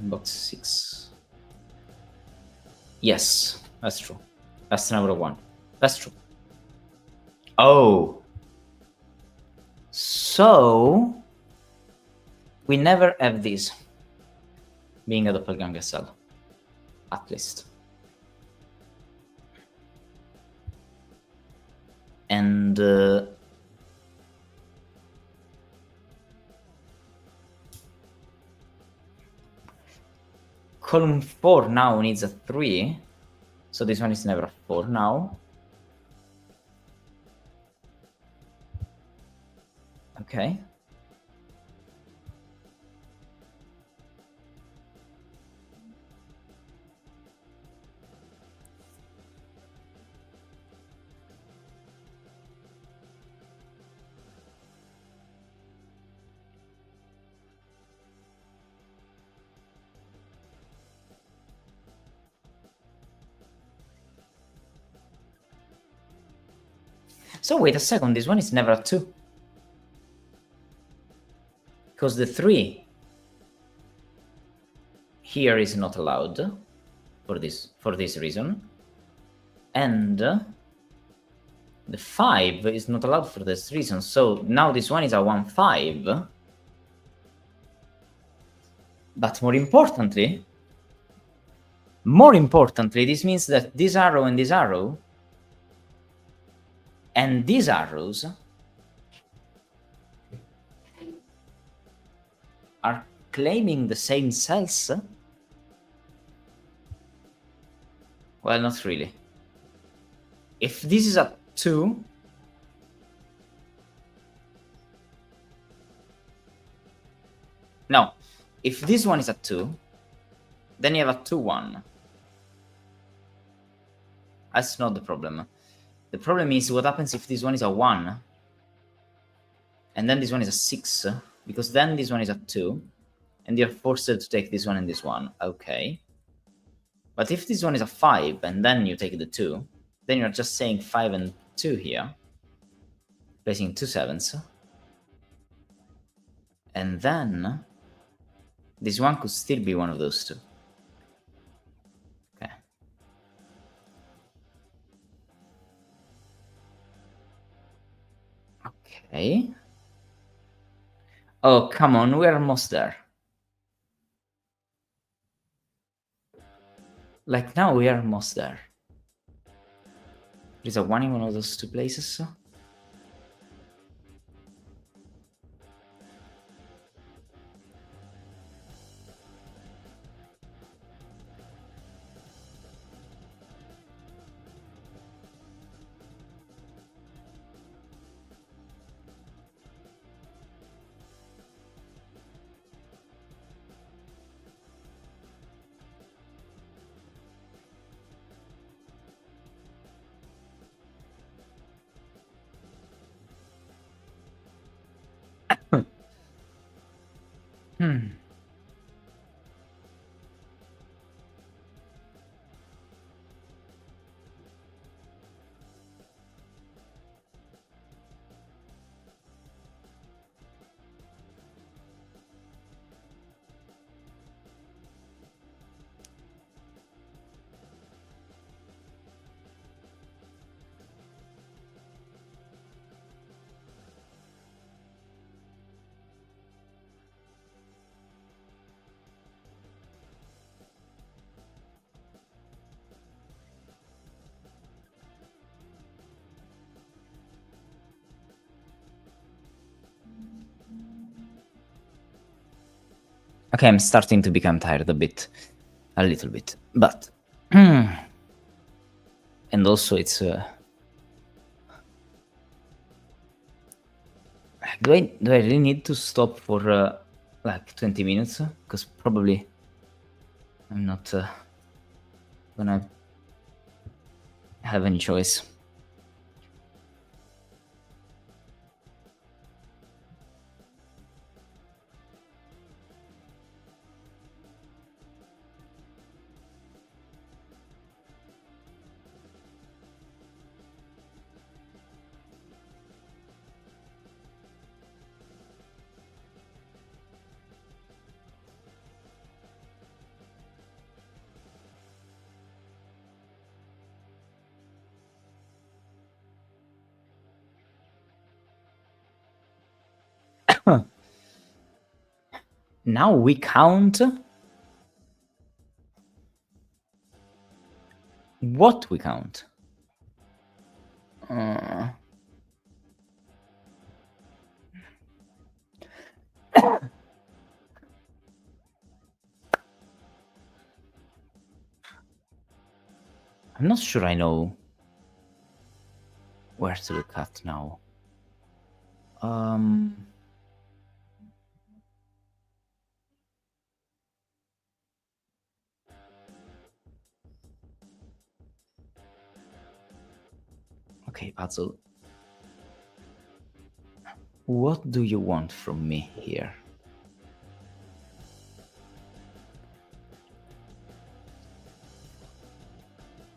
Box 6. Yes, that's true. That's number 1. That's true. Oh. So we never have this. being a doppelganger cell, at least. And column 4 now needs a 3, so this one is never a 4 now. Okay. So wait a second, this one is never a 2. Because the 3 here is not allowed for this reason. And the 5 is not allowed for this reason. So now this one is a 1-5. But more importantly, this means that this arrow and these arrows are claiming the same cells. Well, not really. If this is a 2, no, if this one is a 2, then you have a 2-1. That's not the problem. The problem is what happens if this one is a 1, and then this one is a 6, because then this one is a 2, and you're forced to take this one and this one. Okay. But if this one is a 5, and then you take the 2, then you're just saying 5 and 2 here, placing 2 7s. And then this one could still be one of those two. Okay. Okay. Oh, come on, we're almost there. Like, now we are almost there. There's a 1 in one of those two places. Hmm. Okay, I'm starting to become tired a little bit, but and also it's do I really need to stop for like 20 minutes? Because probably I'm not gonna have any choice. Now we count What we count? I'm not sure I know where to look at now. Okay, puzzle. What do you want from me here?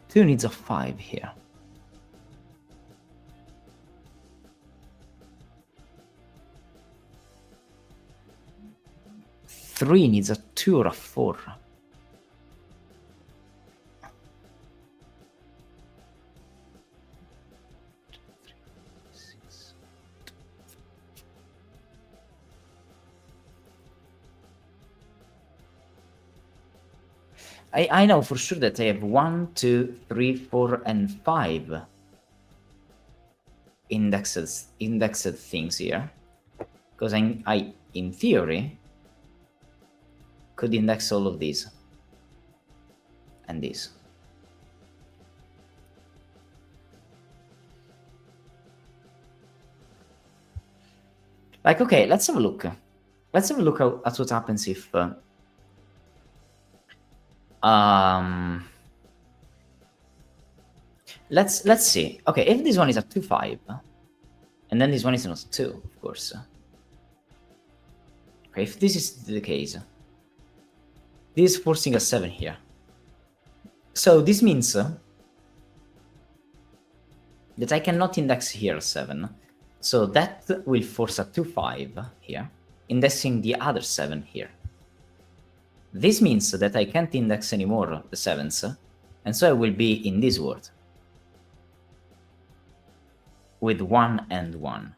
Two needs a 5 here. Three needs a 2 or a 4. I know for sure that I have 1, 2, 3, 4, and 5 indexed things here. Because I, in theory, could index all of these. And these. Like, okay, let's have a look. Let's have a look at what happens if... let's see. Okay, if this one is a 2, 5, and then this one is not 2, of course. Okay, if this is the case, this is forcing a 7 here. So this means that I cannot index here 7. So that will force a 2, 5 here, indexing the other 7 here. This means that I can't index anymore the 7s, and so I will be in this world. With 1 and 1.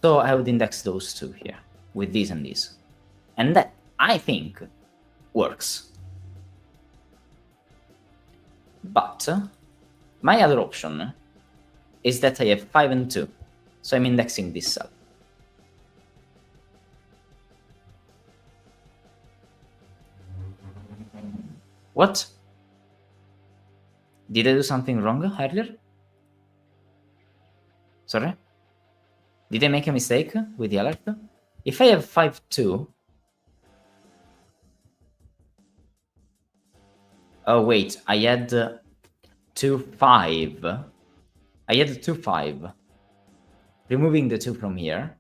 So I would index those two here, with this and this. And that, I think, works. But my other option is that I have 5 and 2. So I'm indexing this cell. What? Did I do something wrong earlier? Sorry? Did I make a mistake with the alert? If I have 5, 2... Oh, wait, I had 2, 5. I had 2, 5. Removing the 2 from here.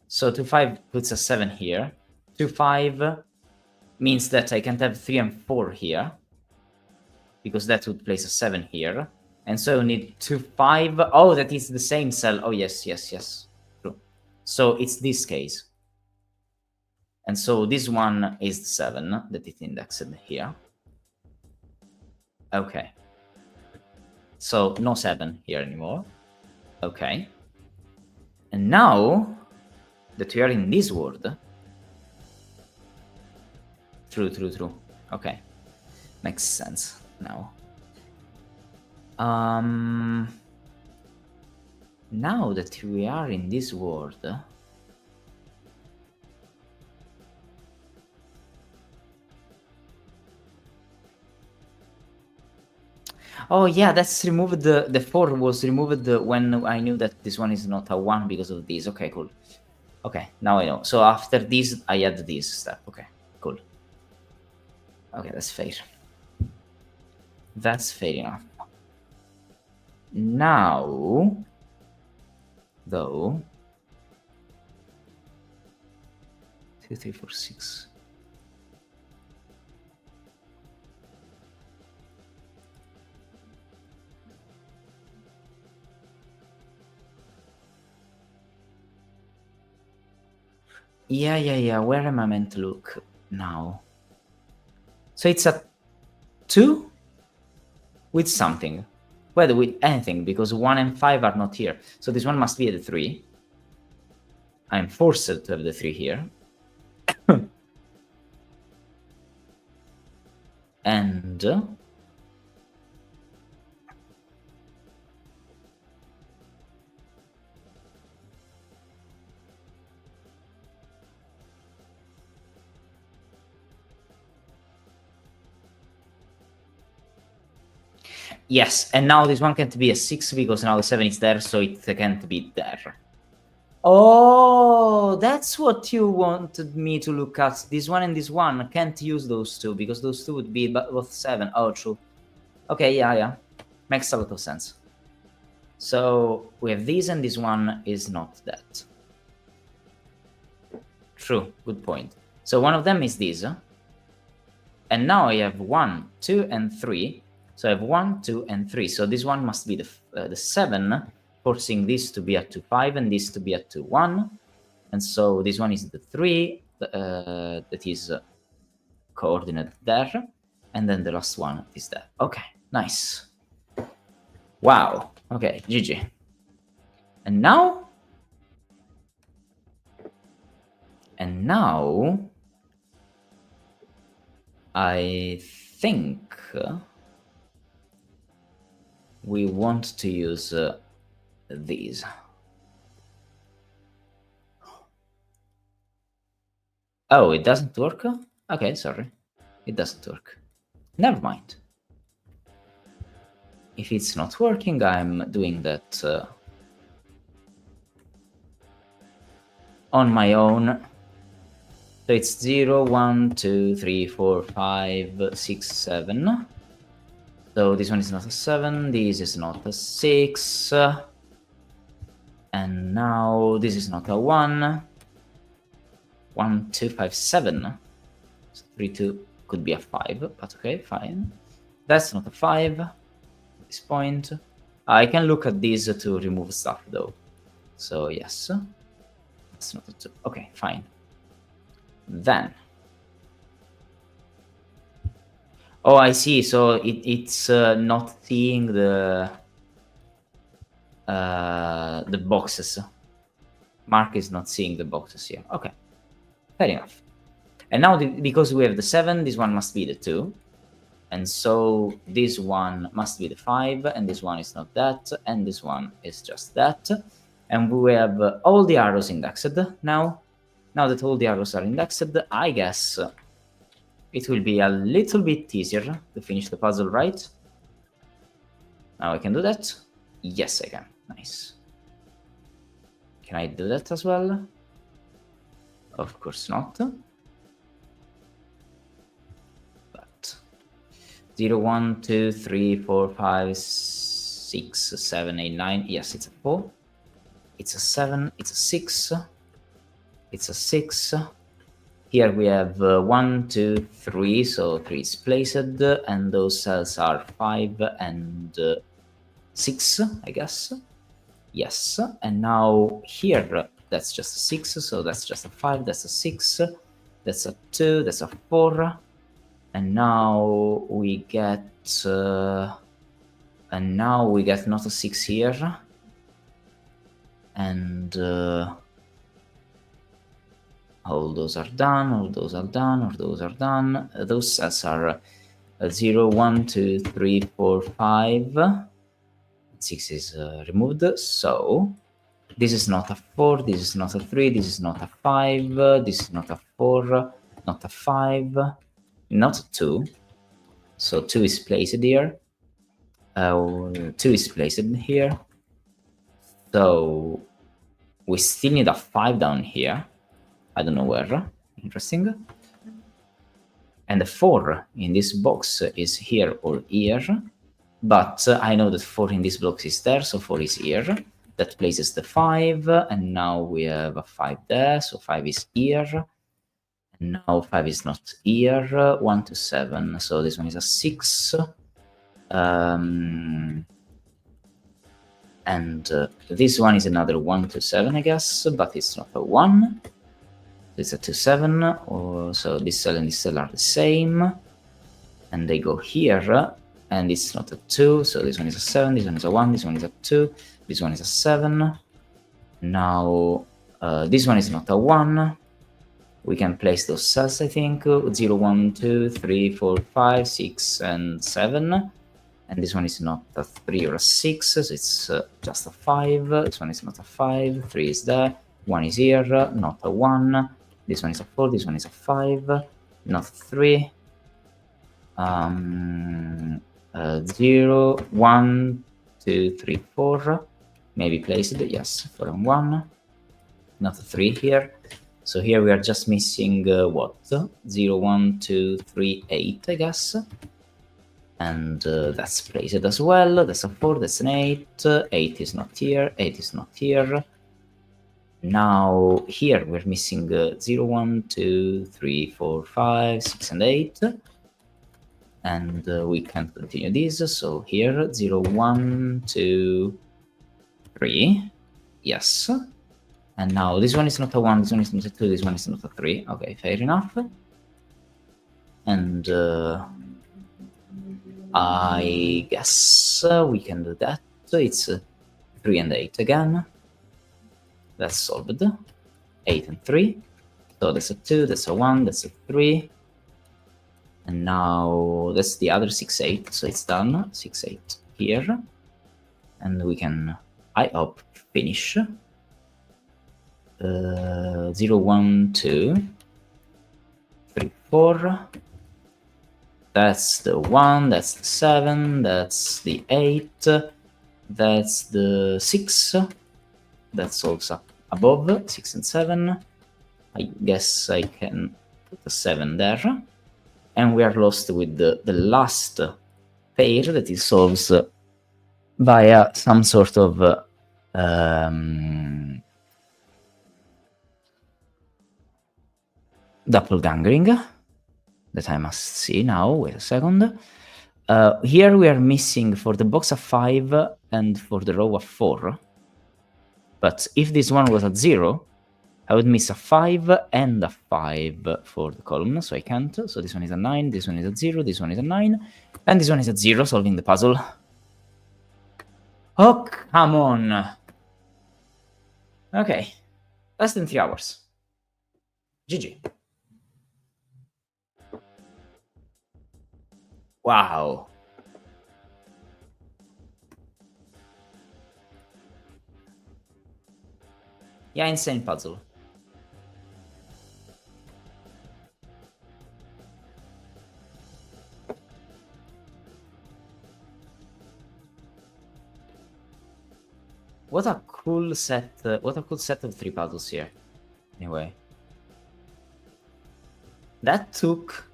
So 2, 5 puts a 7 here. 2, 5 means that I can't have 3 and 4 here. Because that would place a 7 here. And so I need 2, 5. Oh, that is the same cell. Oh, yes, yes, yes. True. So it's this case. And so this one is the 7 that is indexed here. Okay. So no 7 here anymore. Okay. And now that we are in this world... True. Okay. Makes sense now. Now that we are in this world... Oh yeah, that's removed. The 4 was removed when I knew that this one is not a 1 because of this. Okay, cool. Okay, now I know. So after this, I add this step. Okay, cool. Okay, that's fair. That's fair enough. Now, though... 2, 3, 4, 6... Yeah. Where am I meant to look now? So it's a 2 with something. Whether with anything, because 1 and 5 are not here. So this one must be at the 3. I'm forced to have the 3 here. And Yes, and now this one can't be a 6 because now the 7 is there, so it can't be there. Oh, that's what you wanted me to look at. This one and this one. Can't use those two because those two would be both 7. Oh, true. Okay, yeah. Makes a lot of sense. So we have this and this one is not that. True, good point. So one of them is this. And now I have 1, 2, and 3. So I have 1, 2, and 3. So this one must be the 7, forcing this to be at 2, 5, and this to be at 2, 1. And so this one is the 3 that is coordinate there. And then the last one is that. Okay, nice. Wow. Okay, GG. And now? And now I think we want to use these. Oh, it doesn't work? Okay, sorry. It doesn't work. Never mind. If it's not working, I'm doing that on my own. So it's 0, 1, 2, 3, 4, 5, 6, 7. So this one is not a 7, this is not a 6. And now this is not a 1. 1, 2, 5, 7. So 3, 2 could be a 5, but okay, fine. That's not a 5 at this point. I can look at these to remove stuff though. So yes, that's not a 2. Okay, fine. Then, oh, I see. So it's not seeing the boxes. Mark is not seeing the boxes here. Okay, fair enough. And now because we have the 7, this one must be the 2. And so this one must be the 5, and this one is not that, and this one is just that. And we have all the arrows indexed now. Now that all the arrows are indexed, I guess it will be a little bit easier to finish the puzzle, right? Now I can do that. Yes, I can. Nice. Can I do that as well? Of course not. But 0, 1, 2, 3, 4, 5, 6, 7, 8, 9. Yes, it's a 4. It's a 7. It's a 6. It's a 6. Here we have 1, 2, 3, so 3 is placed, and those cells are 5 and 6, I guess. Yes, and now here, that's just a 6, so that's just a 5, that's a 6, that's a 2, that's a 4, and now we get, not a 6 here, and all those are done, all those are done, all those are done. Those cells are 0, 1, 2, 3, 4, 5. 6 is removed, so this is not a 4, this is not a 3, this is not a 5, this is not a 4, not a 5, not a 2. So 2 is placed here. 2 is placed here. So we still need a 5 down here. I don't know where. Interesting. And the 4 in this box is here or here. But I know that 4 in this box is there, so 4 is here. That places the 5, and now we have a 5 there, so 5 is here. And now 5 is not here. 1 to 7, so this one is a 6. And this one is another 1 to 7, I guess, but it's not a 1. It's a 2, 7, or so this cell and this cell are the same, and they go here, and it's not a 2, so this one is a 7, this one is a 1, this one is a 2, this one is a 7. Now this one is not a 1. We can place those cells, I think, 0, 1, 2, 3, 4, 5, 6, and 7. And this one is not a 3 or a 6, so it's just a 5. This one is not a 5, 3 is there, 1 is here, not a 1. This one is a 4, this one is a 5, not a 3. 0, 1, 2, 3, 4. Maybe place it, yes, 4 and 1. Not a 3 here. So here we are just missing what? 0, 1, 2, 3, 8, I guess. And that's placed as well. That's a 4, that's an 8. 8 is not here, 8 is not here. Now here we're missing 0, 1, 2, 3, 4, 5, 6, and 8. And we can't continue this. So here 0, 1, 2, 3. Yes. And now this one is not a 1, this one is not a 2, this one is not a 3. Okay, fair enough. And I guess we can do that. So it's 3 and 8 again. That's solved. 8 and 3. So that's a 2, that's a 1, that's a 3. And now that's the other 6, 8. So it's done. 6, 8 here. And we can, I hope, finish. 0, 1, 2, 3, 4. That's the 1, that's the 7, that's the 8, that's the 6. That's also above 6 and 7. I guess I can put a 7 there. And we are lost with the last pair that is solved via some sort of doppelgangering that I must see now. Wait a second. Here we are missing for the box of 5 and for the row of 4. But if this one was at 0, I would miss a 5 and a 5 for the column, so I can't. So this one is a 9, this one is a 0, this one is a 9, and this one is a 0, solving the puzzle. Oh, come on! Okay, less than 3 hours. GG. Wow. Yeah, insane puzzle. What a cool set! What a cool set of 3 puzzles here. Anyway, that took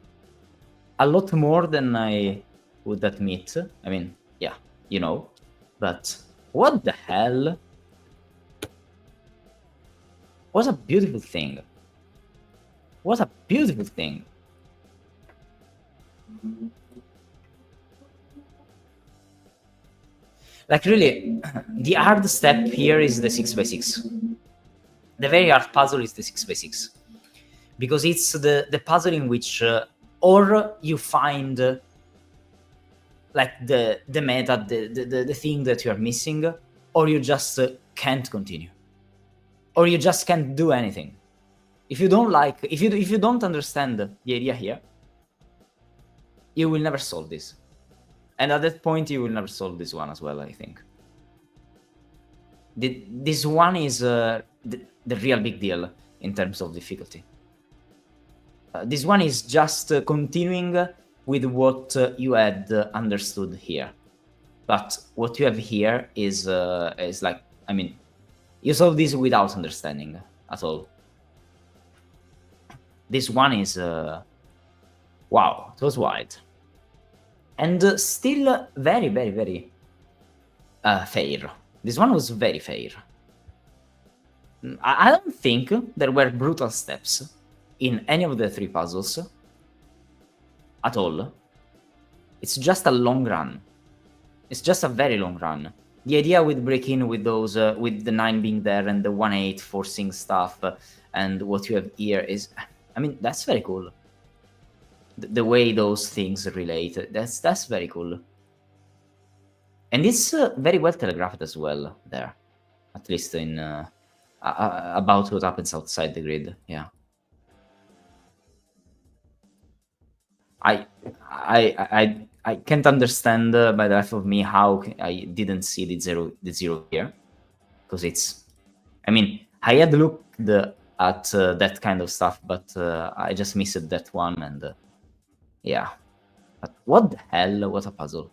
a lot more than I would admit. I mean, yeah, you know, but what the hell? What a beautiful thing. What a beautiful thing. Like really, the hard step here is the 6x6. The very hard puzzle is the 6x6. Because it's the puzzle in which or you find like the meta, the thing that you are missing, or you just can't continue. Or you just can't do anything. If you don't like, if you don't understand the idea here, you will never solve this. And at that point, you will never solve this one as well, I think. This one is the real big deal in terms of difficulty. This one is just continuing with what you had understood here. But what you have here is like, I mean, you solve this without understanding at all. This one is, wow, it was wild. And still very, very, very fair. This one was very fair. I don't think there were brutal steps in any of the 3 puzzles at all. It's just a long run. It's just a very long run. The idea with break in with those, with the 9 being there and the 1-8 forcing stuff, and what you have here is, I mean, that's very cool. The way those things relate, that's very cool. And it's very well telegraphed as well there, at least in about what happens outside the grid. Yeah. I can't understand by the life of me how I didn't see the zero here, because it's, I mean, I had looked at that kind of stuff, but I just missed that one, and yeah. But what the hell? What a puzzle!